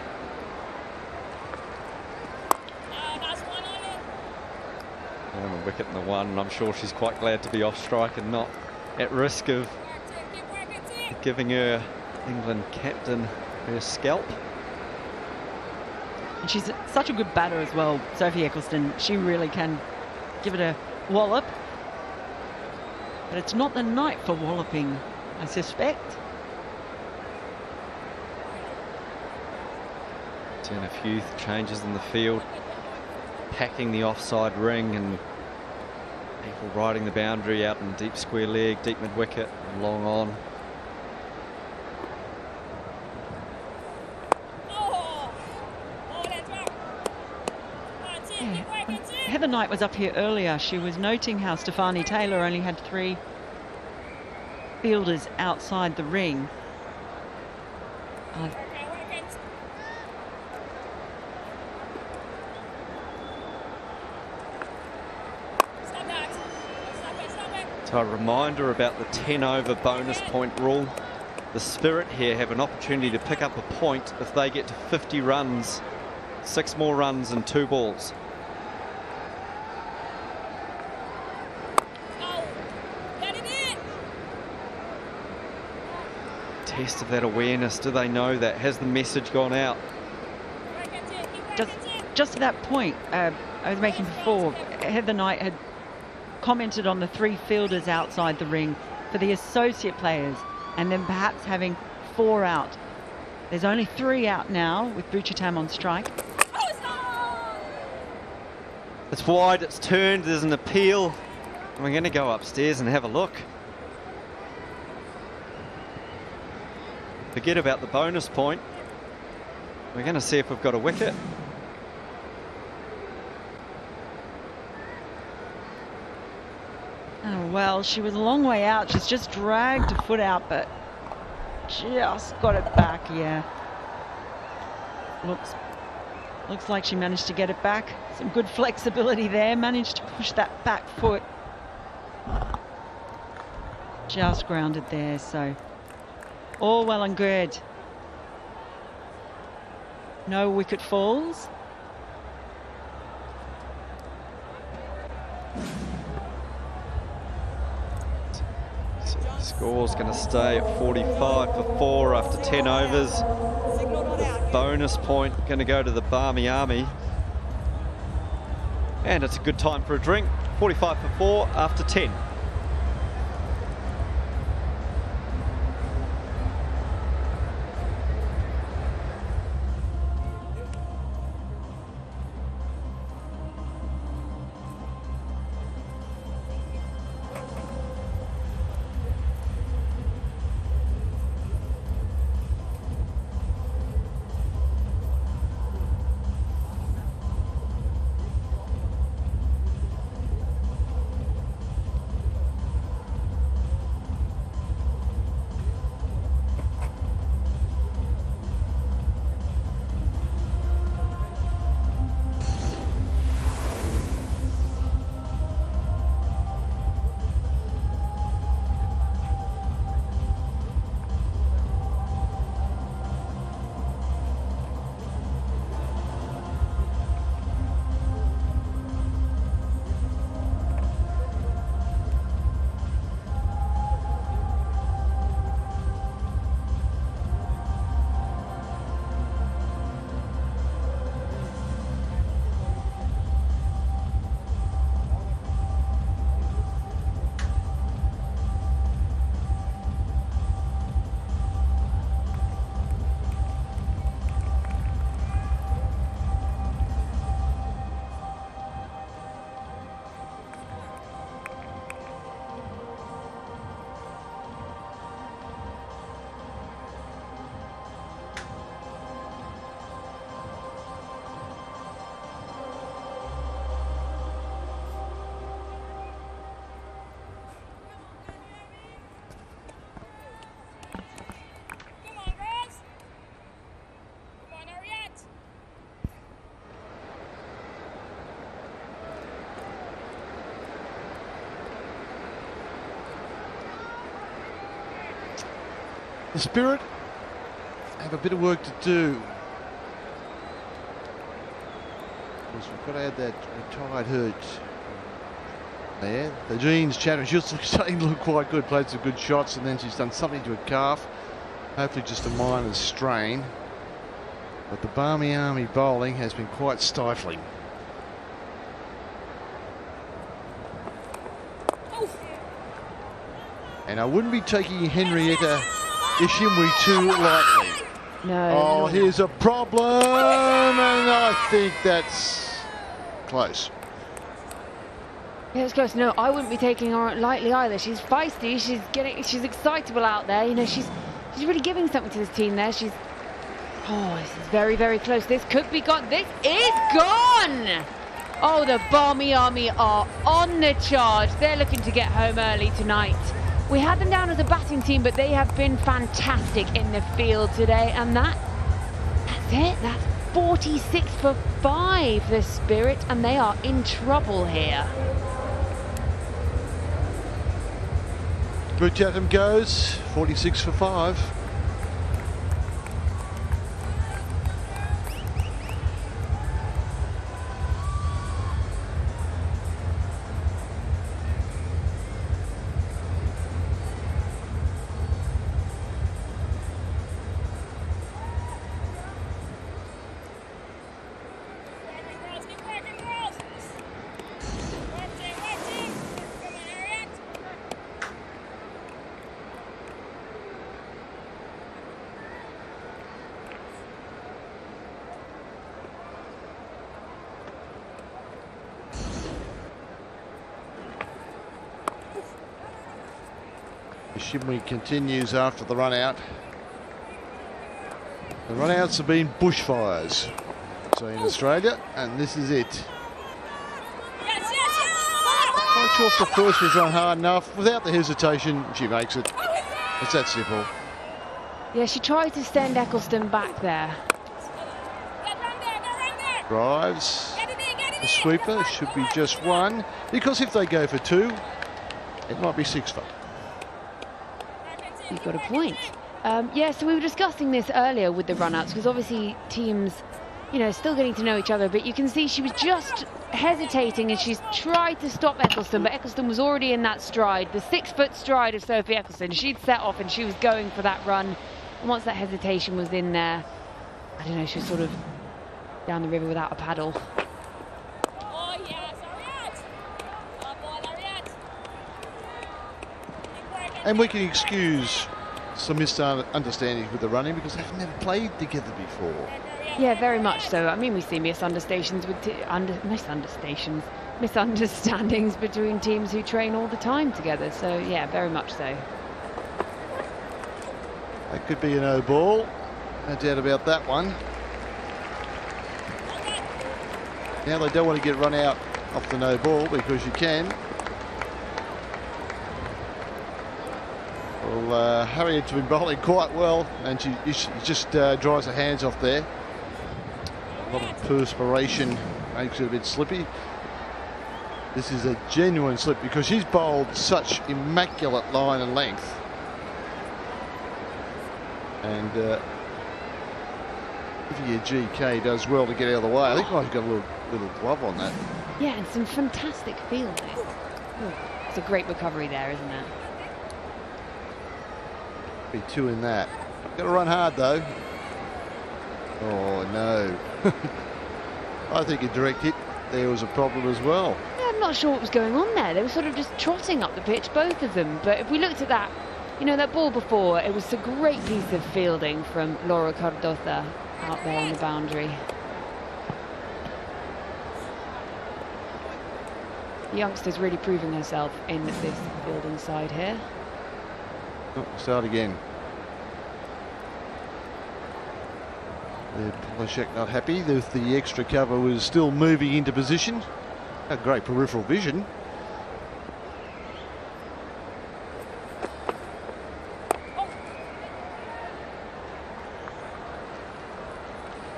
And a wicket in the 1, and I'm sure she's quite glad to be off strike and not at risk of giving her England captain her scalp. And she's such a good batter as well, Sophie Eccleston. She really can give it a wallop. But it's not the night for walloping, I suspect. Seen a few changes in the field, packing the offside ring, and people riding the boundary out in deep square leg, deep mid wicket, and long on. Yeah. Heather Knight was up here earlier. She was noting how Stefani Taylor only had 3 fielders outside the ring. So a reminder about the 10-over bonus point rule. The Spirit here have an opportunity to pick up a point if they get to 50 runs, 6 more runs and 2 balls. Test of that awareness. Do they know that? Has the message gone out? Just to that point I was making before, Heather Knight had commented on the 3 fielders outside the ring for the associate players, and then perhaps having 4 out. There's only 3 out now with Buchatam on strike. It's wide, it's turned, there's an appeal. We're going to go upstairs and have a look. Forget about the bonus point. We're going to see if we've got a wicket. Oh, well, she was a long way out. She's just dragged her foot out, but just got it back, yeah. Looks like she managed to get it back. Some good flexibility there. Managed to push that back foot. Just grounded there, so all well and good. No wicket falls. Score's going to stay at 45 for 4 after 10 overs. The bonus point going to go to the Barmy Army. And it's a good time for a drink. 45 for 4 after 10. The Spirit have a bit of work to do. Of course, we've got to add that retired hurt there. The Jean's Chattering, she's starting to look quite good, played some good shots, and then she's done something to her calf. Hopefully just a minor strain. But the Barmy Army bowling has been quite stifling. And I wouldn't be taking Henrietta Ishimwe too lightly. No. Oh, here's a problem, and I think that's close. Yeah, it's close. No, I wouldn't be taking her lightly either. She's feisty. She's excitable out there. You know, she's really giving something to this team there. Oh, this is very, very close. This could be gone. This is gone. Oh, the Barmy Army are on the charge. They're looking to get home early tonight. We had them down as a batting team, but they have been fantastic in the field today. And that's it. That's 46 for 5, the Spirit, and they are in trouble here. Good Chatham goes, 46 for 5. Ishimwe continues after the run out. The run outs have been bushfires, so in Australia, and this is it. Not sure if the first was run hard enough. Without the hesitation, she makes it. It's that simple. Yeah, she tried to send Eccleston back there. Drives. The sweeper should be just one, because if they go for 2, it might be 6 for. You've got a point. Yeah, so we were discussing this earlier with the run-outs, because obviously teams, you know, still getting to know each other, but you can see she was just hesitating and she's tried to stop Eccleston, but Eccleston was already in that stride, the 6-foot stride of Sophie Eccleston. She'd set off and she was going for that run, and once that hesitation was in there, I don't know, she was sort of down the river without a paddle. And we can excuse some misunderstandings with the running because they've never played together before. Yeah, very much so. I mean, we see misunderstandings between teams who train all the time together. So, yeah, very much so. That could be a no ball. No doubt about that one. Now they don't want to get run out off the no ball because you can. Well, Harriet's been bowling quite well, and she just dries her hands off there. A lot of perspiration makes it a bit slippy. This is a genuine slip because she's bowled such immaculate line and length. And if your GK does well to get out of the way, I think I've got a little glove on that. Yeah, and some fantastic fielding. It's a great recovery there, isn't it? Be 2 in that. Got to run hard though. Oh no. I think a direct hit there was a problem as well. Yeah, I'm not sure what was going on there. They were sort of just trotting up the pitch, both of them. But if we looked at that, you know, that ball before, it was a great piece of fielding from Laura Cardoza out there on the boundary. The youngster's really proving herself in this fielding side here. Oh, start again. Polishek not happy. The extra cover was still moving into position. A great peripheral vision. Oh.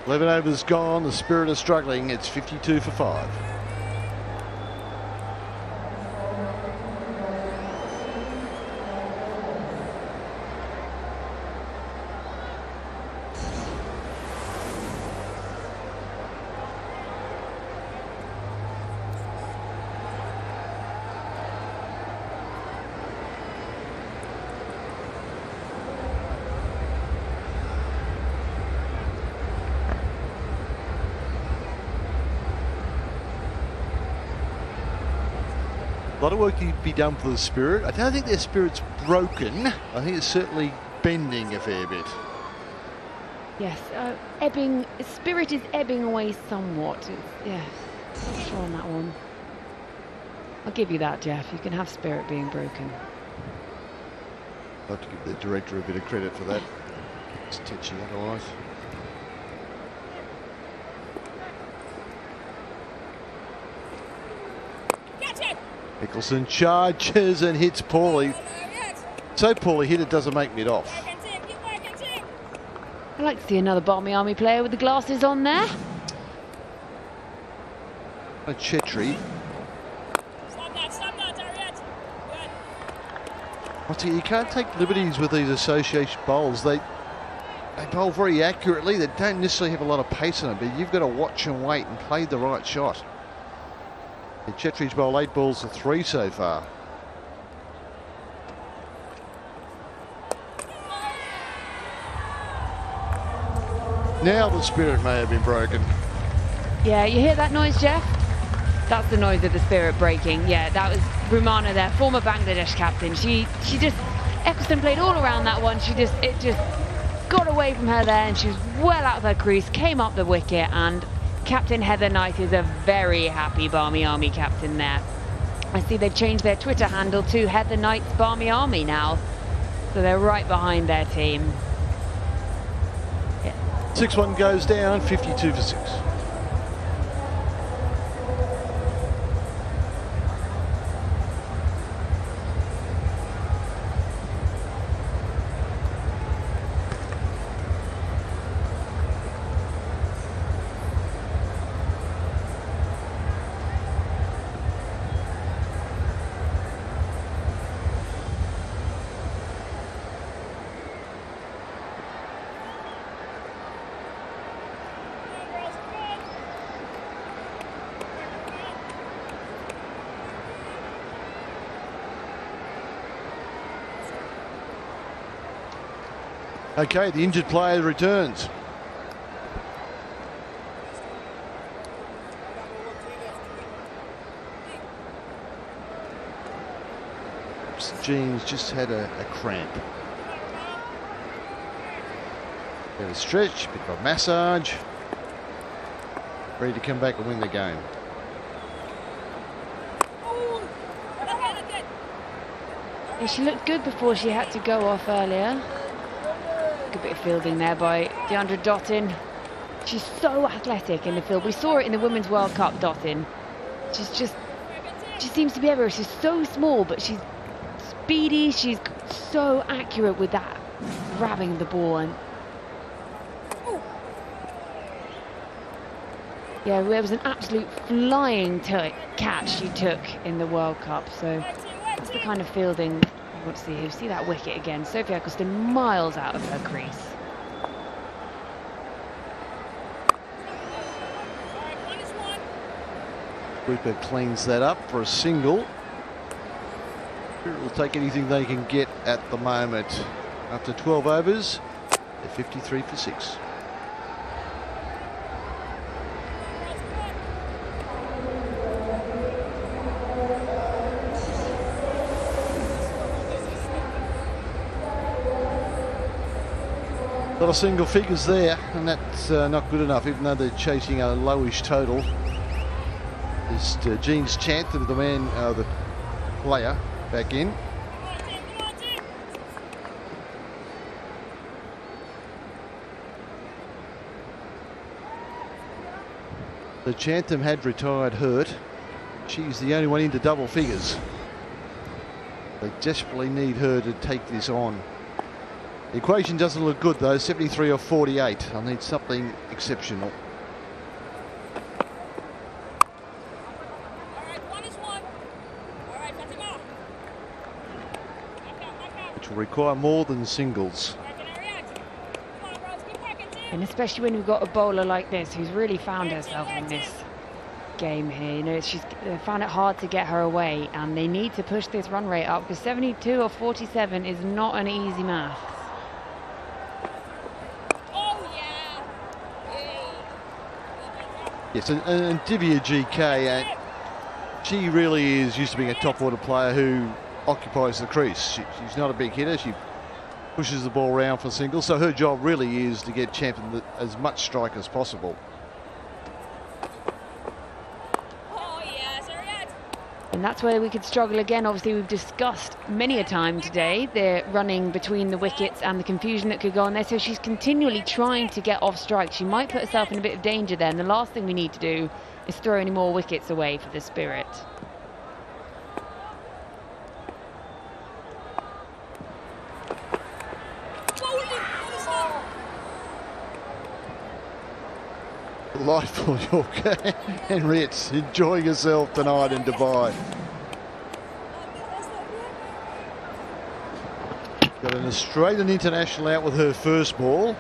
11 overs gone. The Spirit is struggling. It's 52 for 5. A lot of work to be done for the Spirit. I don't think their spirit's broken. I think it's certainly bending a fair bit. Yes, spirit is ebbing away somewhat. Yeah, not sure on that one. I'll give you that, Jeff. You can have spirit being broken. I'll have to give the director a bit of credit for that. It's touchy otherwise. Eccleston charges and hits poorly. So poorly hit it doesn't make mid off. I'd like to see another Barmy Army player with the glasses on there. A Chetri. You can't take liberties with these association bowls. They bowl very accurately. They don't necessarily have a lot of pace on it, but you've got to watch and wait and play the right shot. Chetri's bowled 8 balls to 3 so far. Now the spirit may have been broken. Yeah, you hear that noise, Jeff? That's the noise of the spirit breaking. Yeah, that was Rumana there, former Bangladesh captain. Eccleston played all around that one. It just got away from her there, and she was well out of her crease, came up the wicket, and Captain Heather Knight is a very happy Barmy Army captain there. I see they've changed their Twitter handle to Heather Knight's Barmy Army now. So they're right behind their team. 6-1 goes down, 52 for 6. Okay, the injured player returns. Jean's just had a cramp. Bit of a stretch, bit of a massage. Ready to come back and win the game. Yeah, she looked good before she had to go off earlier. Good bit of fielding there by Deandra Dottin. She's so athletic in the field. We saw it in the Women's World Cup, Dottin. She seems to be everywhere. She's so small, but she's speedy. She's so accurate with that, grabbing the ball. And yeah, it was an absolute flying catch she took in the World Cup. So that's the kind of fielding you want to see. You see that wicket again. Sophie Eccleston miles out of her crease. Cooper cleans that up for a single. Spirit will take anything they can get at the moment. After 12 overs, they're 53 for 6. A lot of single figures there, and that's not good enough, even though they're chasing a lowish total. Is Jean's chant of the man, the player, back in. The Chantham had retired hurt. She's the only one into double figures. They desperately need her to take this on. The equation doesn't look good though, 73 or 48. I'll need something exceptional. Which will require more than singles. And especially when we've got a bowler like this who's really found herself in this game here. You know, she's found it hard to get her away, and they need to push this run rate up because 72 or 47 is not an easy math. Yes, and Divya GK, She really is used to being a top-order player who occupies the crease. She's not a big hitter. She pushes the ball around for singles, so her job really is to get Champion as much strike as possible. And that's where we could struggle again. Obviously, we've discussed many a time today the running between the wickets and the confusion that could go on there. So she's continually trying to get off strike. She might put herself in a bit of danger there. And the last thing we need to do is throw any more wickets away for the Spirit. Delightful Yorker. Henriette's enjoying herself tonight in Dubai. Got an Australian international out with her first ball.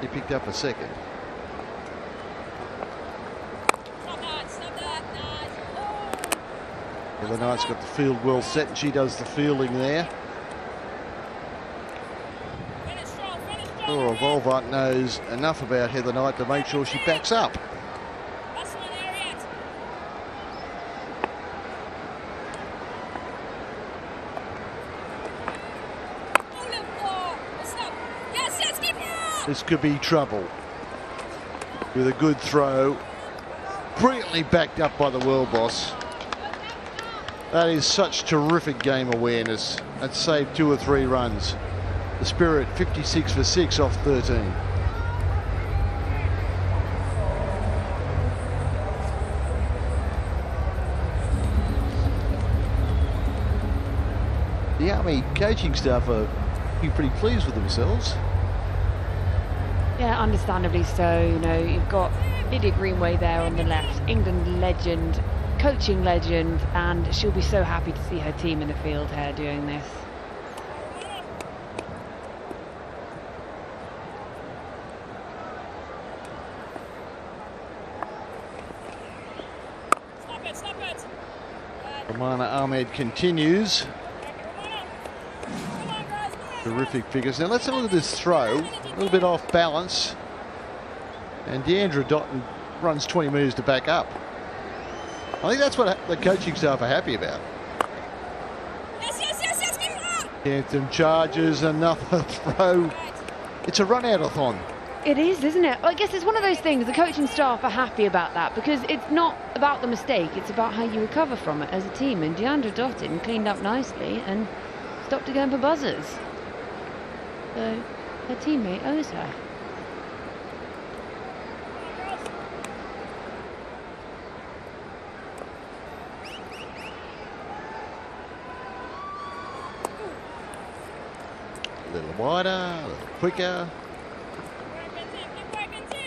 He picked up a second. The Knight's got the field well set, and she does the fielding there. Laura Volvart knows enough about Heather Knight to make sure she backs up. This could be trouble. With a good throw. Brilliantly backed up by the world boss. That is such terrific game awareness. That saved 2 or 3 runs. The Spirit 56 for 6 off 13. The Army coaching staff are pretty pleased with themselves. Yeah, understandably so. You know, you've got Lydia Greenway there on the left, England legend, coaching legend, and she'll be so happy to see her team in the field here doing this. Ramana Ahmed continues. Terrific figures. Now let's have a look at this throw. A little bit off balance. And Deandra Dotton runs 20 metres to back up. I think that's what the coaching staff are happy about. Hampton charges, another throw. It's a run-out-a-thon. It is, isn't it? I guess it's one of those things, the coaching staff are happy about that because it's not about the mistake, it's about how you recover from it as a team. And Deandra Dotton cleaned up nicely and stopped her going for buzzers. So her teammate owes her. A little wider, a little quicker.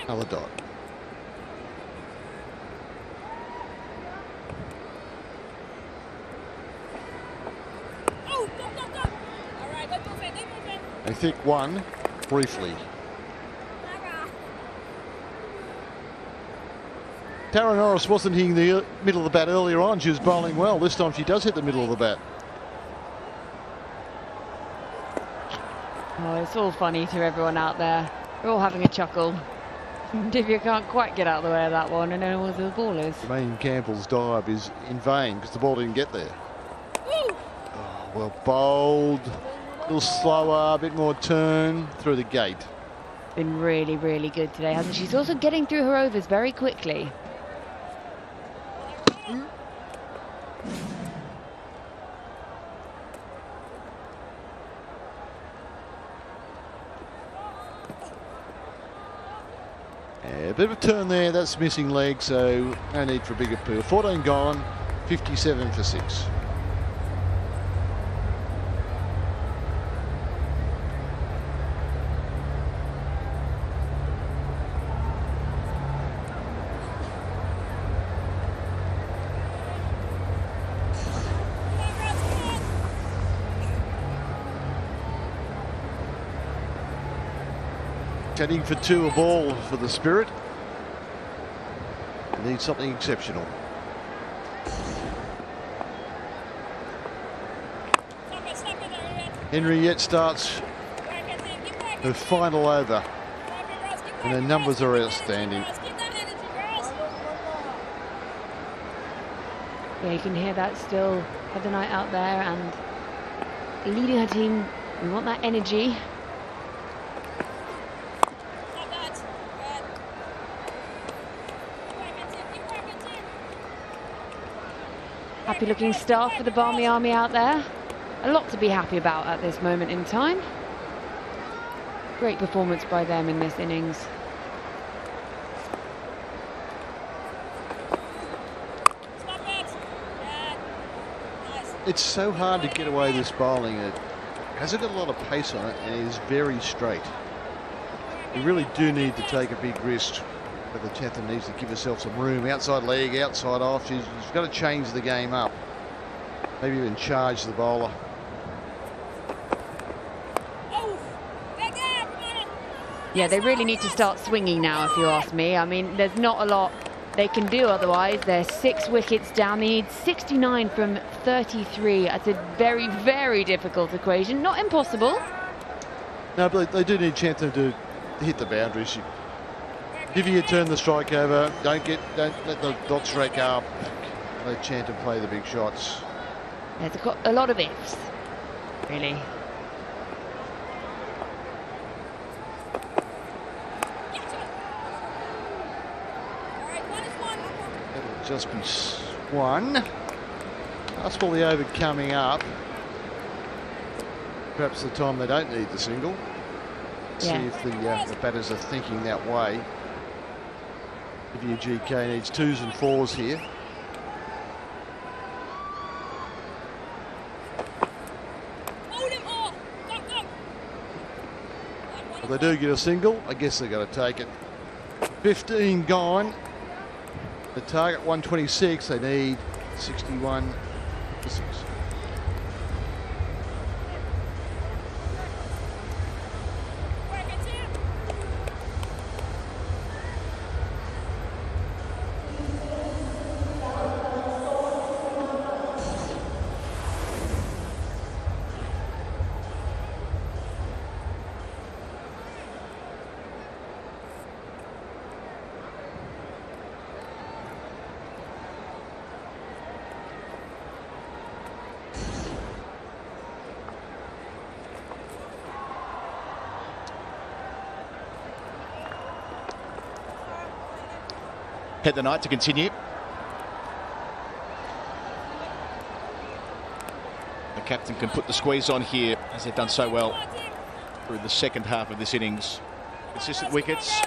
Another dot. I think one briefly. Tara Norris wasn't hitting the middle of the bat earlier on. She was bowling well. This time she does hit the middle of the bat. Oh, it's all funny to everyone out there. We're all having a chuckle. Divya can't quite get out of the way of that one, and know where the ball is. Jermaine Campbell's dive is in vain because the ball didn't get there. Oh, well bowled. A little slower, a bit more turn through the gate. Been really, really good today, hasn't she? She's also getting through her overs very quickly. A bit of a turn there, that's missing leg, so no need for a big appeal. 14 gone, 57 for 6. Heading for 2 a ball for the Spirit. They need something exceptional. Henriette starts her final over. And the numbers are outstanding. Yeah, you can hear that still. Heather Knight out there and leading her team. We want that energy. Happy looking staff for the Barmy Army out there. A lot to be happy about at this moment in time. Great performance by them in this innings. It's so hard to get away this bowling. It hasn't got a lot of pace on it and it is very straight. You really do need to take a big risk, but the Chatham needs to give herself some room. Outside leg, outside off. She's got to change the game up. Maybe even charge the bowler. Yeah, they really need to start swinging now, if you ask me. I mean, there's not a lot they can do otherwise. They're 6 wickets down. They need 69 from 33. That's a very, very difficult equation. Not impossible. No, but they do need Chatham to hit the boundaries. If you turn the strike over, don't let the dots rack up. Let Chatham play the big shots. There's a lot of ifs, really. It'll just be one. Last ball the over coming up. Perhaps the time they don't need the single. See if the batters are thinking that way. WGK needs 2s and 4s here. If they do get a single, I guess they've got to take it. 15 gone. The target 126. They need 61 for 6. Heather Knight to continue. The captain can put the squeeze on here, as they've done so well through the second half of this innings. Consistent wickets,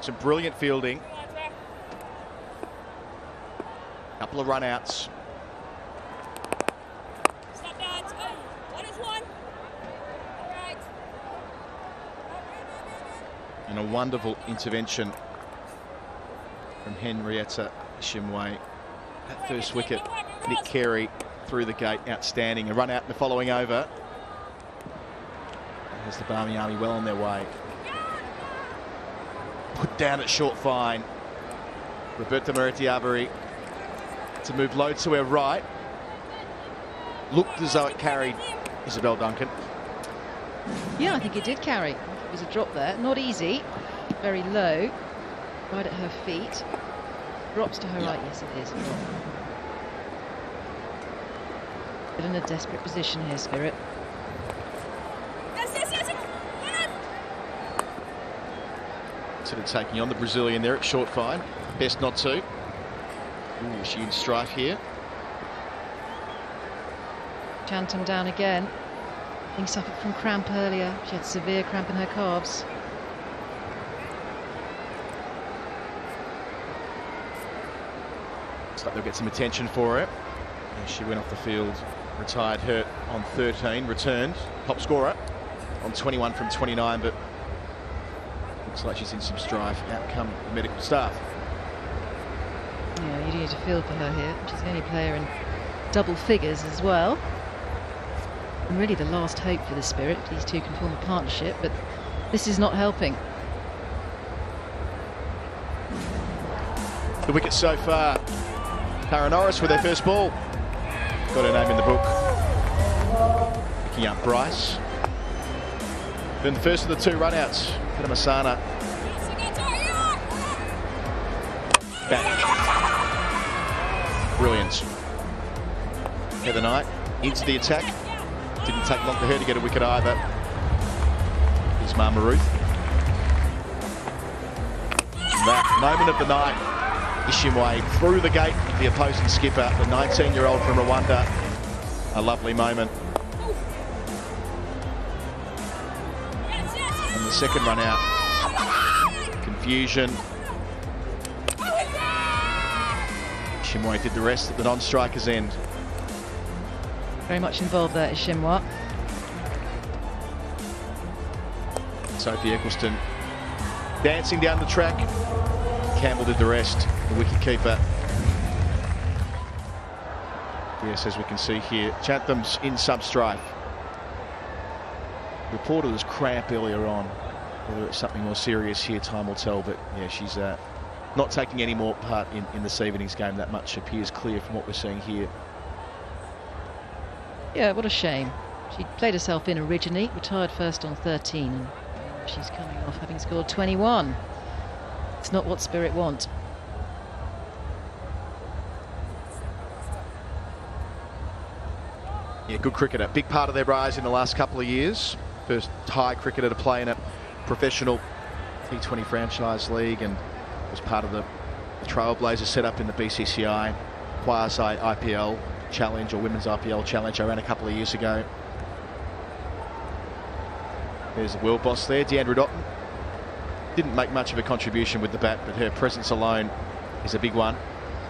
some brilliant fielding. Couple of run-outs. And a wonderful intervention from Henrietta Shimway. That first wicket, Nick Carey through the gate, outstanding. A run out in the following over. There's the Barmy Army well on their way. Put down at short fine. Roberta Moretti-Avery to move low to her right. Looked as though it carried Isabel Duncan. Yeah, I think it did carry. It was a drop there. Not easy. Very low. Right at her feet. Drops to her right. Yes, it is. But in a desperate position here, Spirit. Sort of taking on the Brazilian there at short fine. Best not to. Ooh, she in strife here. Chatham down again. Being suffered from cramp earlier. She had severe cramp in her calves. Looks like they'll get some attention for her. As she went off the field, retired hurt on 13, returned, top scorer on 21 from 29, but looks like she's in some strife. Out come the medical staff. Yeah, you need to feel for her here. She's the only player in double figures as well. And really the last hope for the Spirit. These two can form a partnership, but this is not helping. The wicket so far. Tara Norris with their first ball. Got her name in the book. Picking up Bryce. Then the first of the 2 run-outs. Kanamasana Heather Knight into the attack. Didn't take long for her to get a wicket either. Here's Mama Ruth. That moment of the night, Ishimwe through the gate, the opposing skipper, the 19-year-old from Rwanda. A lovely moment. And the second run out. Confusion. Ishimwe did the rest at the non-striker's end. Very much involved there, Ishimwe. Sophie Eccleston dancing down the track. Campbell did the rest, the wicket-keeper. Yes, as we can see here, Chatham's in some strife. Reported as cramp earlier on. Whether it's something more serious here, time will tell. But yeah, she's not taking any more part in this evening's game. That much appears clear from what we're seeing here. Yeah, what a shame. She played herself in originally, retired first on 13, and she's coming off having scored 21. It's not what Spirit want. Yeah, good cricketer. Big part of their rise in the last couple of years. First Thai cricketer to play in a professional T20 franchise league, and was part of the Trailblazers set up in the BCCI quasi IPL challenge, or women's IPL challenge I ran a couple of years ago. There's the world boss there, Deandra Dotton. Didn't make much of a contribution with the bat, but her presence alone is a big one.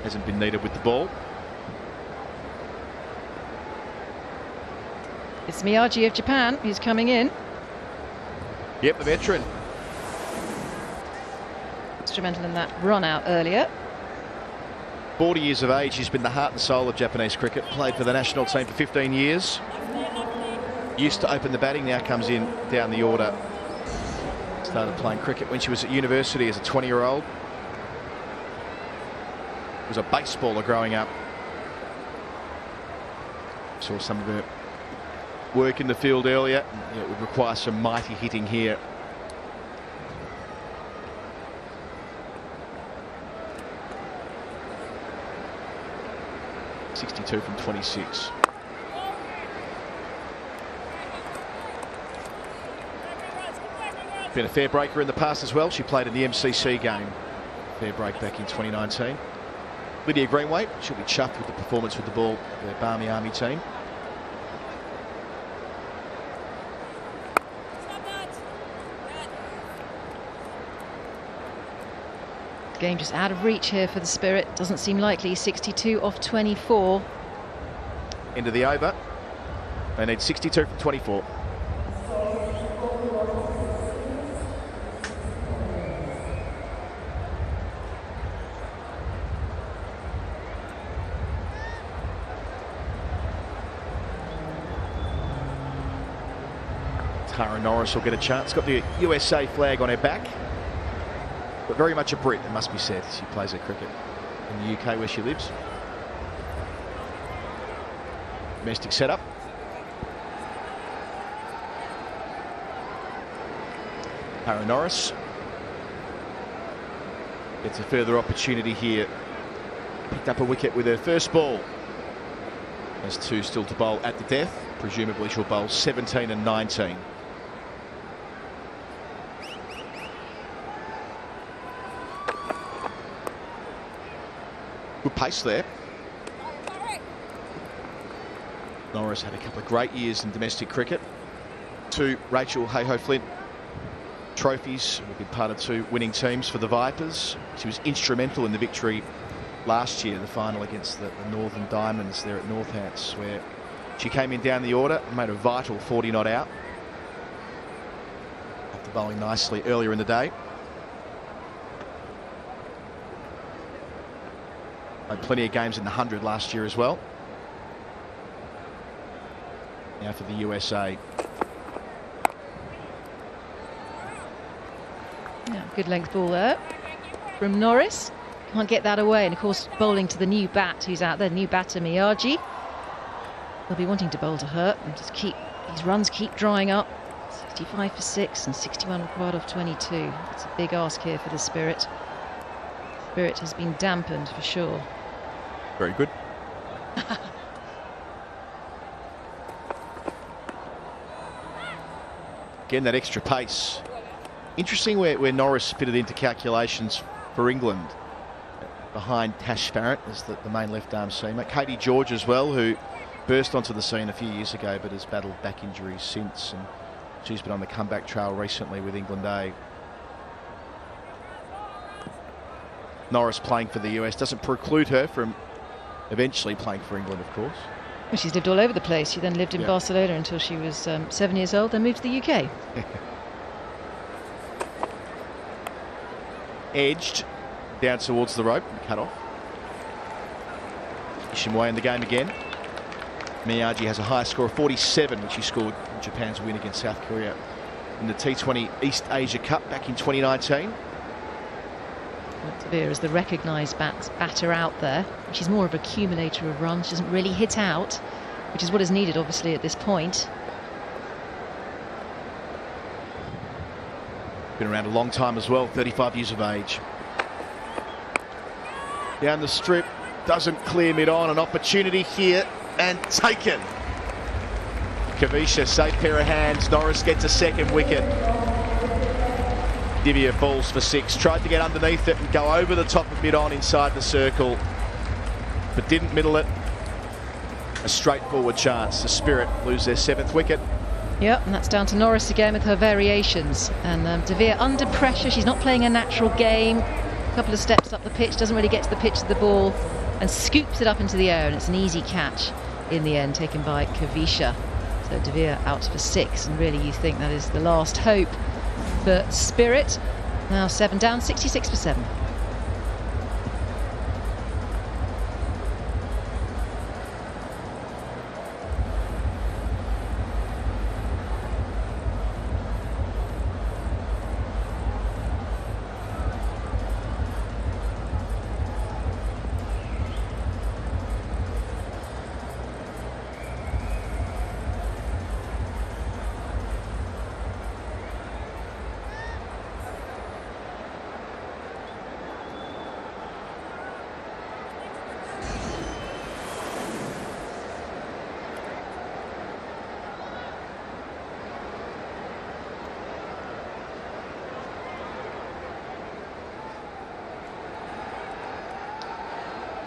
Hasn't been needed with the ball. It's Miyagi of Japan who's coming in. Yep, the veteran. Instrumental in that run out earlier. 40 years of age, he's been the heart and soul of Japanese cricket. Played for the national team for 15 years. Used to open the batting, now comes in down the order. Started playing cricket when she was at university as a 20-year-old. Was a baseballer growing up. Saw some of her work in the field earlier. It would require some mighty hitting here. .62 from 26. Been a fair breaker in the past as well. She played in the MCC game. Fair break back in 2019. Lydia Greenway, she'll be chuffed with the performance with the ball, the Barmy Army team. Game just out of reach here for the Spirit. Doesn't seem likely. 62 off 24. Into the over. They need 62 from 24. Tara Norris will get a chance. Got the USA flag on her back. But very much a Brit, it must be said. She plays her cricket in the UK where she lives. Domestic setup. Tara Norris gets a further opportunity here. Picked up a wicket with her first ball. There's two still to bowl at the death. Presumably she'll bowl 17 and 19. Good pace there. Norris had a couple of great years in domestic cricket. 2 Rachel Hayhoe-Flint trophies. We've been part of 2 winning teams for the Vipers. She was instrumental in the victory last year, the final against the Northern Diamonds there at Northants, where she came in down the order and made a vital 40 not out. After bowling nicely earlier in the day. Played plenty of games in the 100 last year as well. Now for the USA. Yeah, good length ball there from Norris. Can't get that away, and of course bowling to the new bat who's out there, new batter Miyagi. They'll be wanting to bowl to her and just keep these runs keep drying up. 65 for 6 and 61 required off 22. It's a big ask here for the Spirit. Spirit has been dampened for sure. Very good. Again, that extra pace. Interesting where Norris fitted into calculations for England. Behind Tash Farrant as the main left-arm seamer. Katie George as well, who burst onto the scene a few years ago but has battled back injuries since. And she's been on the comeback trail recently with England A. Norris playing for the US doesn't preclude her from eventually playing for England, of course. Well, she's lived all over the place. She then lived in Barcelona until she was 7 years old, then moved to the UK. Edged down towards the rope and cut off. Ishimori in the game again. Miyagi has a high score of 47, which he scored in Japan's win against South Korea in the T20 East Asia Cup back in 2019. Tavira is the recognised batter out there. She's more of an accumulator of runs. She doesn't really hit out, which is what is needed, obviously, at this point. Been around a long time as well, 35 years of age. Down the strip, doesn't clear mid-on. An opportunity here and taken. Kavisha, safe pair of hands. Norris gets a second wicket. Divya falls for 6. Tried to get underneath it and go over the top of mid-on inside the circle, but didn't middle it. A straightforward chance. The Spirit lose their 7th wicket. Yep, and that's down to Norris again with her variations. And Devere under pressure. She's not playing a natural game. A couple of steps up the pitch, doesn't really get to the pitch of the ball, and scoops it up into the air, and it's an easy catch in the end, taken by Kavisha. So Devere out for 6, and really you think that is the last hope for Spirit. Now 7 down, 66 for 7.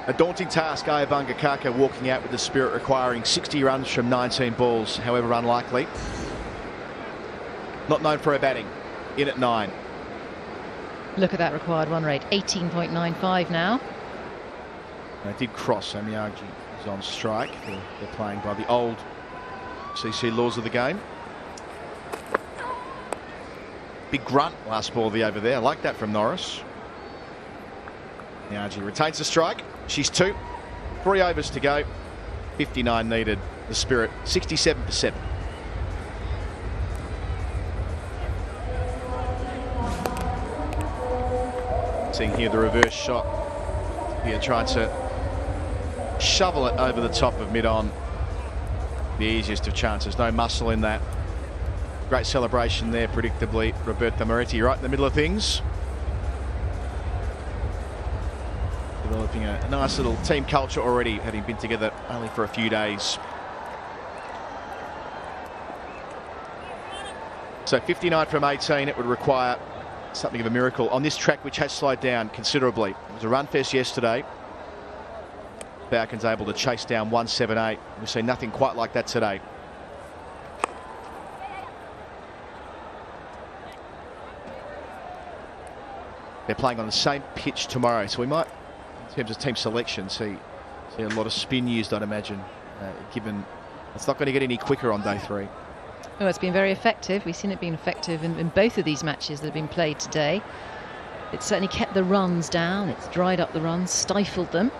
A daunting task, Ayavanga Kaka walking out with the Spirit requiring 60 runs from 19 balls, however unlikely. Not known for her batting, in at 9. Look at that required run rate, 18.95 now. They did cross, so Miyagi is on strike. They're playing by the old CC laws of the game. Big grunt last ball of the over there. I like that from Norris. Miyagi retains the strike. She's 2. 3 overs to go. 59 needed. The Spirit 67 for 7. Seeing here the reverse shot. Here trying to shovel it over the top of mid-on. The easiest of chances. No muscle in that. Great celebration there, predictably. Roberta Moretti right in the middle of things. Developing a nice little team culture already, having been together only for a few days. So 59 from 18, it would require something of a miracle on this track, which has slowed down considerably. It was a run fest yesterday. Falcons able to chase down 178. We've seen nothing quite like that today. They're playing on the same pitch tomorrow, so we might, in terms of team selection, see a lot of spin used, I'd imagine, given it's not going to get any quicker on day 3. Oh, it's been very effective. We've seen it being effective in both of these matches that have been played today. It's certainly kept the runs down. It's dried up the runs, stifled them.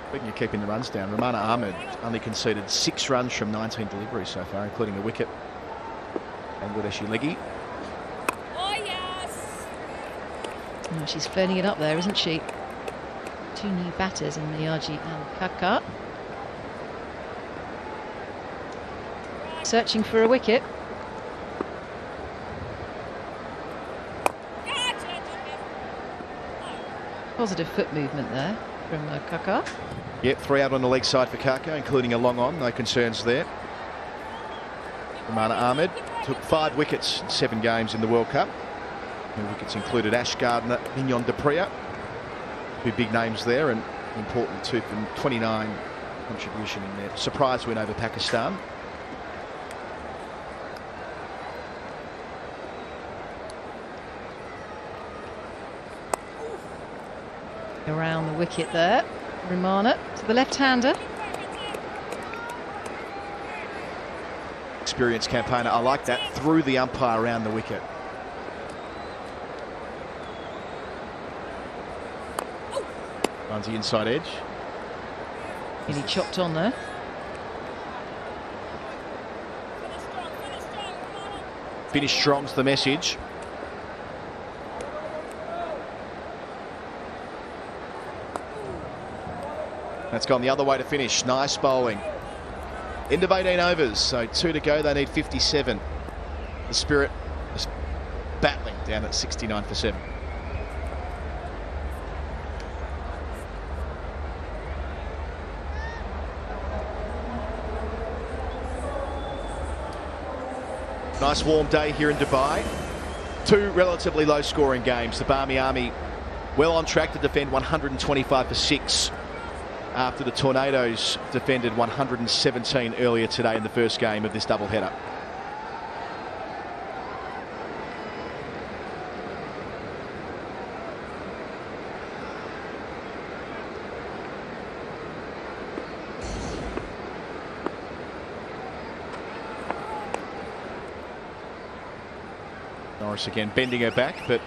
Speaking of keeping the runs down, Romana Ahmed only conceded 6 runs from 19 deliveries so far, including a wicket. Bangladeshi leggy. Oh, she's phoning it up there, isn't she? 2 new batters in Miyagi and Kaka. Searching for a wicket. Positive foot movement there from Kaka. Yep, 3 out on the leg side for Kaka, including a long on. No concerns there. Romana Ahmed took 5 wickets in 7 games in the World Cup. The wickets included Ash Gardner, Mignon de Pria, 2 big names there, and important too from 29 contribution in their surprise win over Pakistan. Around the wicket there, Romana to the left-hander. Experienced campaigner, I like that, through the umpire around the wicket. Runs the inside edge. And he chopped on there. Finish strong's the message. That's gone the other way to finish. Nice bowling. End of 18 overs, so 2 to go. They need 57. The Spirit is battling down at 69 for 7. Nice warm day here in Dubai. 2 relatively low scoring games. The Barmy Army well on track to defend 125 for 6 after the Tornadoes defended 117 earlier today in the first game of this doubleheader. Norris again bending her back, but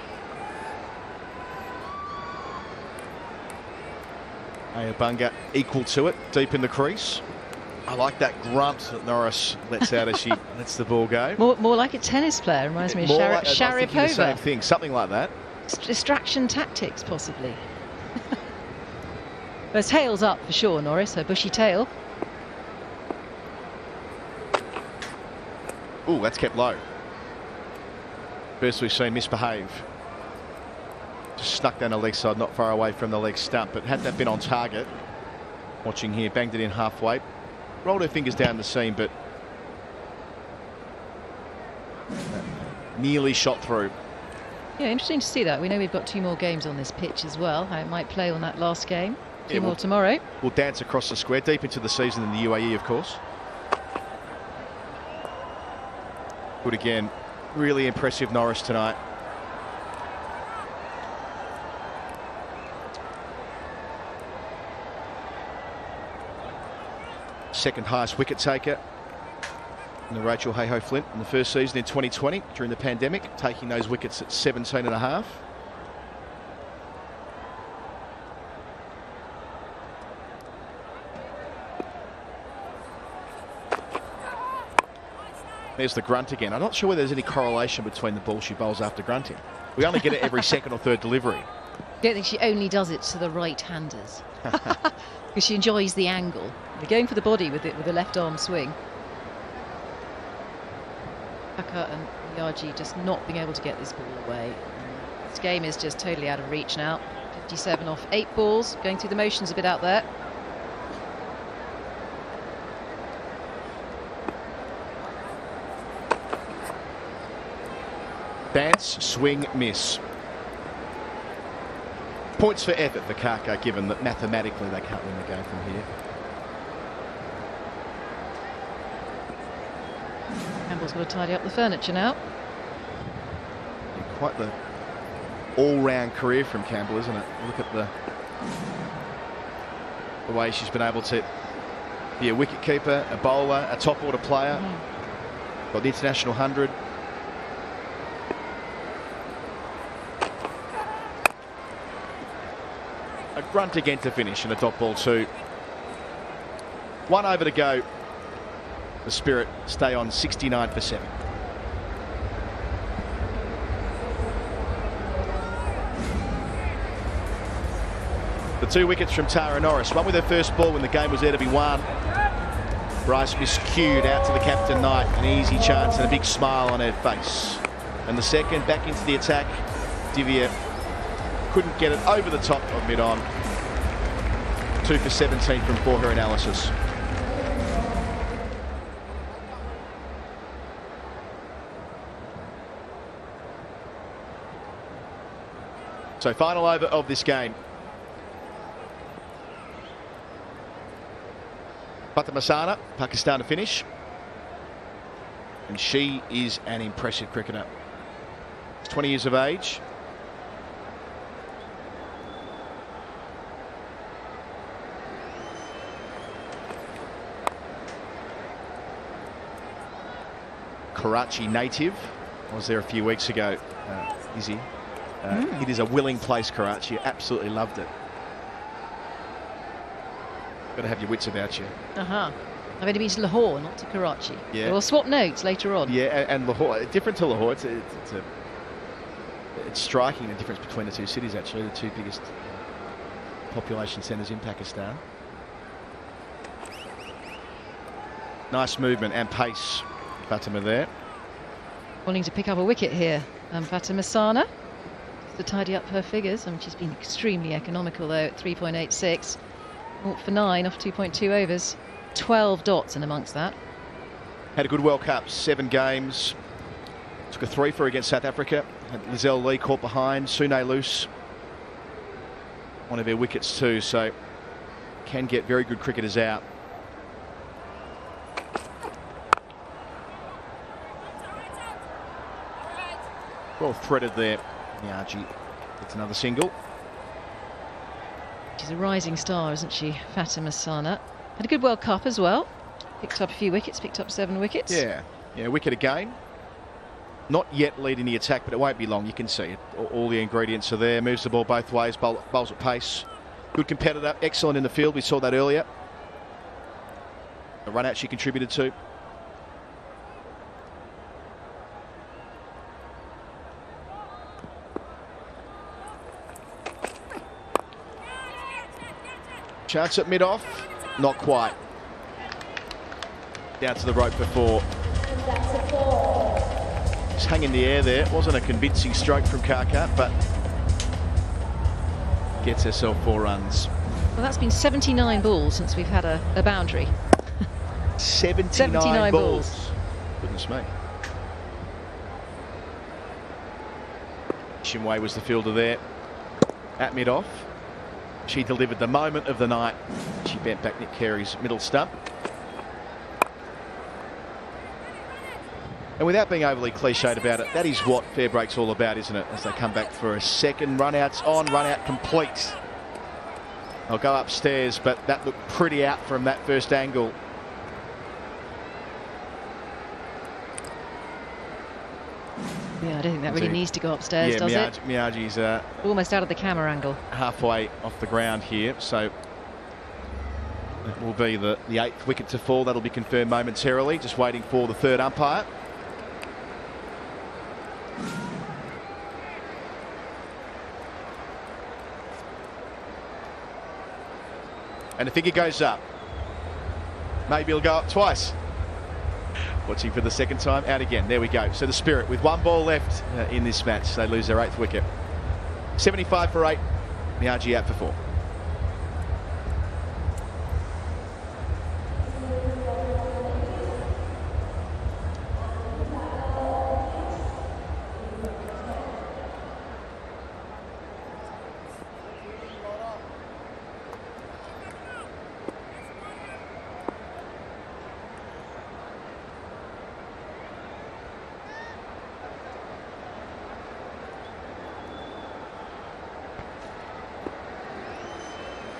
Ayabunga equal to it, deep in the crease. I like that grunt that Norris lets out as she lets the ball go. More like a tennis player. Reminds me of Sharapova. The same thing, something like that. Distraction tactics, possibly. Her tail's up for sure, Norris. Her bushy tail. Ooh, that's kept low. First we've seen misbehave. Just snuck down the leg side, not far away from the leg stump, but had that been on target. Watching here, banged it in halfway. Rolled her fingers down the seam, but nearly shot through. Yeah, interesting to see that. We know we've got 2 more games on this pitch as well. How it might play on that last game. 2 more tomorrow. We'll dance across the square, deep into the season in the UAE, of course. Good again. Really impressive Norris tonight. Second highest wicket taker in the Rachel Hayhoe Flint in the first season in 2020 during the pandemic, taking those wickets at 17.5. There's the grunt again. I'm not sure whether there's any correlation between the ball she bowls after grunting. We only get it every second or third delivery. I don't think she only does it to the right-handers. Because she enjoys the angle. They're going for the body with it, with a left arm swing. Dhaka and Yaji just not being able to get this ball away. This game is just totally out of reach now. 57 off 8 balls, going through the motions a bit out there. Dance, swing, miss. Points for effort for Kaka, given that mathematically they can't win the game from here. Campbell's got to tidy up the furniture now. Quite the all-round career from Campbell, isn't it? Look at the way she's been able to be a wicket-keeper, a bowler, a top-order player. Got the international 100. A grunt again to finish and a dot ball 2. 1 over to go. The Spirit stay on 69 for 7. The 2 wickets from Tara Norris. One with her first ball when the game was there to be won. Bryce miscued out to the captain Knight. An easy chance and a big smile on her face. And the second back into the attack. Divya couldn't get it over the top of mid-on. 2 for 17 from for her analysis. So final over of this game. Fatmasana, Pakistan to finish. And she is an impressive cricketer. She's 20 years of age. Karachi native. Was there a few weeks ago, Izzy. It is a willing place, Karachi. Absolutely loved it. Got to have your wits about you. I've only been to Lahore, not to Karachi. Yeah. We'll swap notes later on. Yeah, and Lahore, different to Lahore. It's striking the difference between the two cities, actually, the two biggest population centres in Pakistan. Nice movement and pace, Fatima there. Wanting to pick up a wicket here, Fatmasana, to tidy up her figures. I mean, she's been extremely economical though at 3.86. 0 for 9 off 2.2 overs. 12 dots in amongst that. Had a good World Cup, 7 games. Took a 3 for against South Africa. Had Lizelle Lee caught behind. Sune loose. One of their wickets too, so can get very good cricketers out. Well threaded there. Miyaji gets another single. She's a rising star, isn't she, Fatmasana? Had a good World Cup as well. Picked up a few wickets, picked up 7 wickets. Yeah, wicket a game. Not yet leading the attack, but it won't be long. You can see it. All the ingredients are there. Moves the ball both ways, bowls at pace. Good competitor, excellent in the field. We saw that earlier. The run out she contributed to. Chance at mid-off, not quite. Down to the rope for 4. Just hung in the air there. It wasn't a convincing stroke from Karkat, but gets herself 4 runs. Well, that's been 79 balls since we've had a boundary. 79 balls. Goodness me. Shinway was the fielder there at mid-off. She delivered the moment of the night. She bent back Nick Carey's middle stump. And without being overly cliched about it, that is what Fairbreak's all about, isn't it? As they come back for a second, run-out's on, run-out complete. They'll go upstairs, but that looked pretty out from that first angle. Yeah, I don't think that really needs to go upstairs, does it? Miyaji's almost out of the camera angle. Halfway off the ground here, so that will be the 8th wicket to fall. That'll be confirmed momentarily. Just waiting for the 3rd umpire. And the figure goes up. Maybe it'll go up twice. Watching for the 2nd time, out again. There we go. So the Spirit with 1 ball left in this match. They lose their 8th wicket. 75 for 8. Miyaji out for 4.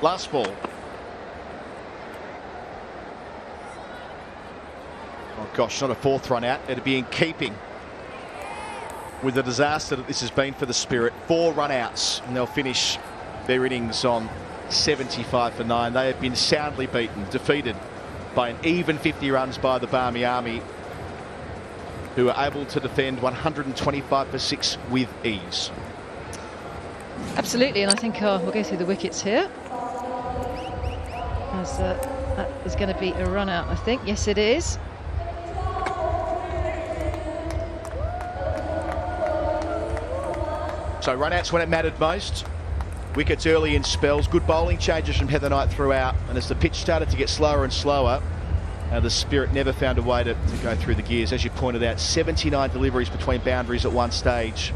Last ball. Oh gosh, not a 4th run out. It'd be in keeping with the disaster that this has been for the Spirit. 4 run outs, and they'll finish their innings on 75 for 9. They have been soundly beaten, defeated by an even 50 runs by the Barmy Army, who are able to defend 125 for 6 with ease. Absolutely, and I think we'll go through the wickets here. As that is going to be a run out, I think. Yes, it is. So run-outs when it mattered most. Wickets early in spells. Good bowling changes from Heather Knight throughout. And as the pitch started to get slower and slower, the Spirit never found a way to go through the gears. As you pointed out, 79 deliveries between boundaries at one stage.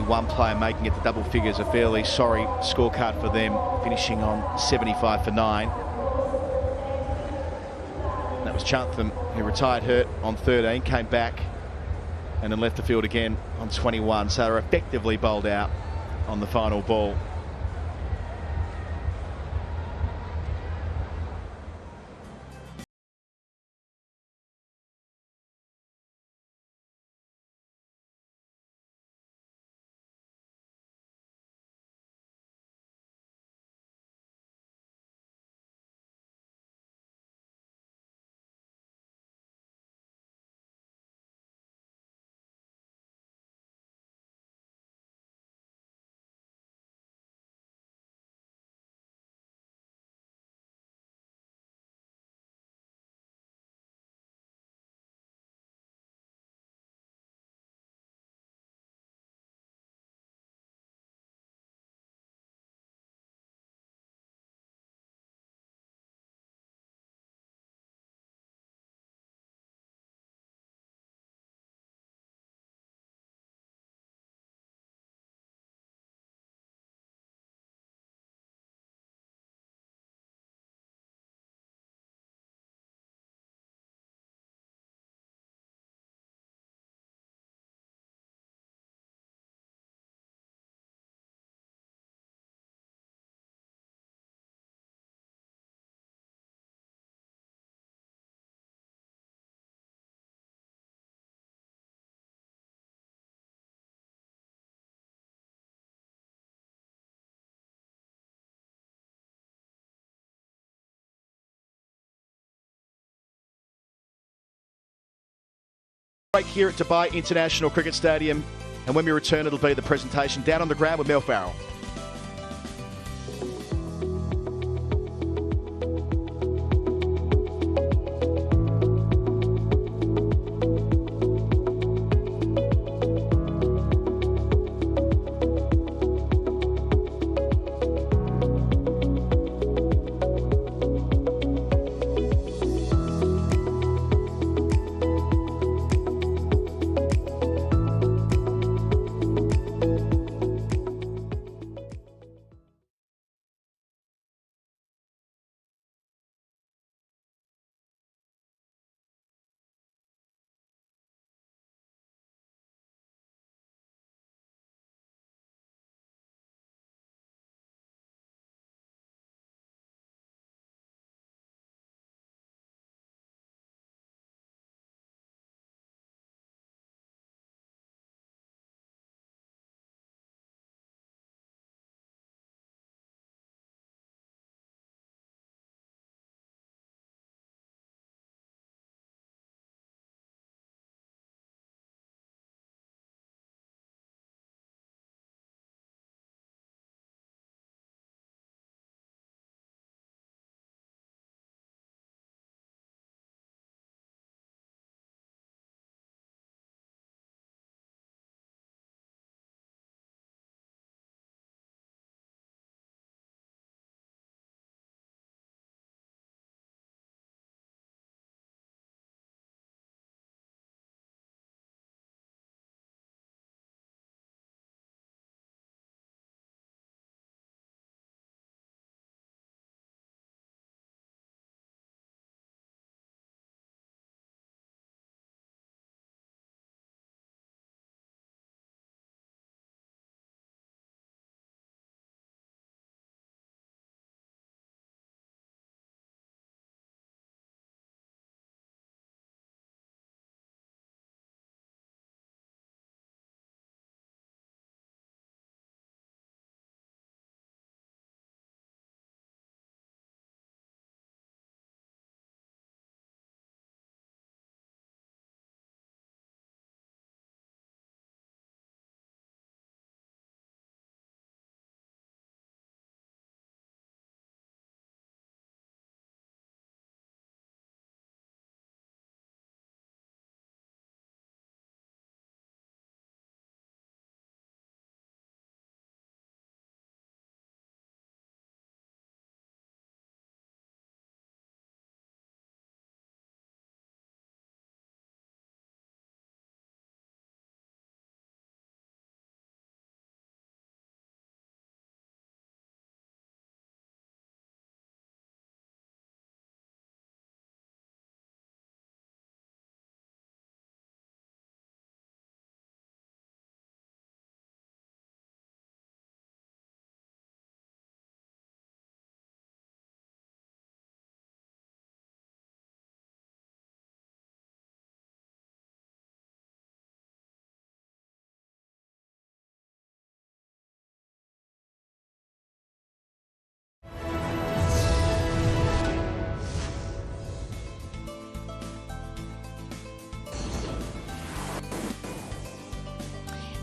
one player making it to double figures. A fairly sorry scorecard for them, finishing on 75 for 9. That was Chantham, who retired hurt on 13, came back and then left the field again on 21. So they're effectively bowled out on the final ball. Break here at Dubai International Cricket Stadium, and when we return it'll be the presentation down on the ground with Mel Farrell.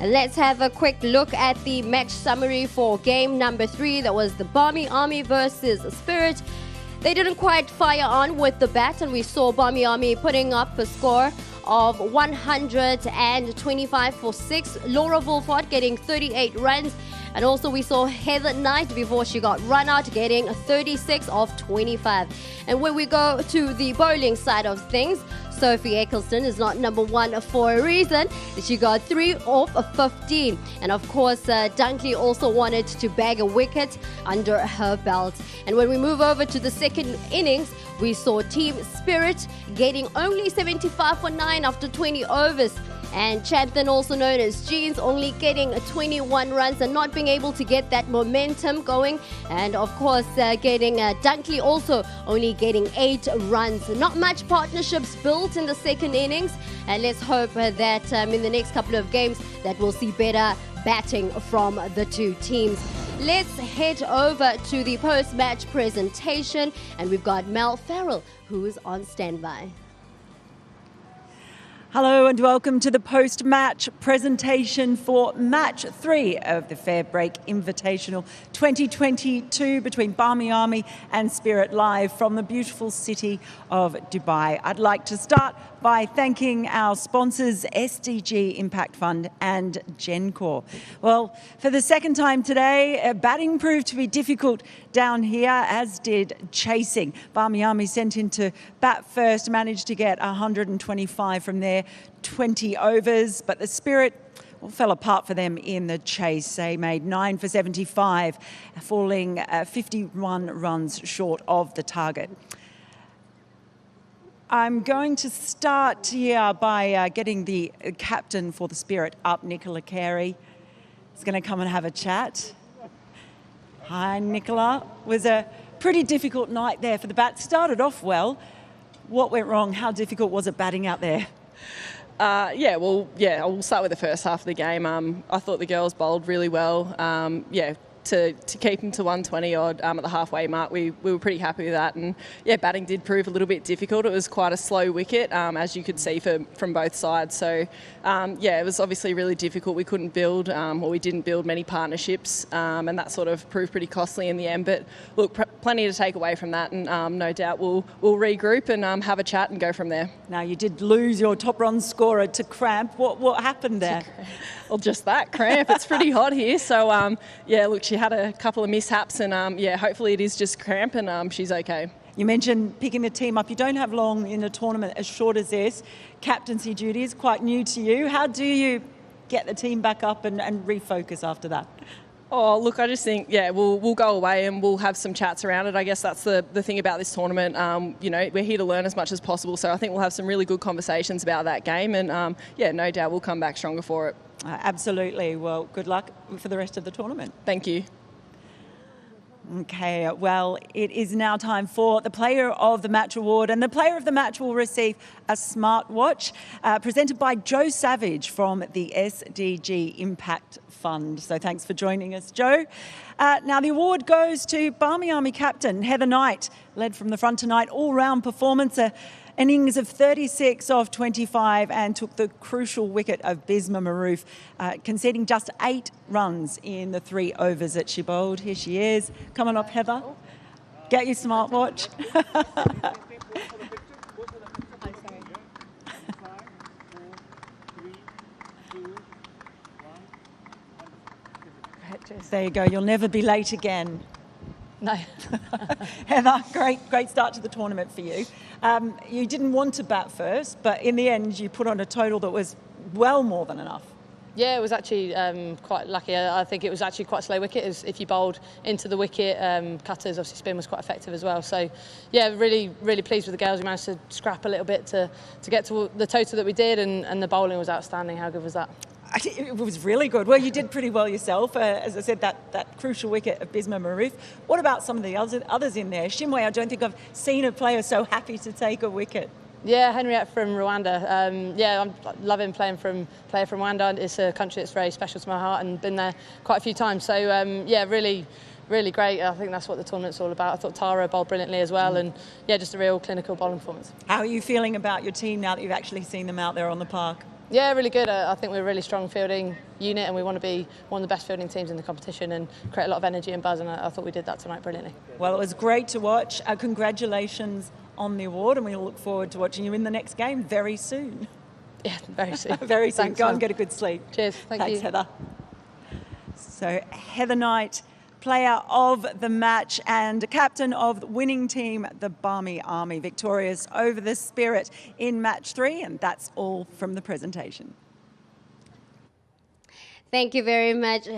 And let's have a quick look at the match summary for game number 3. That was the Barmy Army versus Spirit. They didn't quite fire on with the bat, and we saw Barmy Army putting up a score of 125 for 6. Laura Wolford getting 38 runs. And also we saw Heather Knight before she got run out getting 36 of 25. And when we go to the bowling side of things, Sophie Eccleston is not number 1 for a reason. She got 3 off of 15. And of course, Dunkley also wanted to bag a wicket under her belt. And when we move over to the second innings, we saw Team Spirit getting only 75 for 9 after 20 overs. And Champion, also known as Jeans, only getting 21 runs and not being able to get that momentum going. And of course, getting Dunkley also only getting 8 runs. Not much partnerships built in the second innings. And let's hope that in the next couple of games that we'll see better batting from the two teams. Let's head over to the post-match presentation. And we've got Mel Farrell, who is on standby. Hello and welcome to the post-match presentation for match 3 of the Fairbreak Invitational 2022 between Barmy Army and Spirit, live from the beautiful city of Dubai. I'd like to start by thanking our sponsors SDG Impact Fund and GenCore. Well, for the second time today, batting proved to be difficult down here, as did chasing. Barmy Army sent into bat first, managed to get 125 from their 20 overs, but the Spirit fell apart for them in the chase. They made 9 for 75, falling 51 runs short of the target. I'm going to start here by getting the captain for the Spirit up, Nicola Carey. He's going to come and have a chat. Hi, Nicola. It was a pretty difficult night there for the bat. Started off well. What went wrong? How difficult was it batting out there? I'll start with the first half of the game. I thought the girls bowled really well. To keep them to 120 odd at the halfway mark, we were pretty happy with that. And batting did prove a little bit difficult. It was quite a slow wicket, as you could see from both sides. So it was obviously really difficult. We couldn't build, or we didn't build many partnerships, and that sort of proved pretty costly in the end. But look, plenty to take away from that, and no doubt we'll regroup and have a chat and go from there. Now, you did lose your top run scorer to cramp. What happened there? Well, just that, cramp. It's pretty hot here. So, look, she had a couple of mishaps and, hopefully it is just cramp and she's okay. You mentioned picking the team up. You don't have long in a tournament as short as this. Captaincy duty is quite new to you. How do you get the team back up and refocus after that? Oh, look, I just think, we'll go away and we'll have some chats around it. I guess that's the thing about this tournament. We're here to learn as much as possible. So I think we'll have some really good conversations about that game. And, no doubt we'll come back stronger for it. Absolutely. Well, good luck for the rest of the tournament. Thank you. Okay, well, it is now time for the Player of the Match Award, and the Player of the Match will receive a smartwatch presented by Joe Savage from the SDG Impact Fund. So thanks for joining us, Joe. Now the award goes to Barmy Army captain Heather Knight, led from the front tonight, all-round performance, an innings of 36 off 25 and took the crucial wicket of Bisma Maroof, conceding just 8 runs in the 3 overs that she bowled. Here she is. Come on up, Heather. Get your smartwatch. There you go. You'll never be late again. No. Heather, great start to the tournament for you. You didn't want to bat first, but in the end you put on a total that was well more than enough. Yeah, it was actually quite lucky. I think it was actually quite a slow wicket. If you bowled into the wicket, cutters, obviously spin was quite effective as well. So, yeah, really pleased with the girls. We managed to scrap a little bit to get to the total that we did, and the bowling was outstanding. How good was that? It was really good. Well, you did pretty well yourself. As I said, that crucial wicket of Bisma Maroof. What about some of the others in there? Shinwei, I don't think I've seen a player so happy to take a wicket. Yeah, Henriette from Rwanda. I'm loving playing from Rwanda. It's a country that's very special to my heart and been there quite a few times. So, really great. I think that's what the tournament's all about. I thought Tara bowled brilliantly as well, and just a real clinical bowling performance. How are you feeling about your team now that you've actually seen them out there on the park? Yeah, really good. I think we're a really strong fielding unit and we want to be one of the best fielding teams in the competition and create a lot of energy and buzz, and I thought we did that tonight brilliantly. Well, it was great to watch. Congratulations on the award, and we look forward to watching you in the next game very soon. Yeah, very soon. Very soon. Thanks, Go Mum. and get a good sleep. Cheers. Thanks, you. Heather. So Heather Knight, player of the match and captain of the winning team, the Barmy Army, victorious over the Spirit in match 3, and that's all from the presentation. Thank you very much,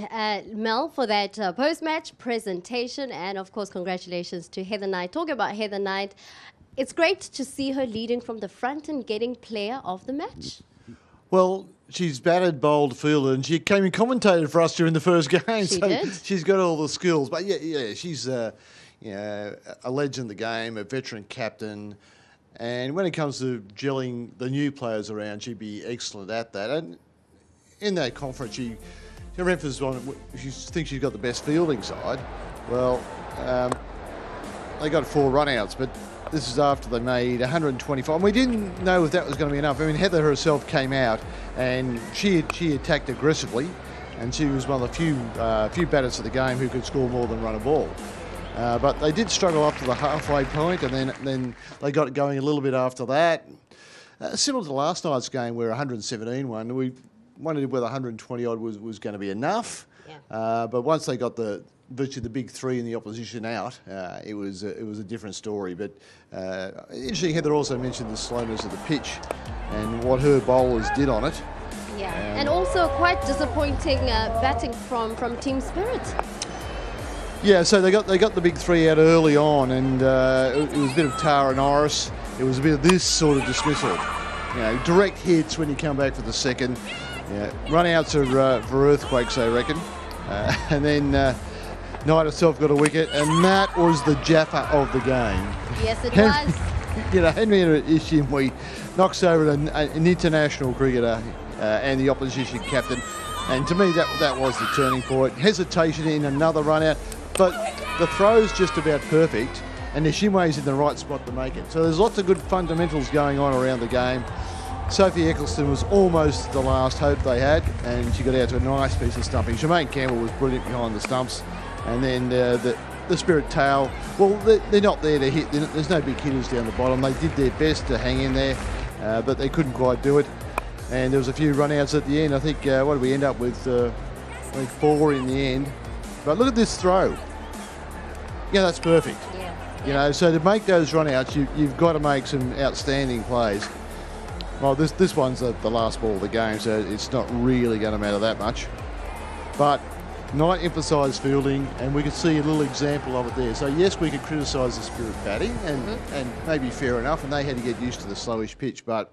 Mel, for that post-match presentation. And, of course, congratulations to Heather Knight. Talking about Heather Knight, it's great to see her leading from the front and getting player of the match. Well, she's batted, bowled, fielded, and she came and commentated for us during the first game. She did. She's got all the skills. But, yeah, she's a legend of the game, a veteran captain. And when it comes to gelling the new players around, she'd be excellent at that. And in that conference, her emphasis on she thinks she's got the best fielding side. Well, they got 4 run-outs, but this is after they made 125. And we didn't know if that was going to be enough. I mean, Heather herself came out and she attacked aggressively, and she was one of the few batters of the game who could score more than run a ball. But they did struggle up to the halfway point, and then they got it going a little bit after that. Similar to last night's game where 117 won, we wondered whether 120 odd was going to be enough. Yeah. But once they got virtually the big 3 in the opposition out, it was a different story. But interesting, Heather also mentioned the slowness of the pitch and what her bowlers did on it. Yeah, and also quite disappointing batting from Team Spirit. Yeah, so they got the big 3 out early on, and it was a bit of Tara Norris. It was a bit of this sort of dismissal. Direct hits when you come back for the second. Yeah, run-outs are for earthquakes, they reckon. And then Knight herself got a wicket, and that was the Jaffa of the game. Yes, it was. Henrietta Ishimwe knocks over an international cricketer and the opposition captain. And to me, that was the turning point. Hesitation in another run-out, but the throw's just about perfect, and Ishimwe's in the right spot to make it. So there's lots of good fundamentals going on around the game. Sophie Eccleston was almost the last hope they had, and she got out to a nice piece of stumping. Shemaine Campbell was brilliant behind the stumps, and then the Spirit tail, well, they're not there to hit. There's no big hitters down the bottom. They did their best to hang in there, but they couldn't quite do it. And there was a few run-outs at the end. I think, what did we end up with? I think 4 in the end. But look at this throw. Yeah, that's perfect. Yeah. So to make those run-outs, you've got to make some outstanding plays. Well, this one's the last ball of the game, so it's not really going to matter that much. But Knight emphasised fielding, and we could see a little example of it there. So yes, we could criticise the Spirit batting, and maybe fair enough, and they had to get used to the slowish pitch. But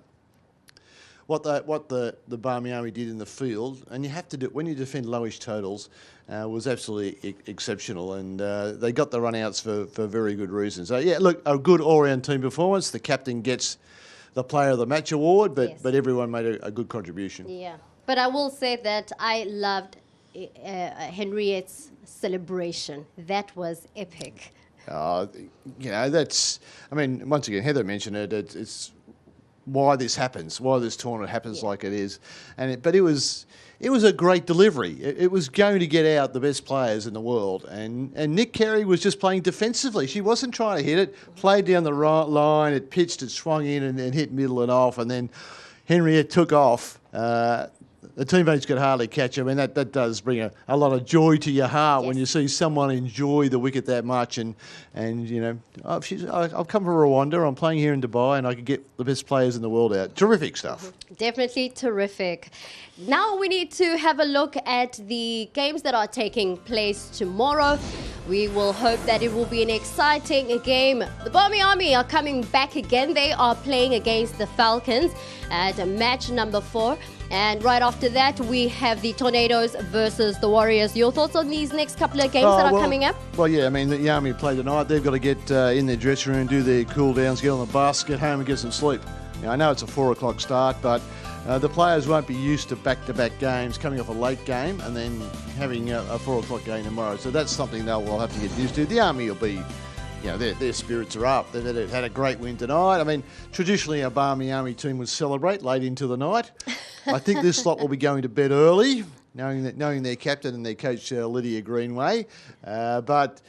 what the Barmy Army did in the field, and you have to do when you defend lowish totals, was absolutely exceptional, and they got the run-outs for very good reasons. So yeah, look, a good all-round team performance. The captain gets the Player of the Match award, but everyone made a good contribution. Yeah, but I will say that I loved Henriette's celebration. That was epic. That's. I mean, once again, Heather mentioned it. It's why this happens, why this tournament happens like it is, but it was a great delivery. It was going to get out the best players in the world, and Nick Carey was just playing defensively. She wasn't trying to hit it, played down the right line, it pitched, it swung in and hit middle and off, and then Henriette took off. The teammates could hardly catch her. I mean, that does bring a lot of joy to your heart when you see someone enjoy the wicket that much. And I've come from Rwanda. I'm playing here in Dubai, and I could get the best players in the world out. Terrific stuff. Definitely terrific. Now we need to have a look at the games that are taking place tomorrow. We will hope that it will be an exciting game. The Barmy Army are coming back again. They are playing against the Falcons at match number 4. And right after that, we have the Tornadoes versus the Warriors. Your thoughts on these next couple of games that are coming up? Well, yeah, I mean, the Army play tonight. They've got to get in their dressing room, do their cool downs, get on the bus, get home and get some sleep. I know it's a 4 o'clock start, but the players won't be used to back-to-back games, coming off a late game and then having a 4 o'clock game tomorrow. So that's something they'll have to get used to. The Army will be their spirits are up. They've had a great win tonight. I mean, traditionally our Barmy Army team would celebrate late into the night. I think this lot will be going to bed early, knowing their captain and their coach Lydia Greenway. But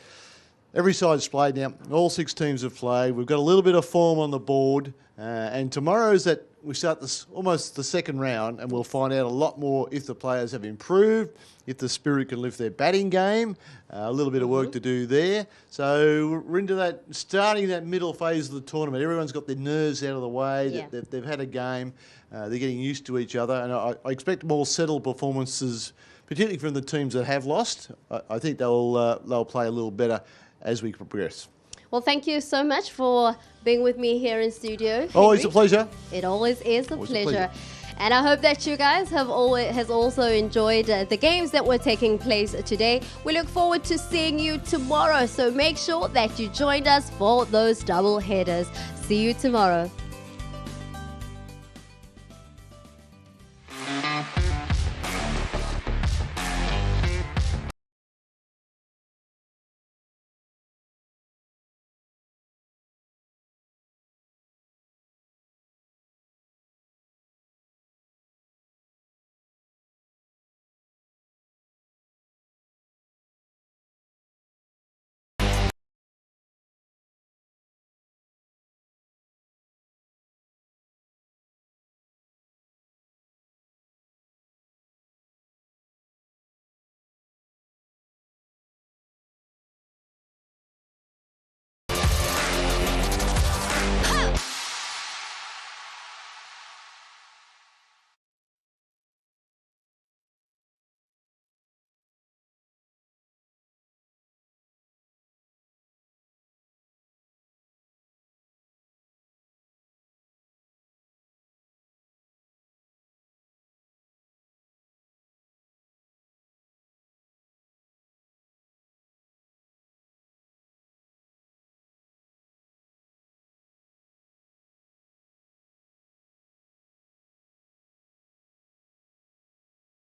every side's played now. All 6 teams have played. We've got a little bit of form on the board, and tomorrow's that we start almost the second round, and we'll find out a lot more if the players have improved, if the Spirit can lift their batting game. A little bit of work to do there. So we're into starting that middle phase of the tournament. Everyone's got their nerves out of the way. Yeah. They've had a game. They're getting used to each other, and I expect more settled performances, particularly from the teams that have lost. I think they'll play a little better as we progress. Well, thank you so much for being with me here in studio. Always a pleasure. It always is a pleasure. And I hope that you guys has also enjoyed the games that were taking place today. We look forward to seeing you tomorrow, so make sure that you joined us for those double headers. See you tomorrow.